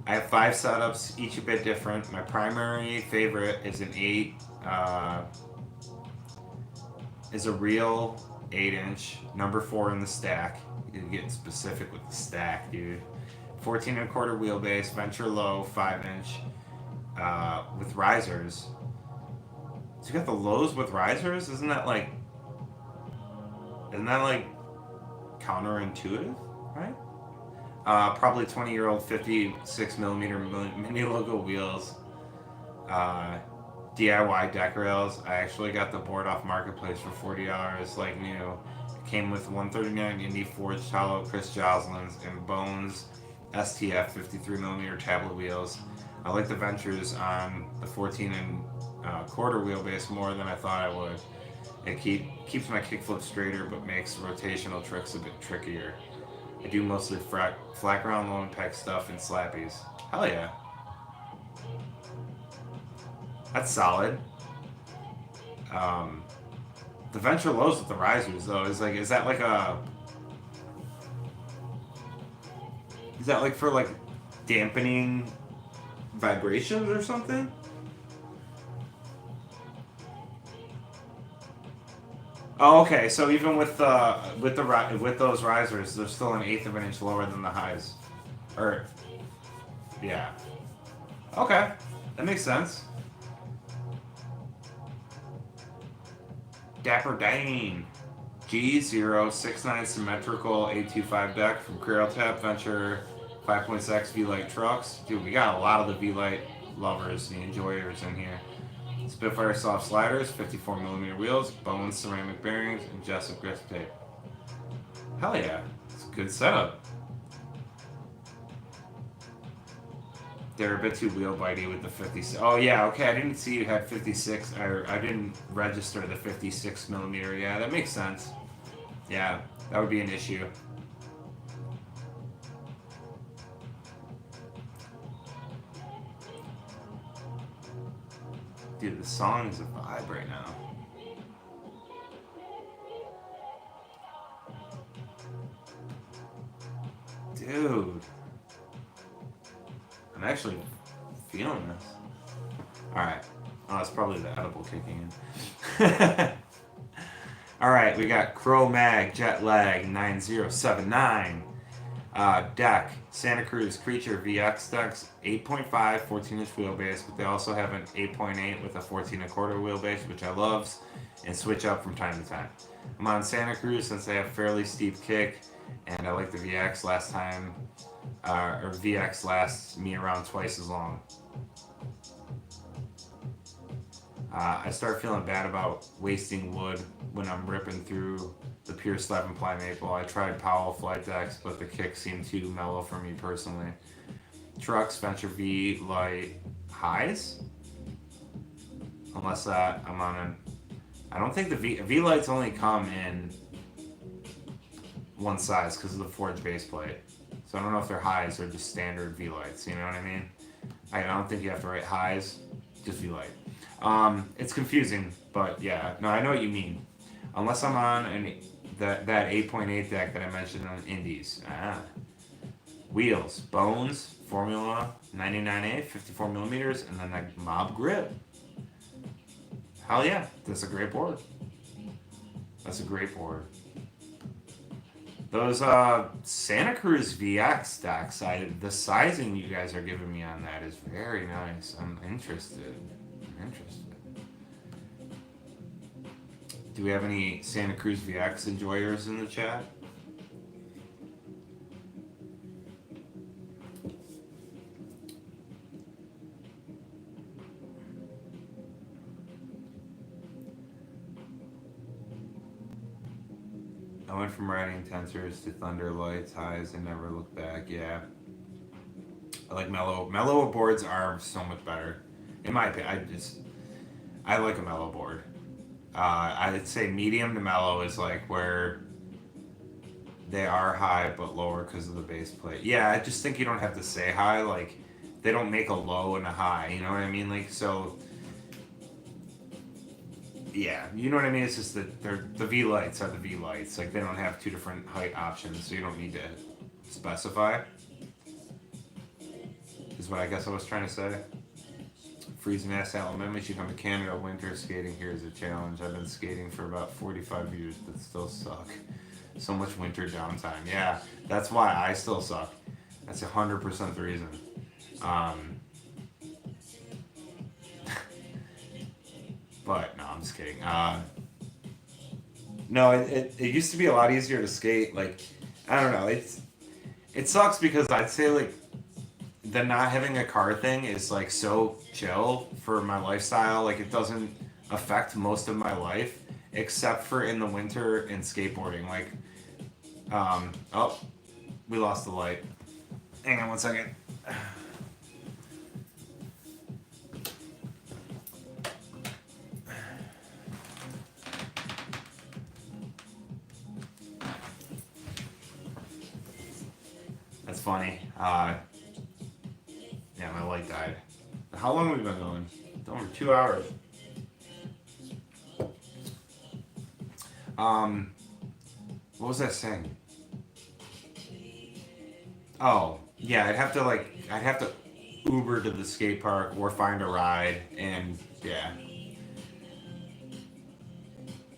I have 5 setups, each a bit different. My primary favorite is an 8, is a real 8-inch, number 4 in the stack. You're getting specific with the stack, dude. 14 and a quarter wheelbase, venture low, 5-inch, with risers. So you got the lows with risers? Isn't that like counterintuitive, right? Probably 20-year-old 56 millimeter mini logo wheels. DIY deck rails. I actually got the board off Marketplace for $40, like new. It came with 139 Indy forged hollow Chris Joslin's and Bones STF 53mm tablet wheels. I like the ventures on the 14 and quarter wheelbase more than I thought I would. It keeps my kickflip straighter, but makes rotational tricks a bit trickier. I do mostly flat ground low impact stuff and slappies. Hell yeah. That's solid. The venture lows with the risers though is that for like dampening vibrations or something? Oh, okay. So even with those risers, they're still an eighth of an inch lower than the highs. Or, yeah. Okay, that makes sense. Dapper Dane. G069 symmetrical 825 deck from Crail Tap Venture 5.6 V-Light trucks. Dude, we got a lot of the V-Light lovers, the enjoyers in here. Spitfire soft sliders, 54mm wheels, Bones ceramic bearings, and Jessup grip tape. Hell yeah, it's a good setup. They're a bit too wheel bitey with the 56. Oh yeah, okay, I didn't see you had 56, I didn't register the 56mm. Yeah, that makes sense. Yeah, that would be an issue. Dude, the song is a vibe right now. Dude. I'm actually feeling this. Alright. Oh, it's probably the edible kicking in. Alright, we got Crow Mag, Jet Lag 9079. Deck, Santa Cruz Creature VX decks, 8.5, 14-inch wheelbase, but they also have an 8.8 with a 14 and a quarter wheelbase, which I love, and switch up from time to time. I'm on Santa Cruz since they have fairly steep kick, and I like the VX last time, or VX lasts me around twice as long. I start feeling bad about wasting wood when I'm ripping through the pure 11 ply maple. I tried Powell flight decks, but the kick seemed too mellow for me personally. Trucks, Venture V, light, highs? Unless I'm on an... I don't think the V lights only come in one size because of the forged base plate. So I don't know if they're highs or just standard V lights, you know what I mean? I don't think you have to write highs, just V light. It's confusing, but yeah, no, I know what you mean. Unless I'm on that 8.8 deck that I mentioned on Indies. Wheels, Bones, Formula 99A, 54 millimeters, and then that Mob Grip. Hell yeah, that's a great board. That's a great board. Those Santa Cruz VX decks, the sizing you guys are giving me on that is very nice. I'm interested. Do we have any Santa Cruz VX enjoyers in the chat? I went from riding tensors to thunder lights, highs, and never looked back. Yeah. I like mellow. Mellow boards are so much better. In my opinion, I like a mellow board. I'd say medium to mellow is like where they are high but lower because of the base plate. Yeah, I just think you don't have to say high. Like, they don't make a low and a high. You know what I mean? Like, so... Yeah, you know what I mean? It's just that the V-lights are the V-lights. Like, they don't have two different height options, so you don't need to specify. Is what I guess I was trying to say. Freezing ass Alabama, you come to Canada, winter skating here is a challenge. I've been skating for about 45 years, but still suck. So much winter downtime. Yeah, that's why I still suck. That's 100% the reason. But, no, I'm just kidding. No, it used to be a lot easier to skate. Like, I don't know. It sucks because I'd say, like, the not having a car thing is, like, so chill for my lifestyle. Like, it doesn't affect most of my life, except for in the winter and skateboarding. Like, oh, we lost the light. Hang on one second. That's funny. Yeah, my light died. How long have we been going? Over 2 hours. What was I saying? Oh, yeah, I'd have to Uber to the skate park or find a ride, and yeah.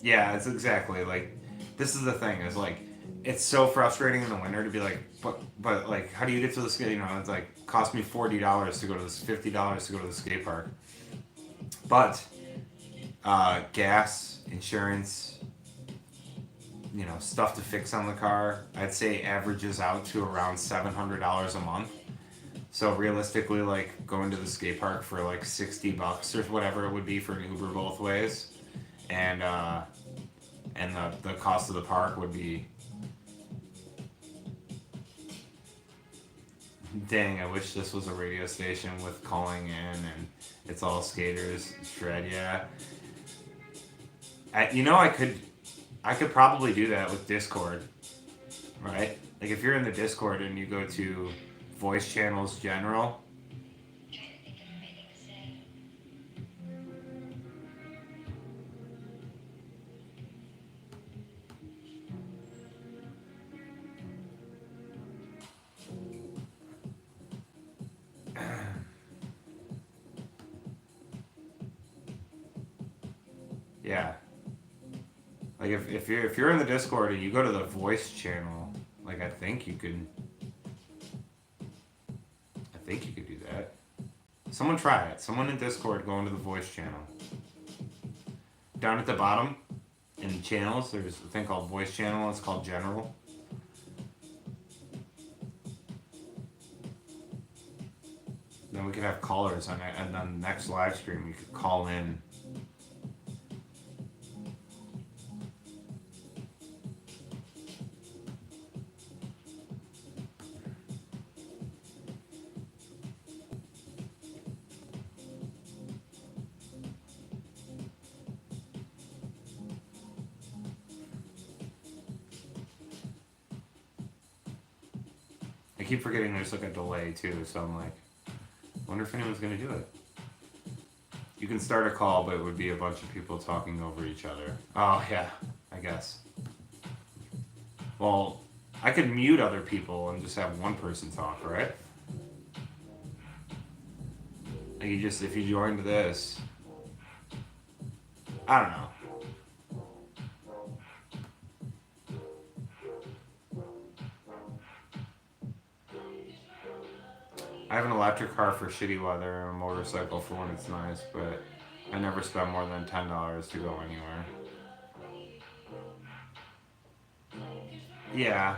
Yeah, it's exactly, like, this is the thing, is like, it's so frustrating in the winter to be like, but like, how do you get to the skate? You know, it's like, cost me $40 to go to this, $50 to go to the skate park. But, gas, insurance, you know, stuff to fix on the car, I'd say averages out to around $700 a month. So realistically, like, going to the skate park for like $60 or whatever it would be for an Uber both ways, and the cost of the park would be... Dang, I wish this was a radio station with calling in and it's all skaters. Shred, yeah. I could probably do that with Discord, right? Like, if you're in the Discord and you go to voice channels general. Yeah. Like if you're in the Discord and you go to the voice channel, like I think you could do that. Someone try it. Someone in Discord go into the voice channel. Down at the bottom in channels, there's a thing called voice channel. It's called general. Then we could have callers on it, and on the next live stream you could call in. I keep forgetting there's like a delay too, so I'm like, wonder if anyone's gonna do it. You can start a call, but it would be a bunch of people talking over each other. Oh yeah, I guess. Well, I could mute other people and just have one person talk, right? Like if you joined this, I don't know. I have an electric car for shitty weather and a motorcycle for when it's nice, but I never spend more than $10 to go anywhere. Yeah.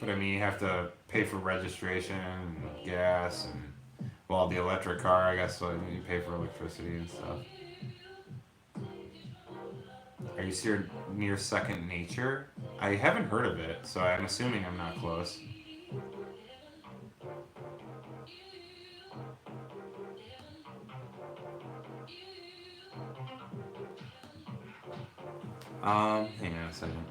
But I mean, you have to pay for registration and gas and, well, the electric car, I guess, so you pay for electricity and stuff. Are you near Second Nature? I haven't heard of it, so I'm assuming I'm not close. Hang on a second.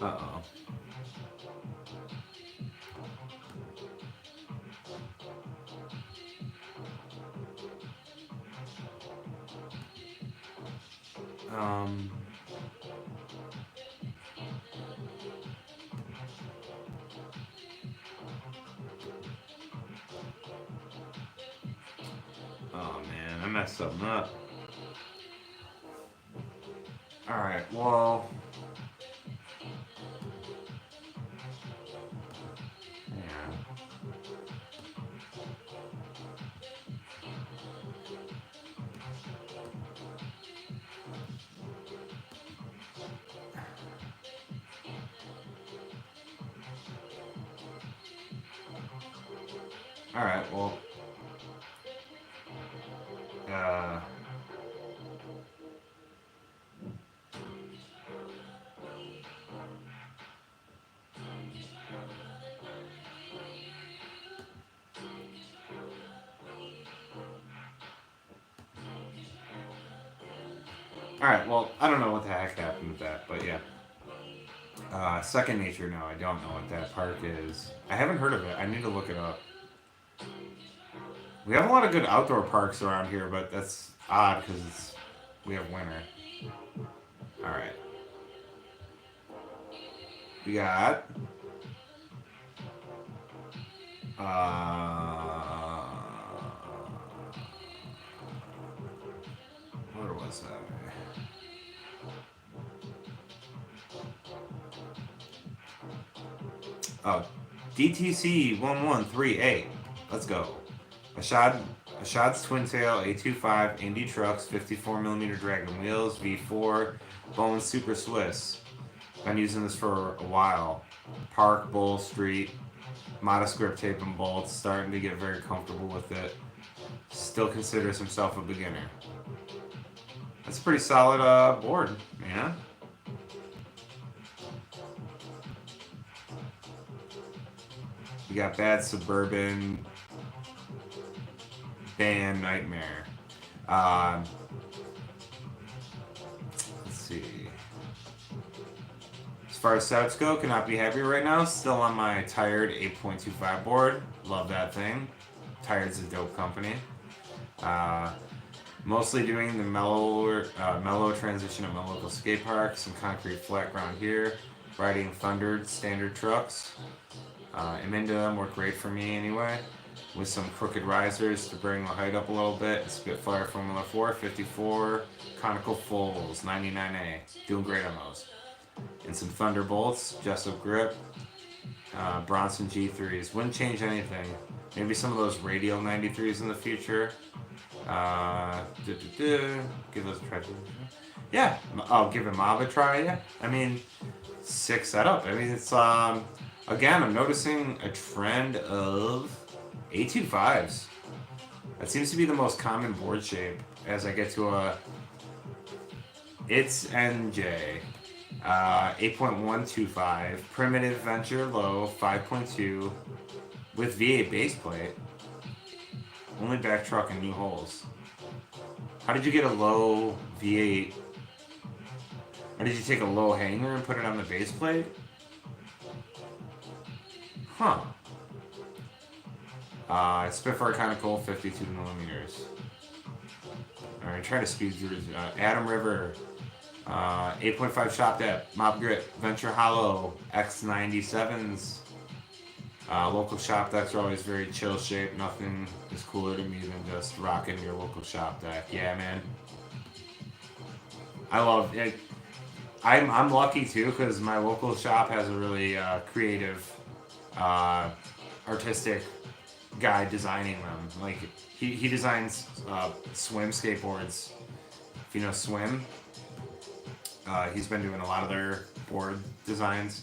Uh-oh. Oh man, I messed something up. Alright, well... Yeah. Alright, well... Alright, well, I don't know what the heck happened with that, but yeah. Second Nature, no, I don't know what that park is. I haven't heard of it. I need to look it up. We have a lot of good outdoor parks around here, but that's odd because we have winter. Alright. We got... where was that? Oh, DTC 1138. Let's go. Ashad's Twin Tail A25 Indy Trucks 54mm Dragon Wheels V4 Bone Super Swiss. Been using this for a while. Park, Bowl, Street. Modest grip tape and bolts. Starting to get very comfortable with it. Still considers himself a beginner. That's a pretty solid board, man. We got Bad Suburban Band Nightmare. Let's see. As far as sets go, cannot be happier right now. Still on my Tired 8.25 board. Love that thing. Tired's a dope company. Mostly doing the mellow transition at my local skate park. Some concrete flat ground here. Riding Thundered standard trucks. I'm into them, work great for me anyway. With some crooked risers to bring the height up a little bit. Spitfire Formula 4, 54, conical fulls, 99A. Doing great on those. And some Thunderbolts, Jessup grip, Bronson G3s. Wouldn't change anything. Maybe some of those Radial 93s in the future. Give those a try. Yeah, I'll give a Mob a try. Yeah, I mean, sick setup. I mean, it's again, I'm noticing a trend of A25s. That seems to be the most common board shape as I get to a. It's NJ. 8.125, primitive venture low 5.2 with V8 base plate. Only back truck and new holes. How did you get a low V8? Or did you take a low hanger and put it on the base plate? Huh. Spitfire conical 52 millimeters. Alright, try to speed through. Adam River. 8.5 shop depth, Mob Grip, Venture Hollow, X97s. Local shop decks are always very chill shape. Nothing is cooler to me than just rocking your local shop deck. Yeah, man. I love it. I'm lucky too because my local shop has a really creative, artistic guy designing them. Like he designs swim skateboards. If you know swim. He's been doing a lot of their board designs.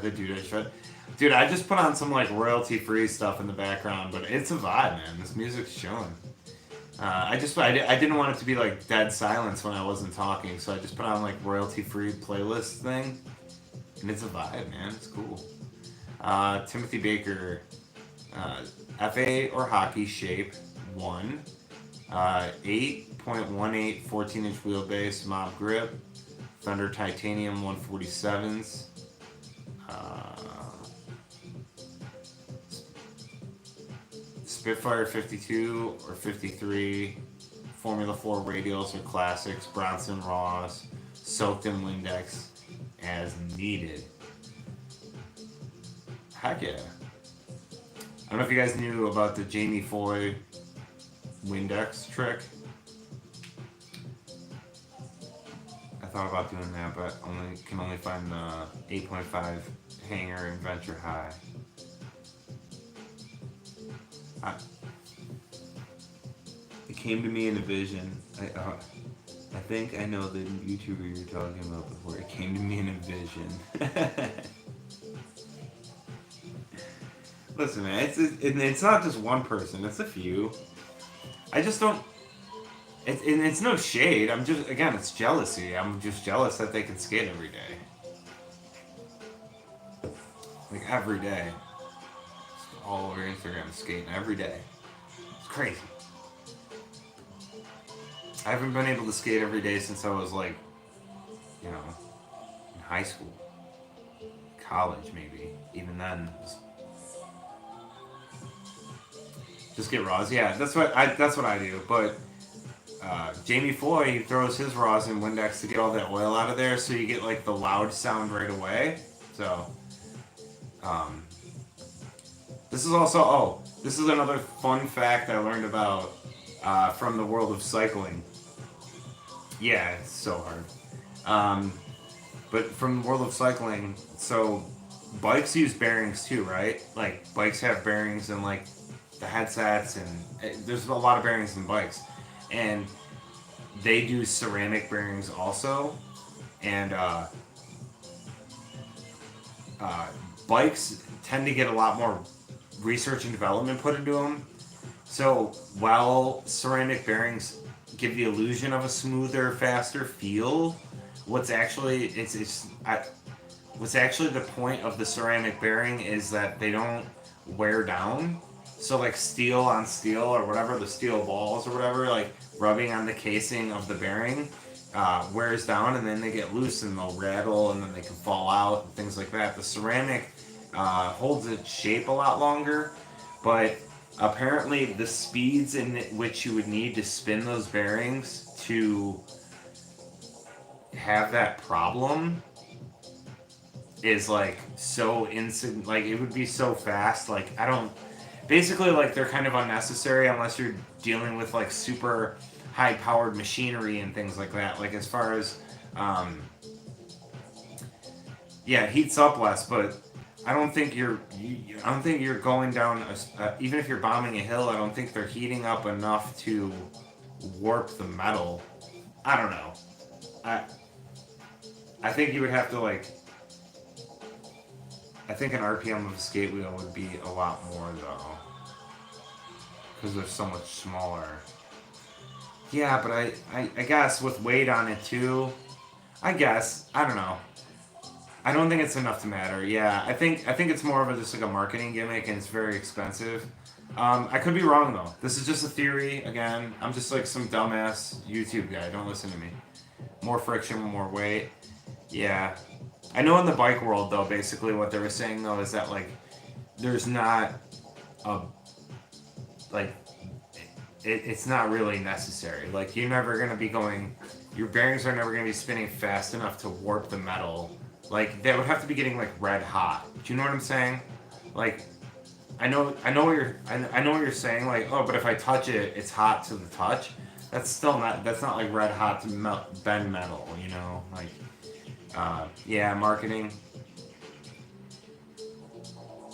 The dude I showed. Dude, I just put on some like royalty-free stuff in the background, but it's a vibe, man. This music's chilling. I didn't want it to be like dead silence when I wasn't talking, so I just put on like royalty-free playlist thing. And it's a vibe, man. It's cool. Timothy Baker, FA or hockey shape 1, 8.18 14-inch wheelbase, Mob grip, Thunder Titanium 147s, Spitfire 52 or 53, Formula 4 radials or classics, Bronson Raws, soaked in Windex as needed. Heck yeah. I don't know if you guys knew about the Jamie Foy Windex trick. I thought about doing that, but can only find the 8.5 hanger in Venture High. It came to me in a vision. I think I know the YouTuber you're talking about before. It came to me in a vision. Listen, man, it's not just one person. It's a few. I just don't. It's no shade. I'm just, again, it's jealousy. I'm just jealous that they can skate every day. Like every day. Just all over Instagram skating every day. It's crazy. I haven't been able to skate every day since I was like, in high school, college maybe. Even then, just get raws. Yeah, that's what I do. But Jamie Foy, he throws his raws in Windex to get all that oil out of there, so you get like the loud sound right away. So, this is another fun fact I learned about from the world of cycling. Yeah, it's so hard. But from the world of cycling, so bikes use bearings too, right? Like bikes have bearings in like the headsets, and there's a lot of bearings in bikes, and they do ceramic bearings also. And bikes tend to get a lot more research and development put into them. So while ceramic bearings give the illusion of a smoother, faster feel, what's actually the point of the ceramic bearing is that they don't wear down. So like steel on steel or whatever, the steel balls or whatever, like rubbing on the casing of the bearing wears down, and then they get loose and they'll rattle and then they can fall out and things like that. The ceramic holds its shape a lot longer, but Apparently, the speeds in which you would need to spin those bearings to have that problem is like so instant. Like it would be so fast. Like I don't. Basically, like they're kind of unnecessary unless you're dealing with like super high-powered machinery and things like that. Like as far as, yeah, it heats up less, but I don't think I don't think you're going down. Even if you're bombing a hill, I don't think they're heating up enough to warp the metal. I don't know. I I think you would have to like. I think an RPM of a skate wheel would be a lot more though, because they're so much smaller. Yeah, but I guess with weight on it too. I guess I don't know. I don't think it's enough to matter. Yeah, I think it's more of a just like a marketing gimmick, and it's very expensive. I could be wrong though. This is just a theory. Again, I'm just like some dumbass YouTube guy. Don't listen to me. More friction, more weight. Yeah, I know in the bike world though. Basically, what they were saying though is that like there's not a like it's not really necessary. Like you're never gonna be going. Your bearings are never gonna be spinning fast enough to warp the metal. Like they would have to be getting like red hot. Do you know what I'm saying? Like I know what I know what you're saying. Like oh, but if I touch it, it's hot to the touch. That's not like red hot to bend metal. You know like yeah, marketing.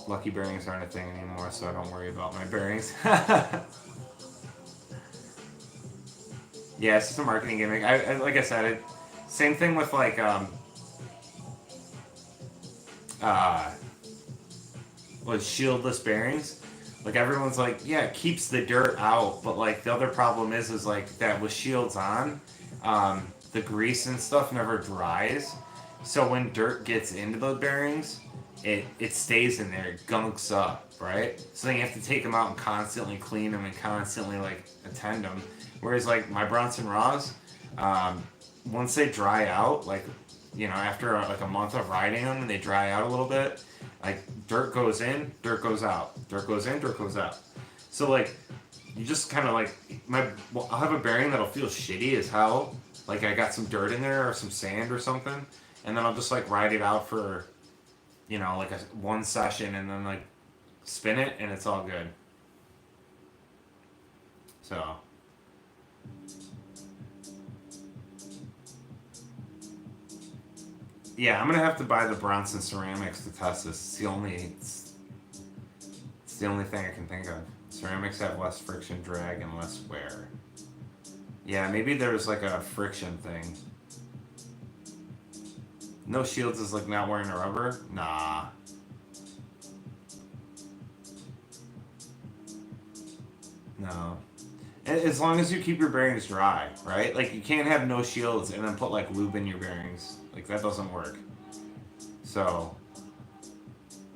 Lucky bearings aren't a thing anymore, so I don't worry about my bearings. Yeah, it's just a marketing gimmick. Like I said, same thing with like uh, with shieldless bearings. Like everyone's like, yeah, it keeps the dirt out, but like the other problem is like that with shields on, the grease and stuff never dries. So when dirt gets into those bearings, it stays in there, it gunks up, right? So then you have to take them out and constantly clean them and constantly like attend them. Whereas like my Bronson Raws, once they dry out, like after like a month of riding them and they dry out a little bit, like dirt goes in, dirt goes out, dirt goes in, dirt goes out. So like you just kind of like I'll have a bearing that'll feel shitty as hell, like I got some dirt in there or some sand or something, and then I'll just like ride it out for, like one session and then like spin it and it's all good. So. Yeah, I'm gonna have to buy the Bronson ceramics to test this. It's the only thing I can think of. Ceramics have less friction drag and less wear. Yeah, maybe there's like a friction thing. No shields is like not wearing a rubber? Nah. No. As long as you keep your bearings dry, right? Like you can't have no shields and then put like lube in your bearings. Like that doesn't work. So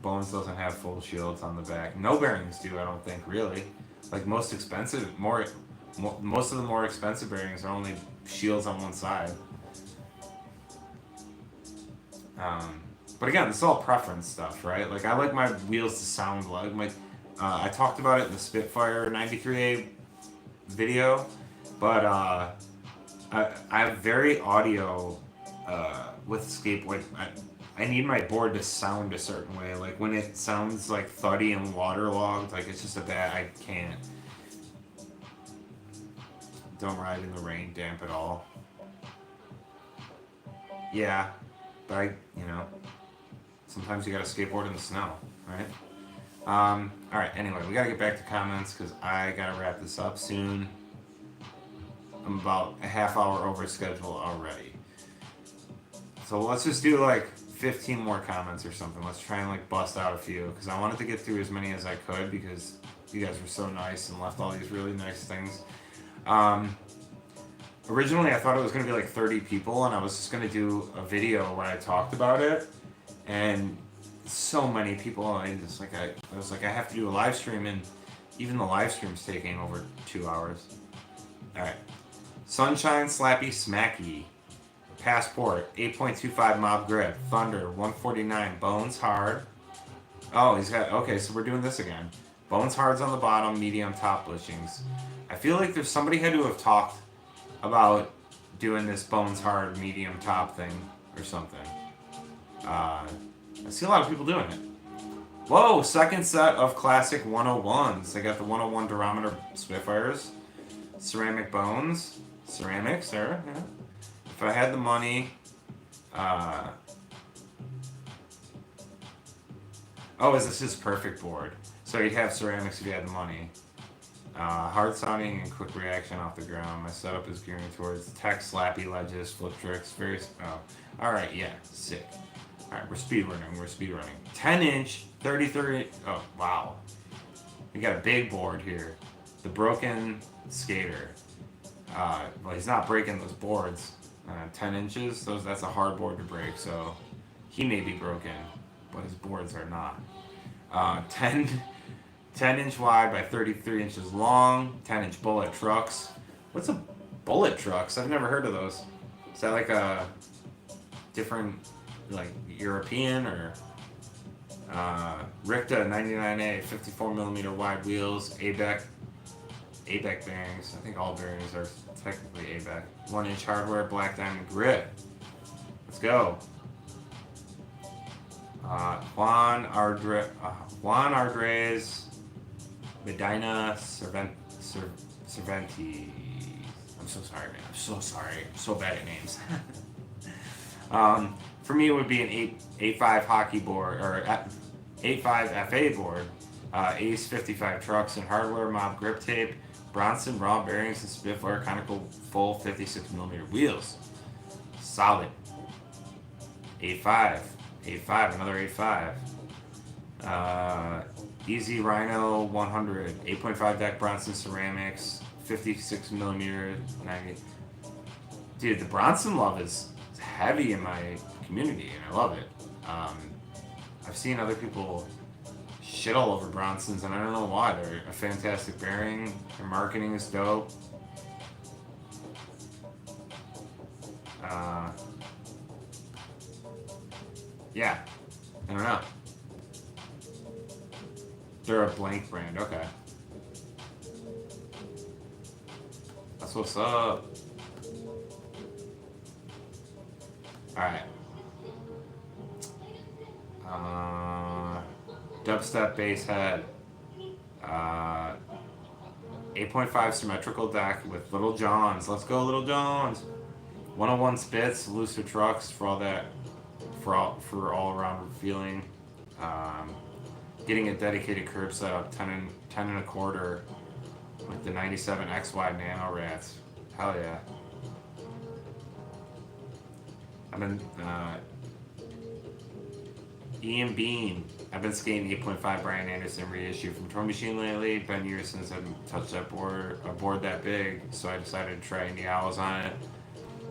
Bones doesn't have full shields on the back. No bearings do, I don't think, really. Like most of the more expensive bearings are only shields on one side. But again, this is all preference stuff, right? Like I like my wheels to sound like my. I talked about it in the Spitfire 93A video, but I have very audio with skateboard. I need my board to sound a certain way. Like when it sounds like thuddy and waterlogged, like it's just I can't. Don't ride in the rain damp at all. Yeah, but sometimes you gotta skateboard in the snow, right? Alright, anyway, we gotta get back to comments because I gotta wrap this up soon. I'm about a half hour over schedule already. So let's just do like 15 more comments or something. Let's try and like bust out a few because I wanted to get through as many as I could because you guys were so nice and left all these really nice things. Originally I thought it was going to be like 30 people and I was just going to do a video where I talked about it, and so many people, I was like I have to do a live stream, and even the live stream's taking over 2 hours. Alright. Sunshine Slappy Smacky. Passport, 8.25 Mob Grip. Thunder, 149. Bones Hard. Oh, he's got, okay, so we're doing this again. Bones Hard's on the bottom, medium top bushings. I feel like there's somebody had to have talked about doing this Bones Hard medium top thing or something. I see a lot of people doing it. Whoa, second set of classic 101s. They got the 101 durometer Spitfires, ceramic bones, ceramic, sir. Yeah. If I had the money, oh, is this his perfect board? So you'd have ceramics if you had the money. Hard sounding and quick reaction off the ground. My setup is gearing towards tech, slappy ledges, flip tricks, oh. Alright, yeah, sick. Alright, we're speedrunning. 10-inch, 33, oh, wow. We got a big board here. The broken skater. Well, he's not breaking those boards. 10 inches, that's a hard board to break, so he may be broken, but his boards are not. 10 inch wide by 33 inches long, 10-inch bullet trucks. What's a bullet trucks? I've never heard of those. Is that like a different, like European or Richta 99A 54mm wide wheels, ABEC bearings. I think all bearings are technically ABEC. 1-inch hardware, black diamond grip. Let's go. Juan Ardres Medina Cervantes. I'm so sorry, man. I'm so sorry. I'm so bad at names. For me, it would be an 8.5 hockey board or 8.5 FA board. Ace 55 trucks and hardware, mob grip tape, Bronson raw bearings, and Spitfire conical full 56mm wheels. Solid. 8.5, another 8.5. Easy Rhino 100, 8.5 deck Bronson ceramics, 56mm 90. Dude, the Bronson love is heavy in my community, and I love it. I've seen other people shit all over Bronsons, and I don't know why. They're a fantastic bearing. Their marketing is dope. Yeah, I don't know. They're a blank brand, okay. That's what's up. Alright. Dubstep bass head. 8.5 symmetrical deck with Little Johns. Let's go, Little Johns. 101 spits, looser trucks for all that, for all around feeling. Getting a dedicated curb setup, 10 and a quarter with the 97 XY Nano Rats. Hell yeah. I've been, Ian Bean. I've been skating 8.5 Brian Anderson reissue from Toy Machine lately. Been years since I've touched a board that big, so I decided to try Indie Owls on it.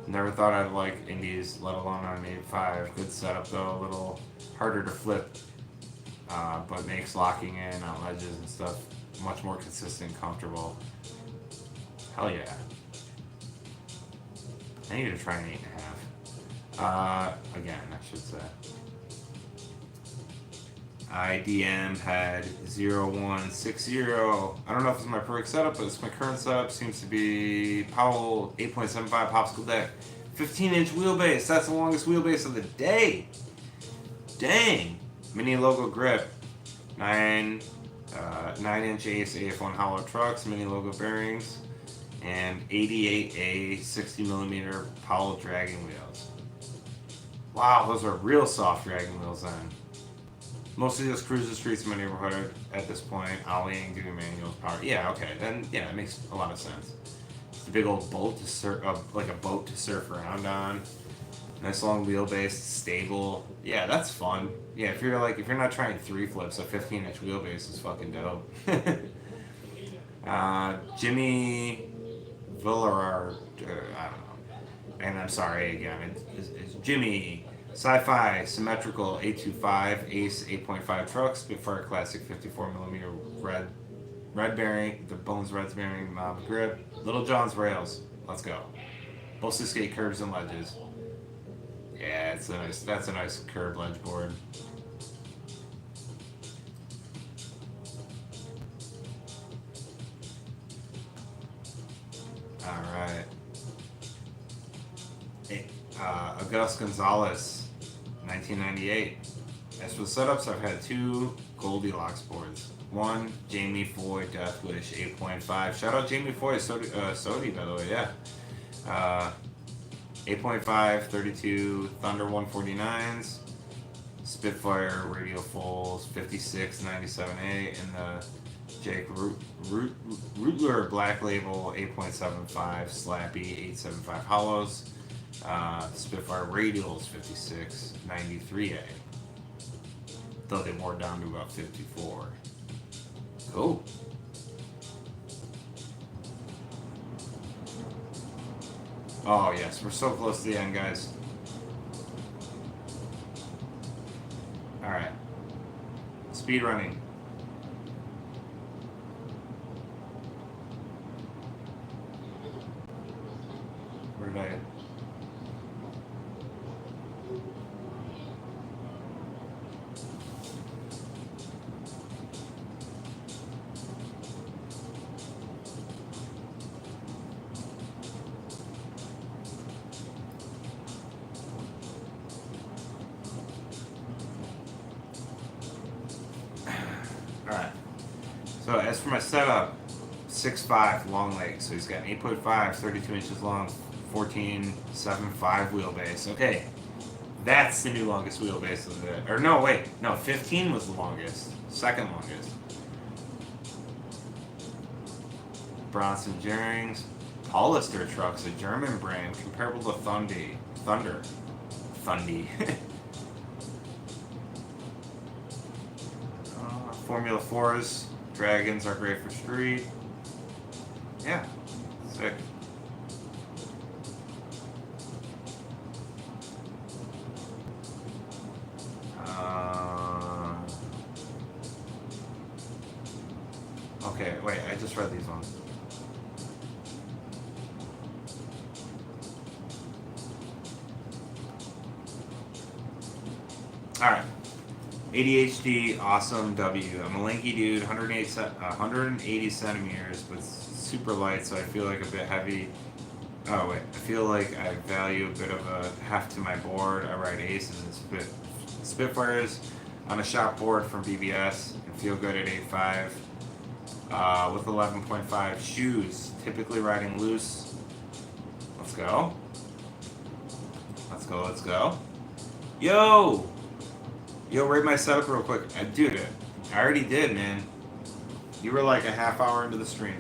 Never thought I'd like Indies, let alone on an 8.5. Good setup though, a little harder to flip, but makes locking in on ledges and stuff much more consistent, comfortable. Hell yeah. I need to try an 8.5. Again, I should say. IDM had 0160. I don't know if it's my perfect setup, but it's my current setup. Seems to be Powell 8.75 popsicle deck. 15-inch wheelbase. That's the longest wheelbase of the day. Dang. Mini logo grip. 9-inch Ace AF1 hollow trucks. Mini logo bearings. And 88A 60mm Powell dragging wheels. Wow, those are real soft dragging wheels then. Mostly just cruise the streets in my neighborhood at this point, ollieing, doing manuals, power. Yeah, okay, then yeah, it makes a lot of sense. It's a big old boat to surf, like a boat to surf around on. Nice long wheelbase, stable. Yeah, that's fun. Yeah, if you're not trying 3 flips, a 15-inch wheelbase is fucking dope. Jimmy Villarard, I don't know. And I'm sorry again, it's Jimmy. Sci-Fi symmetrical 825 Ace 8.5 trucks, Spitfire classic 54mm red bearing, the Bones Reds bearing mob grip, Little John's rails. Let's go. Mostly skate curbs and ledges. Yeah, that's a nice curb ledge board. Gus Gonzalez, 1998. As for the setups, I've had 2 Goldilocks boards. 1, Jamie Foy, Death Wish, 8.5. Shout out Jamie Foy, Sodi, by the way, yeah. 8.5, 32, Thunder 149s, Spitfire Radial Fulls, 56, 97A, and the Jake Rootler Black Label 8.75, Slappy 875 Hollows, Spitfire Radials 56, 93A. Though they wore down to about 54. Cool. Oh yes, we're so close to the end, guys. Alright. Speed running. Where did I... Alright. So as for my setup, 6'5", long legs. So he's got 8.5, 32 inches long, 14.75 wheelbase. Okay. That's the new longest wheelbase of it. Or no, wait. No, 15 was the longest. Second longest. Bronson Jerings. Hollister trucks, a German brand comparable to Thunder. Formula 4s, Dragons are great for street. Yeah, sick. Okay, wait, I just read these ones. Alright. ADHD, awesome W. I'm a lanky dude, 180 centimeters, but super light, so I feel like a bit heavy. Oh wait, I feel like I value a bit of a heft to my board. I ride aces and Spitfires on a shop board from BBS and feel good at 8.5 with 11.5 shoes. Typically riding loose. Let's go. Let's go. Let's go. Yo, rate my setup real quick. Dude, I already did, man. You were like a half hour into the stream.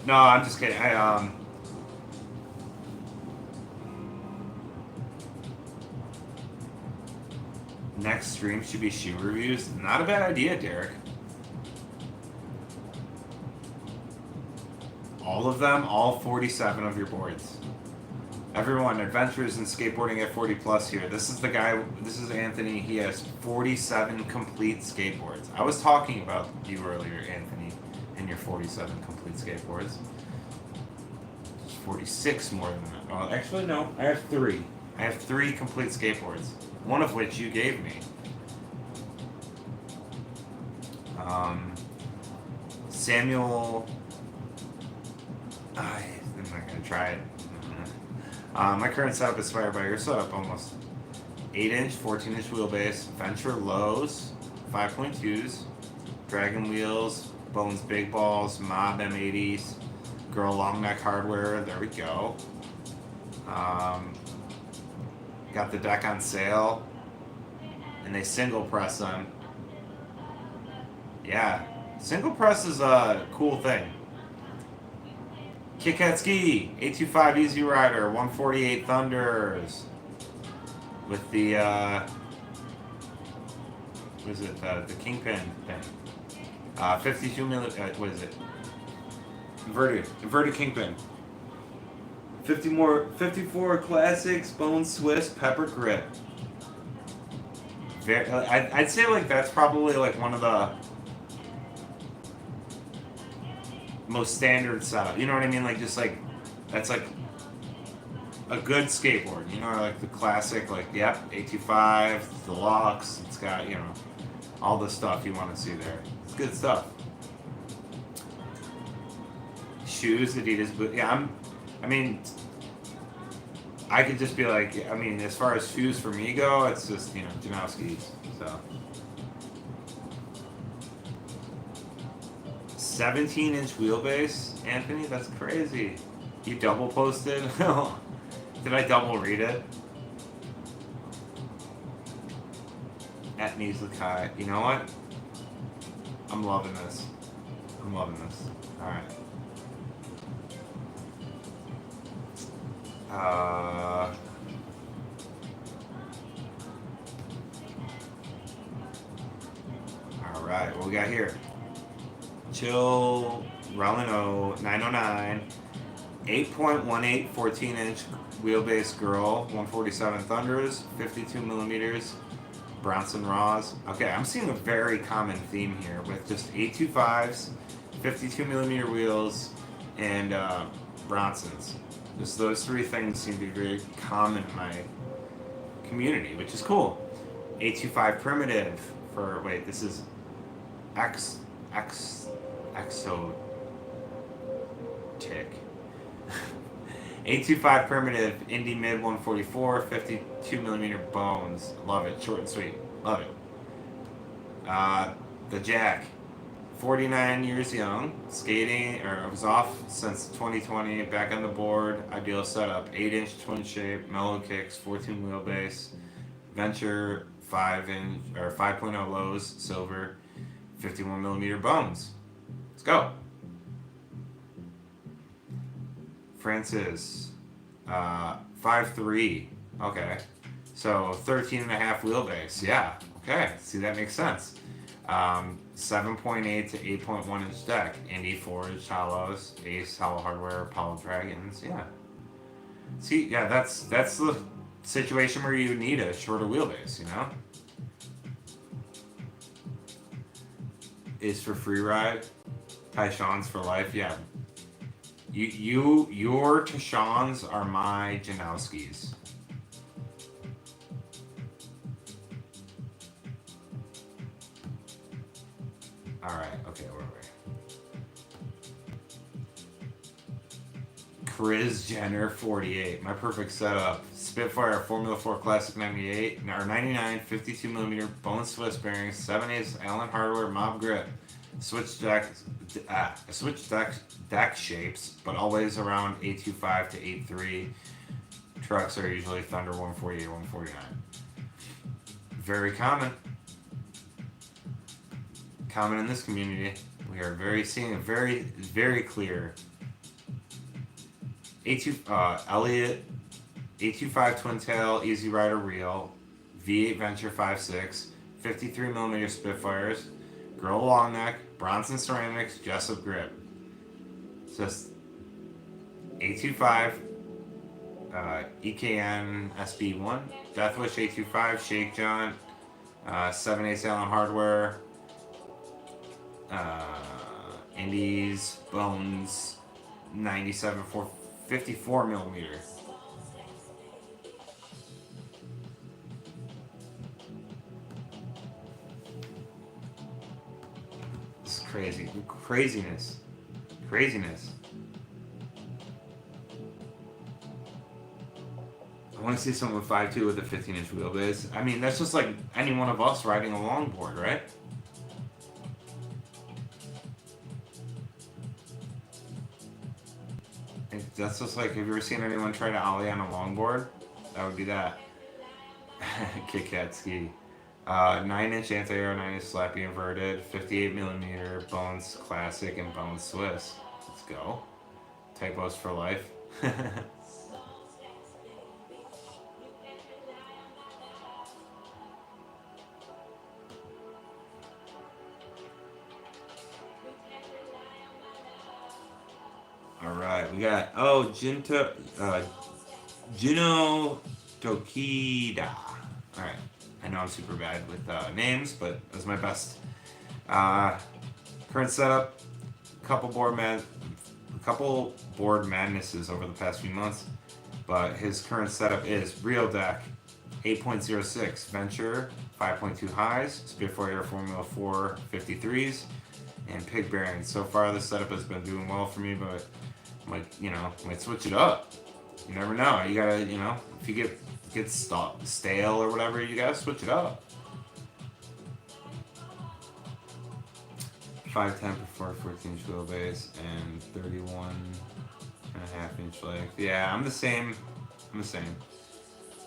No, I'm just kidding. Next stream should be shoe reviews. Not a bad idea, Derek. All of them, all 47 of your boards. Everyone, adventures in skateboarding at 40 plus here. This is the guy, this is Anthony. He has 47 complete skateboards. I was talking about you earlier, Anthony, and your 47 complete skateboards. There's 46 more than that. Oh, actually, no. I have 3. I have 3 complete skateboards. One of which you gave me. Samuel... I'm not going to try it. My current setup is inspired by your setup almost. 8-inch, 14-inch wheelbase, Venture lows, 5.2s, Dragon wheels, Bones big balls, Mob M80s, Girl long neck hardware, there we go. Got the deck on sale, and they single press them. Yeah, single press is a cool thing. Kit Kat Ski, 825 Easy Rider, 148 Thunders. With the, what is it, the Kingpin thing. 52 millimeter, what is it? Inverted Kingpin. 54 classics, Bone Swiss, Pepper Grip. I'd say like that's probably like one of the most standard setup. You know what I mean? Like just like that's like a good skateboard. You know, like the classic, like yep, 825 deluxe. It's got, you know, all the stuff you want to see there. It's good stuff. Shoes, Adidas boot. Yeah, I mean, I could just be like, I mean, as far as shoes for me go, it's just, you know, Janowski's. So 17-inch wheelbase, Anthony. That's crazy. You double posted. Did I double read it? At Nizlakai. You know what? I'm loving this. I'm loving this. All right. All right. What we got here? Chill Relino 909, 8.18 14-inch wheelbase girl, 147 Thunders, 52 millimeters. Bronson Raws. Okay, I'm seeing a very common theme here with just 825s, 52 millimeter wheels, and Bronsons. Just those three things seem to be very common in my community, which is cool. 825 primitive for, wait, this is Exotic. 825 primitive, Indy mid 144, 52 millimeter bones. Love it. Short and sweet. Love it. The Jack, 49 years young, skating, or was off since 2020, back on the board, ideal setup, 8-inch twin shape, mellow kicks, 14 wheelbase, Venture 5-inch or 5.0 lows, silver, 51 millimeter bones. Let's go. Francis, 5'3". Okay. So 13.5 wheelbase. Yeah. Okay. See, that makes sense. 7.8 to 8.1 inch deck. Indy Forged Hollows, Ace Hollow Hardware, Apollo Dragons. Yeah. See, yeah, that's the situation where you need a shorter wheelbase, you know? Is for free ride. Tyshawn's for life. Yeah. Your Tashawns are my Janowskis. Alright, okay, where are we? Chris Jenner 48. My perfect setup. Spitfire Formula 4 Classic 98, or 99, 52 millimeter bone Swiss bearings, 7/8 Allen hardware mob grip. Switch deck shapes, but always around 825 to 83. Trucks are usually Thunder 148, 149. Very common. Common in this community. We are seeing a very clear. Elliott 825 Twin Tail Easy Rider Reel, V8 Venture 5.6, 53 millimeter Spitfires, Girl Long Neck, Bronson Ceramics, Jessup Grip. Just 825, EKN SB1, Deathwish 825, Shake John, 7/8 Allen Hardware, Indies, Bones, 97 for 54 millimeter. This is crazy. Craziness. I want to see someone with 5.2 with a 15-inch wheelbase. I mean, that's just like any one of us riding a longboard, right? That's just like, have you ever seen anyone try to ollie on a longboard? That would be that. Kit Kat ski. 9-inch anti-air, 9-inch slappy inverted, 58 millimeter Bones Classic and Bones Swiss. Let's go. Typos for life. Alright, we got, Juno Tokida. Alright, I know I'm super bad with names, but that's my best. Current setup, couple board madnesses over the past few months, but his current setup is Real Deck, 8.06 Venture, 5.2 highs, Spitfire Formula 4 53s, and pig bearings. So far, this setup has been doing well for me, but might switch it up. You never know. You gotta, you know, if you get stale or whatever, you gotta switch it up. 510 before 14-inch wheelbase and 31.5-inch length. Yeah, I'm the same. I'm the same.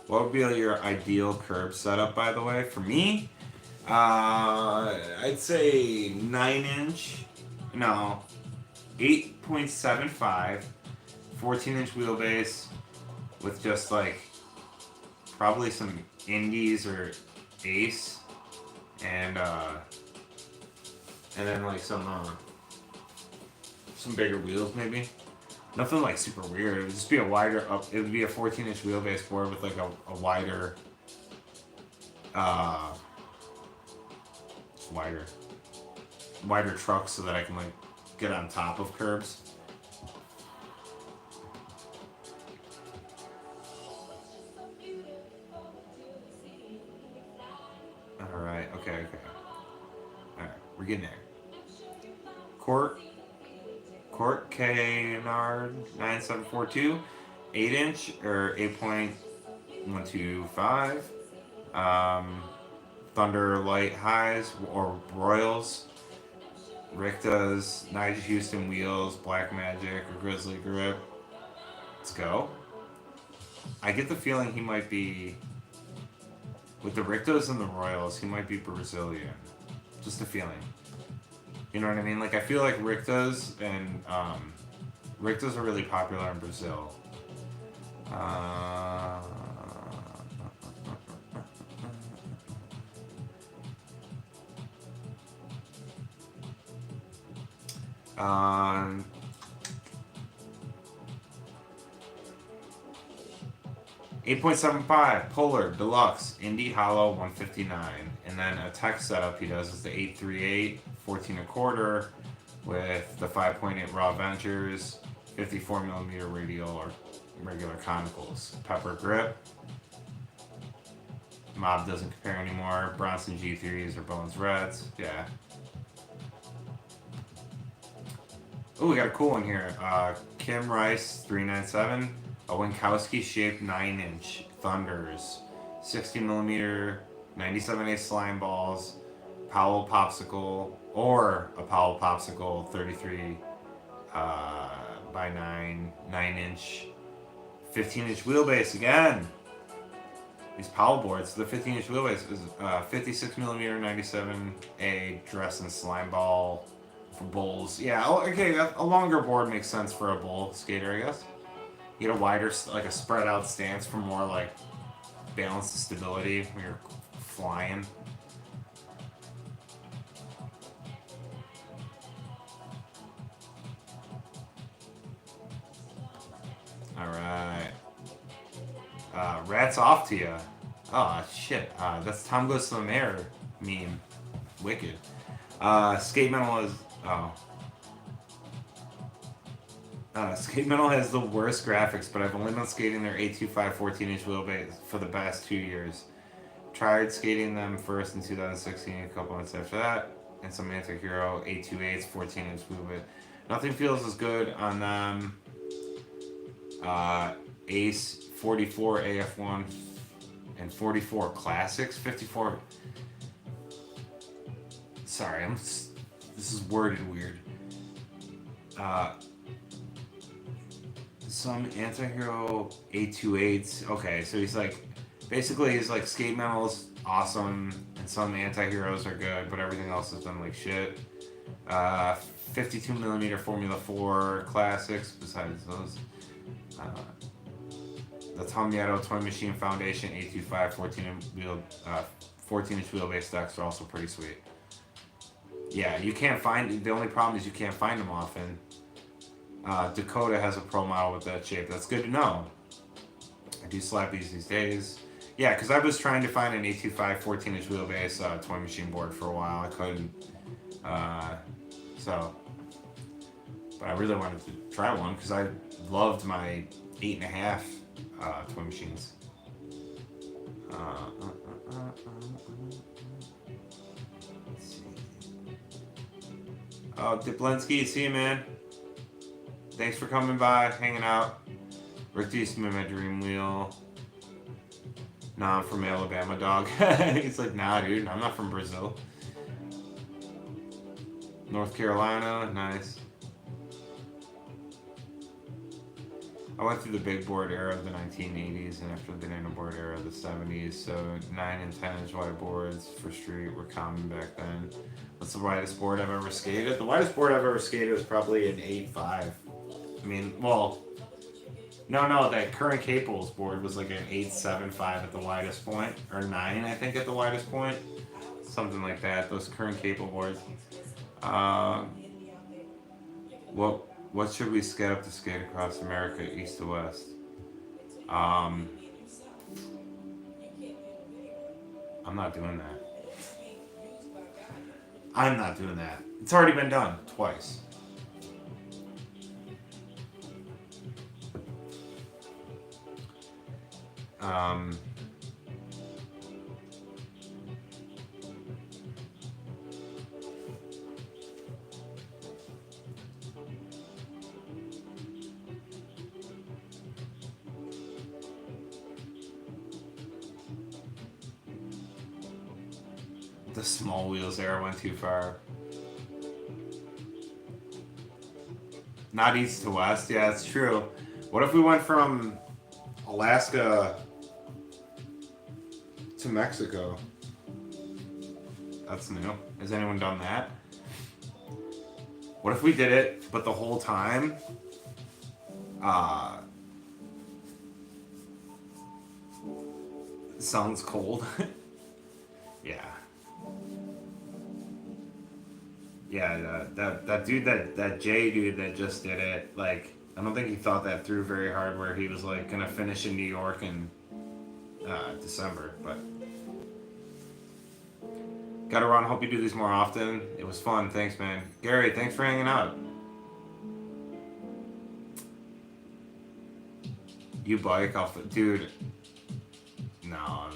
What would be your ideal curb setup, by the way? For me, I'd say 9-inch. No, 8.75, 14-inch wheelbase with just like probably some indies or ace and then like some bigger wheels maybe. Nothing like super weird. It would just be a wider up. It would be a 14-inch wheelbase board with like a wider, just wider truck so that I can like get on top of curbs. All right. Okay. All right. We're getting there. Court K-Nard 9742, 8-inch or 8.125. Thunder Light Highs or Royals. Richta's, Nigel Houston Wheels, Black Magic or Grizzly Grip. Let's go. I get the feeling he might be, with the Richtas and the Royals, he might be Brazilian. Just a feeling. You know what I mean? Like, I feel like Richtas and Richtas are really popular in Brazil. 8.75 Polar Deluxe Indy Hollow 159, and then a tech setup he does is the 838 14 a quarter with the 5.8 Raw Ventures, 54mm radial or regular conicals, Pepper Grip. Mob doesn't compare anymore. Bronson G3s or Bones Reds. Yeah. Oh, we got a cool one here. Kim Rice 397. A Winkowski shaped 9-inch Thunders. 60mm 97A slime balls. Powell Popsicle or a Powell Popsicle 33 by 9-inch. 15-inch wheelbase again. These Powell boards, the 15-inch wheelbase is 56mm 97A dress and slime ball for bowls. Yeah, okay, a longer board makes sense for a bowl skater, I guess. You get a wider, like a spread out stance for more like balance and stability when you're flying. All right. Rats off to you. Oh, shit. That's Tom Goes to the Mayor meme. Wicked. Skate Metal is... Oh. Skate Metal has the worst graphics, but I've only been skating their 825 14-inch wheelbase for the past 2 years. Tried skating them first in 2016, a couple months after that, and some Anti-Hero 828s 14-inch wheelbase. Nothing feels as good on them. Ace 44 AF1 and 44 Classics 54. Sorry, this is worded weird. Some Anti-Hero 828s. Okay, so he's like, basically he's like Skate Metal's awesome and some Anti-Heroes are good, but everything else has been like shit. 52mm Formula 4 Classics besides those. The Tom Yetto Toy Machine Foundation 825 14-inch wheelbase decks are also pretty sweet. Yeah, you can't find, the only problem is you can't find them often. Dakota has a pro model with that shape. That's good to know. I do slap these days. Yeah, because I was trying to find an 825 14-inch wheelbase toy machine board for a while. I couldn't. But I really wanted to try one because I loved my 8.5 toy machines. Let's see. Oh, Diplensky, see you, man. Thanks for coming by, hanging out. Rick used to be my dream wheel. Nah, I'm from Alabama, dog. He's like, nah, dude, I'm not from Brazil. North Carolina, nice. I went through the big board era of the 1980s and after the banana board era of the 70s, so 9 and 10 inch wide boards for street were common back then. What's the widest board I've ever skated? The widest board I've ever skated was probably an 8.5. I mean, well, no, that current Caples board was like an 8.75 at the widest point, or 9, I think, at the widest point. Something like that, those current Capel boards. What should we skate up to skate across America, east to west? I'm not doing that. I'm not doing that. It's already been done twice. The small wheels there went too far. Not east to west, yeah, it's true. What if we went from Alaska to Mexico? That's new. Has anyone done that? What if we did it, but the whole time, sounds cold? Yeah. Yeah, that dude, that Jay dude that just did it, like, I don't think he thought that through very hard where he was, like, gonna finish in New York in December, but... Gotta run, hope you do these more often. It was fun, thanks, man. Gary, thanks for hanging out. You bike off... Dude. No.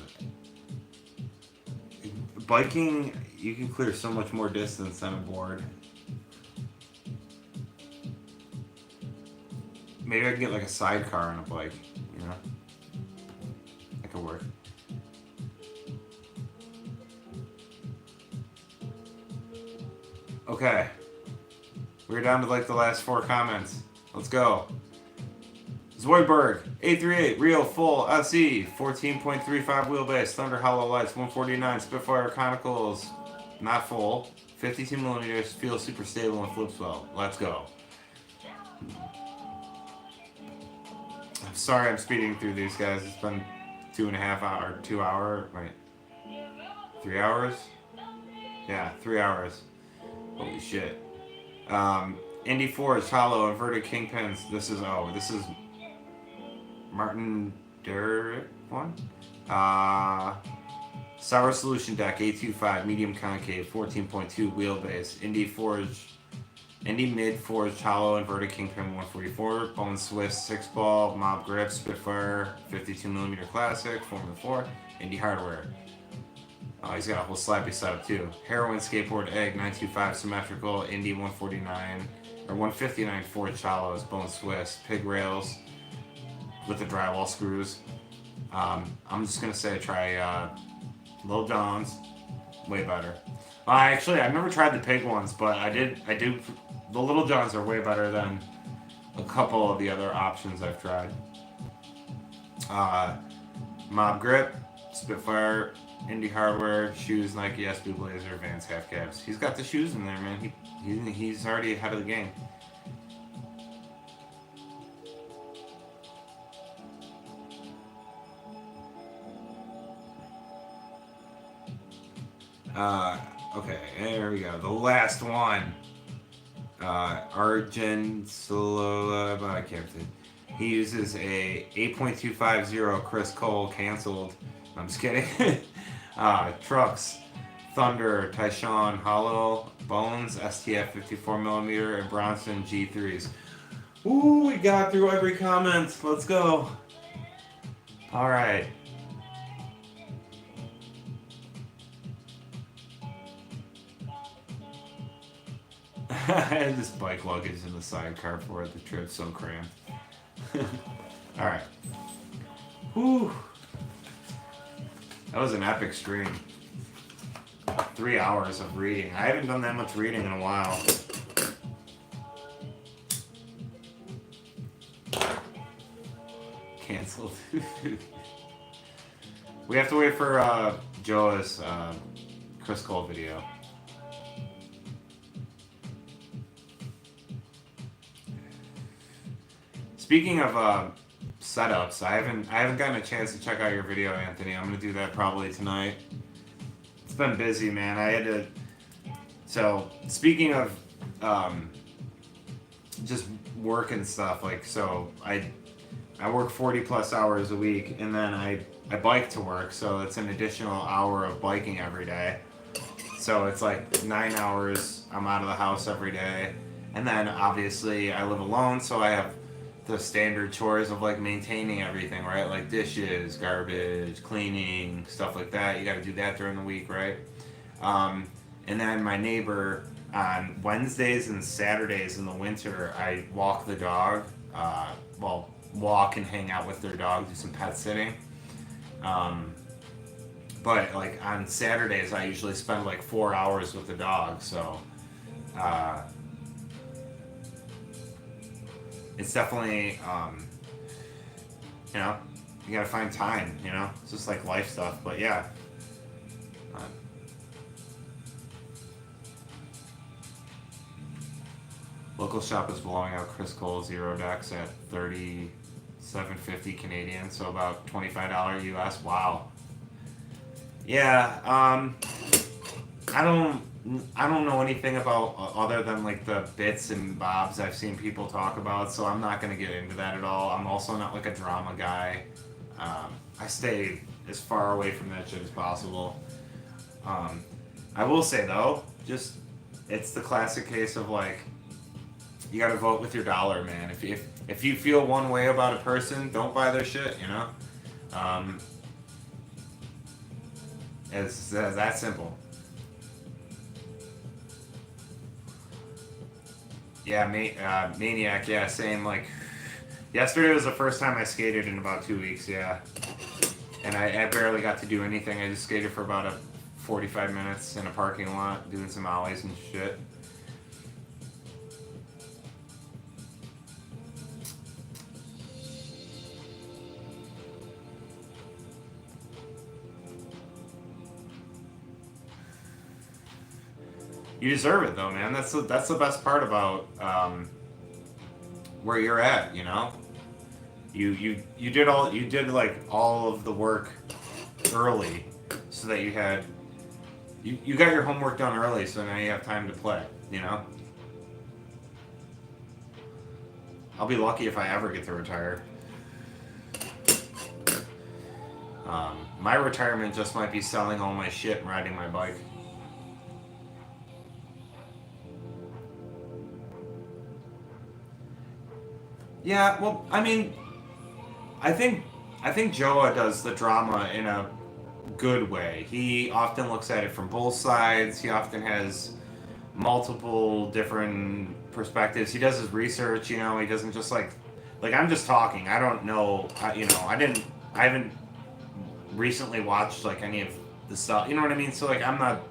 Biking, you can clear so much more distance than a board. Maybe I can get like a sidecar on a bike, you know? That could work. Okay. We're down to like the last 4 comments. Let's go. Zoidberg, 838, real, full, SE, 14.35 wheelbase, Thunder Hollow Lights, 149, Spitfire Conicals, not full, 52 millimeters, feels super stable and flips well. Let's go. I'm sorry I'm speeding through these guys. It's been 2.5 hours, 2 hour, wait, 3 hours? Yeah, 3 hours. Holy shit. Indy Forge, Hollow, Inverted Kingpins. This is Martin Derrick one. Sour Solution Deck, 825, medium concave, 14.2 wheelbase. Indy Mid Forged Hollow, Inverted Kingpin 144, Bone Swiss 6-ball, Mob Grip, Spitfire, 52mm Classic, Formula 4, Indy Hardware. He's got a whole slappy setup too. Heroin Skateboard Egg, 925 symmetrical, Indy 149, or 159 Forged Hollows, Bone Swiss, Pig Rails, with the drywall screws. I'm just gonna say try Lil John's, way better. Actually, I've never tried the pig ones, but I do. The Little Johns are way better than a couple of the other options I've tried. Mob Grip, Spitfire, Indy Hardware, shoes, Nike SB Blazer, Vans half caps. He's got the shoes in there, man. He's already ahead of the game. Okay, there we go. The last one. Argentolola, but I can't say. He uses a 8.250 Chris Cole canceled. I'm just kidding. Trucks, Thunder, Tyshawn, Hollow, Bones, STF 54mm, and Bronson G3s. Ooh, we got through every comment. Let's go. All right. I had this bike luggage in the sidecar for it. The trip's so cramped. All right. Whew. That was an epic stream. 3 hours of reading. I haven't done that much reading in a while. Canceled. We have to wait for Joe's Chris Cole video. Speaking of setups, I haven't gotten a chance to check out your video, Anthony. I'm gonna do that probably tonight. It's been busy, man. I had to. So speaking of just work and stuff, like, so I work 40 plus hours a week, and then I bike to work, so it's an additional hour of biking every day. So it's like 9 hours I'm out of the house every day, and then obviously I live alone, so I have the standard chores of like maintaining everything, right? Like dishes, garbage, cleaning, stuff like that. You got to do that during the week, right? And then my neighbor, on Wednesdays and Saturdays in the winter, I walk the dog. Walk and hang out with their dog, do some pet sitting. But like on Saturdays, I usually spend like 4 hours with the dog. So it's definitely, you know, you gotta find time, you know? It's just like life stuff, but yeah. Local shop is blowing out Chris Cole Zero Decks at $37.50 Canadian, so about $25 US. Wow. Yeah, I don't know anything about other than like the bits and bobs I've seen people talk about, so I'm not gonna get into that at all. I'm also not like a drama guy. I stay as far away from that shit as possible. I will say though, just it's the classic case of like, you gotta vote with your dollar, man. If you feel one way about a person, don't buy their shit, you know? It's that simple. Yeah, Maniac, yeah, same. Like, yesterday was the first time I skated in about 2 weeks, yeah. And I barely got to do anything. I just skated for about 45 minutes in a parking lot, doing some ollies and shit. You deserve it though, man. That's the best part about where you're at, you know? You did like all of the work early so that you got your homework done early, so now you have time to play, you know? I'll be lucky if I ever get to retire. My retirement just might be selling all my shit and riding my bike. Yeah, well, I mean, I think Joa does the drama in a good way. He often looks at it from both sides. He often has multiple different perspectives. He does his research, you know. He doesn't just like I'm just talking. I don't know, you know. I haven't recently watched like any of the stuff. You know what I mean? So like, I'm not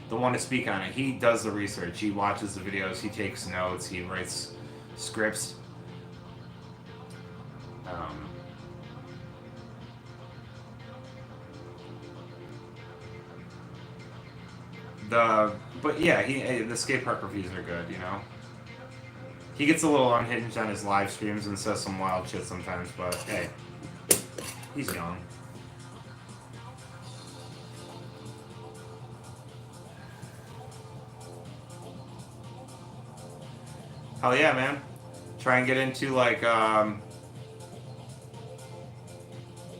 the one to speak on it. He does the research. He watches the videos. He takes notes. He writes scripts. But yeah, the skate park reviews are good, you know. He gets a little unhinged on his live streams and says some wild shit sometimes, but hey, he's young. Hell yeah, man. Try and get into like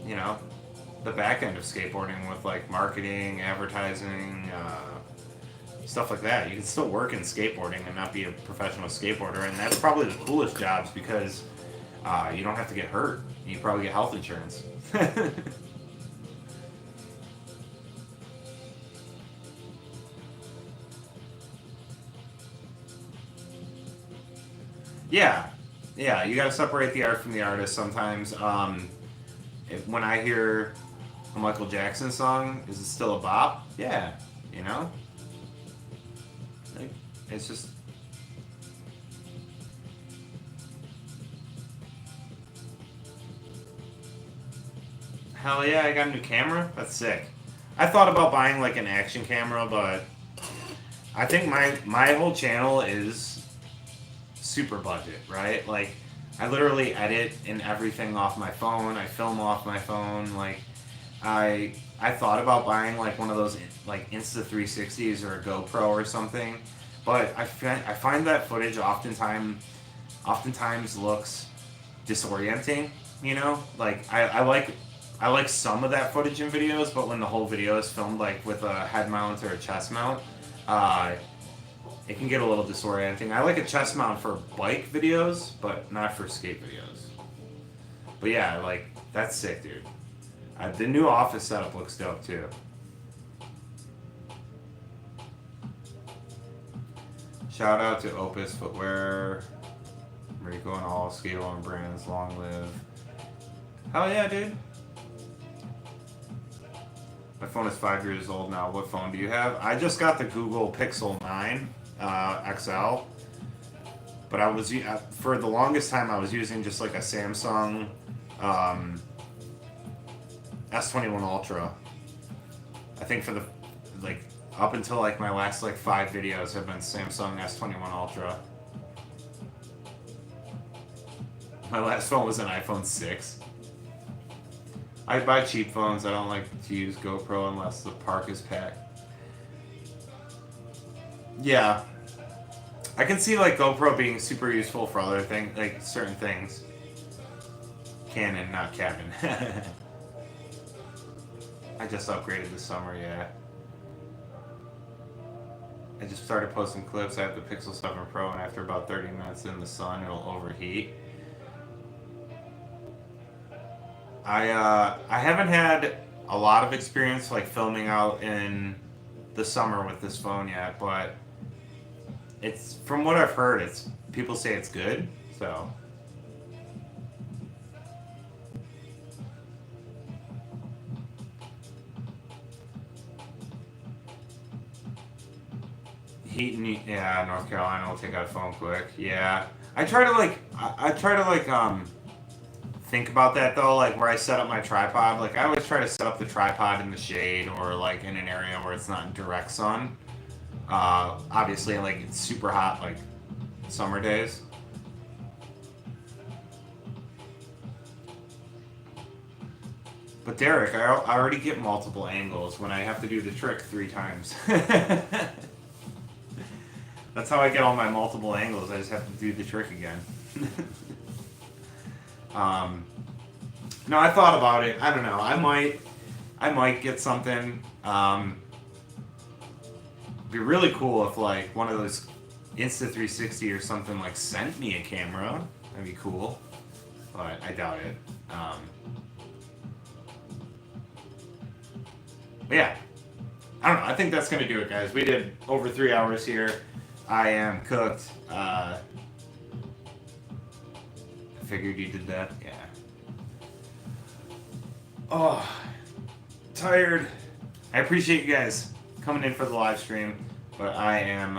you know, the back end of skateboarding with like marketing, advertising, stuff like that. You can still work in skateboarding and not be a professional skateboarder, and that's probably the coolest jobs because you don't have to get hurt. You probably get health insurance. Yeah, Yeah, you gotta separate the art from the artist sometimes. When I hear a Michael Jackson song, is it still a bop? Yeah, you know? Like, it's just. Hell yeah, I got a new camera? That's sick. I thought about buying like an action camera, but I think my whole channel is super budget, right? Like, I literally edit and everything off my phone. I film off my phone. Like, I thought about buying like one of those like Insta 360s or a GoPro or something, but I find that footage oftentimes looks disorienting. You know, like I like some of that footage in videos, but when the whole video is filmed like with a head mount or a chest mount, uh, it can get a little disorienting. I like a chest mount for bike videos, but not for skate videos. But yeah, like, that's sick, dude. The new office setup looks dope too. Shout out to Opus Footwear, Rico and all Scale and brands. Long live. Hell yeah, dude. My phone is 5 years old now. What phone do you have? I just got the Google Pixel 9 XL, but I was for the longest time I was using just like a Samsung S21 Ultra. I think for the like up until like my last like 5 videos have been Samsung S21 Ultra. My last phone was an iPhone 6. I buy cheap phones. I don't like to use GoPro unless the park is packed. Yeah, I can see like GoPro being super useful for other things, like certain things. Canon, not Canon. I just upgraded this summer, yeah. I just started posting clips. I have the Pixel 7 Pro, and after about 30 minutes in the sun, it'll overheat. I haven't had a lot of experience like filming out in the summer with this phone yet, but it's from what I've heard, it's people say it's good, so. Heat in yeah, North Carolina will take out a phone quick. Yeah, I try to like think about that though, like where I set up my tripod. Like I always try to set up the tripod in the shade or like in an area where it's not in direct sun. Obviously, like it's super hot, like summer days. But Derek, I already get multiple angles when I have to do the trick 3 times. That's how I get all my multiple angles. I just have to do the trick again. No, I thought about it. I don't know. I might get something. It'd be really cool if like one of those Insta 360 or something like sent me a camera. That'd be cool, but I doubt it. But yeah, I don't know. I think that's gonna do it, guys. We did over 3 hours here. I am cooked. I figured you did that. Yeah. Oh, tired. I appreciate you guys coming in for the live stream, but I am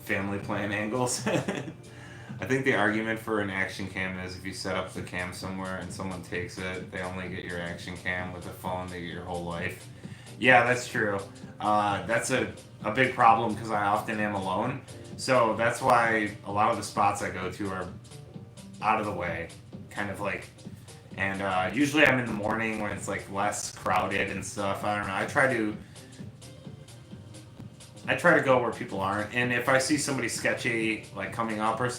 family playing angles. I think the argument for an action cam is if you set up the cam somewhere and someone takes it, they only get your action cam. With a phone, they get your whole life. Yeah, that's true. That's a big problem because I often am alone. So that's why a lot of the spots I go to are out of the way, kind of like, and usually I'm in the morning when it's like less crowded and stuff. I don't know. I try to go where people aren't, and if I see somebody sketchy like coming up or something.